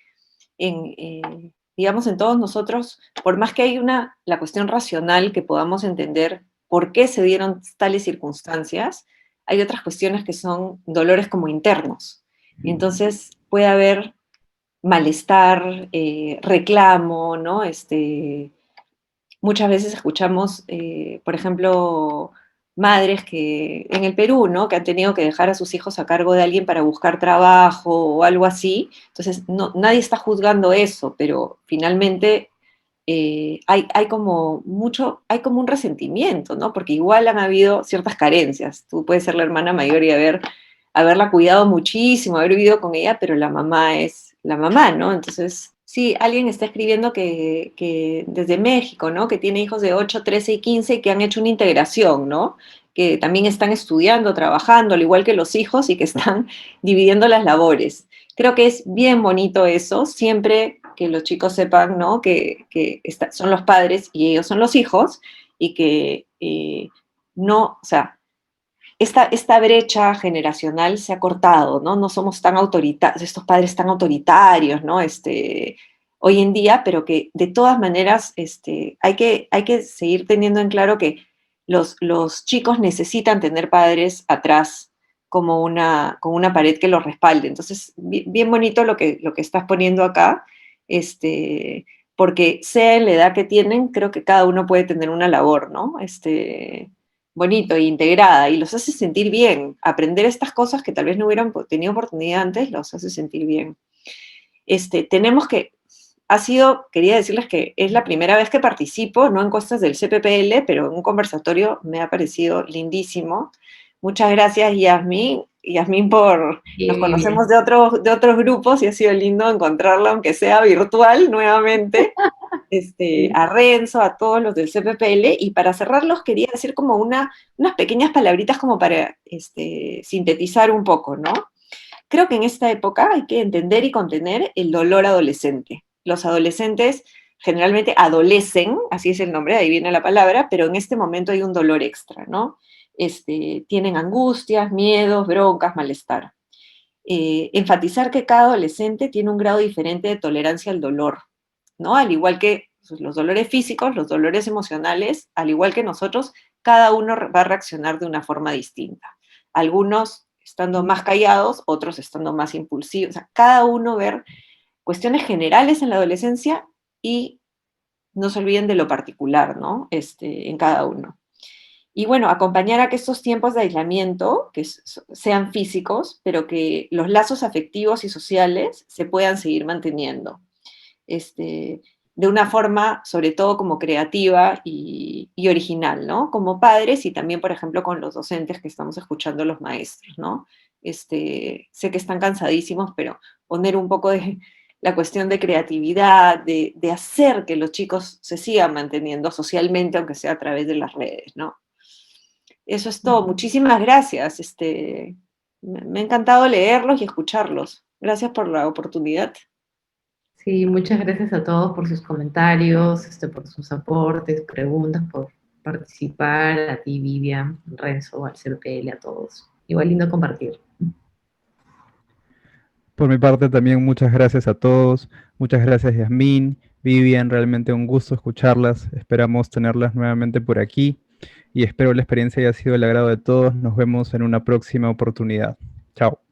digamos, en todos nosotros, por más que hay la cuestión racional que podamos entender por qué se dieron tales circunstancias, hay otras cuestiones que son dolores como internos. Y entonces puede haber malestar, reclamo, ¿no? Muchas veces escuchamos, por ejemplo, madres que en el Perú, ¿no? Que han tenido que dejar a sus hijos a cargo de alguien para buscar trabajo o algo así. Entonces, nadie está juzgando eso, pero finalmente hay como un resentimiento, ¿no? Porque igual han habido ciertas carencias. Tú puedes ser la hermana mayor y haberla cuidado muchísimo, haber vivido con ella, pero la mamá es la mamá, ¿no? Entonces, sí, alguien está escribiendo que desde México, ¿no? Que tiene hijos de 8, 13 y 15 y que han hecho una integración, ¿no? Que también están estudiando, trabajando, al igual que los hijos, y que están dividiendo las labores. Creo que es bien bonito eso, siempre que los chicos sepan, ¿no? Que son los padres y ellos son los hijos, y que no, o sea, esta brecha generacional se ha cortado, ¿no? No somos tan autoritarios, estos padres tan autoritarios, ¿no? Hoy en día, pero que de todas maneras hay que seguir teniendo en claro que los chicos necesitan tener padres atrás como con una pared que los respalde. Entonces, bien bonito lo que estás poniendo acá, porque sea en la edad que tienen, creo que cada uno puede tener una labor, ¿no? Bonito e integrada, y los hace sentir bien. Aprender estas cosas que tal vez no hubieran tenido oportunidad antes, los hace sentir bien. Quería decirles que es la primera vez que participo, no en cosas del CPPL, pero en un conversatorio me ha parecido lindísimo. Muchas gracias, Yasmín. Yasmín, nos conocemos de otros grupos y ha sido lindo encontrarla, aunque sea virtual, nuevamente. A Renzo, a todos los del CPPL, y para cerrarlos quería decir como unas pequeñas palabritas como para sintetizar un poco, ¿no? Creo que en esta época hay que entender y contener el dolor adolescente. Los adolescentes generalmente adolecen, así es el nombre, ahí viene la palabra, pero en este momento hay un dolor extra, ¿no? Tienen angustias, miedos, broncas, malestar. Enfatizar que cada adolescente tiene un grado diferente de tolerancia al dolor, ¿no? Al igual que los dolores físicos, los dolores emocionales, al igual que nosotros, cada uno va a reaccionar de una forma distinta. Algunos estando más callados, otros estando más impulsivos. O sea, cada uno ver cuestiones generales en la adolescencia y no se olviden de lo particular, ¿no? En cada uno. Y bueno, acompañar a que estos tiempos de aislamiento, que sean físicos, pero que los lazos afectivos y sociales se puedan seguir manteniendo. De una forma, sobre todo como creativa y original, ¿no? Como padres y también, por ejemplo, con los docentes que estamos escuchando los maestros, ¿no? Sé que están cansadísimos, pero poner un poco de la cuestión de creatividad, de hacer que los chicos se sigan manteniendo socialmente, aunque sea a través de las redes, ¿no? Eso es todo. Muchísimas gracias. Me ha encantado leerlos y escucharlos. Gracias por la oportunidad. Sí, muchas gracias a todos por sus comentarios, por sus aportes, preguntas, por participar, a ti, Vivian, Renzo, al CPL, a todos. Igual lindo compartir. Por mi parte también muchas gracias a todos. Muchas gracias, Yasmín, Vivian, realmente un gusto escucharlas. Esperamos tenerlas nuevamente por aquí y espero la experiencia haya sido del agrado de todos. Nos vemos en una próxima oportunidad. Chao.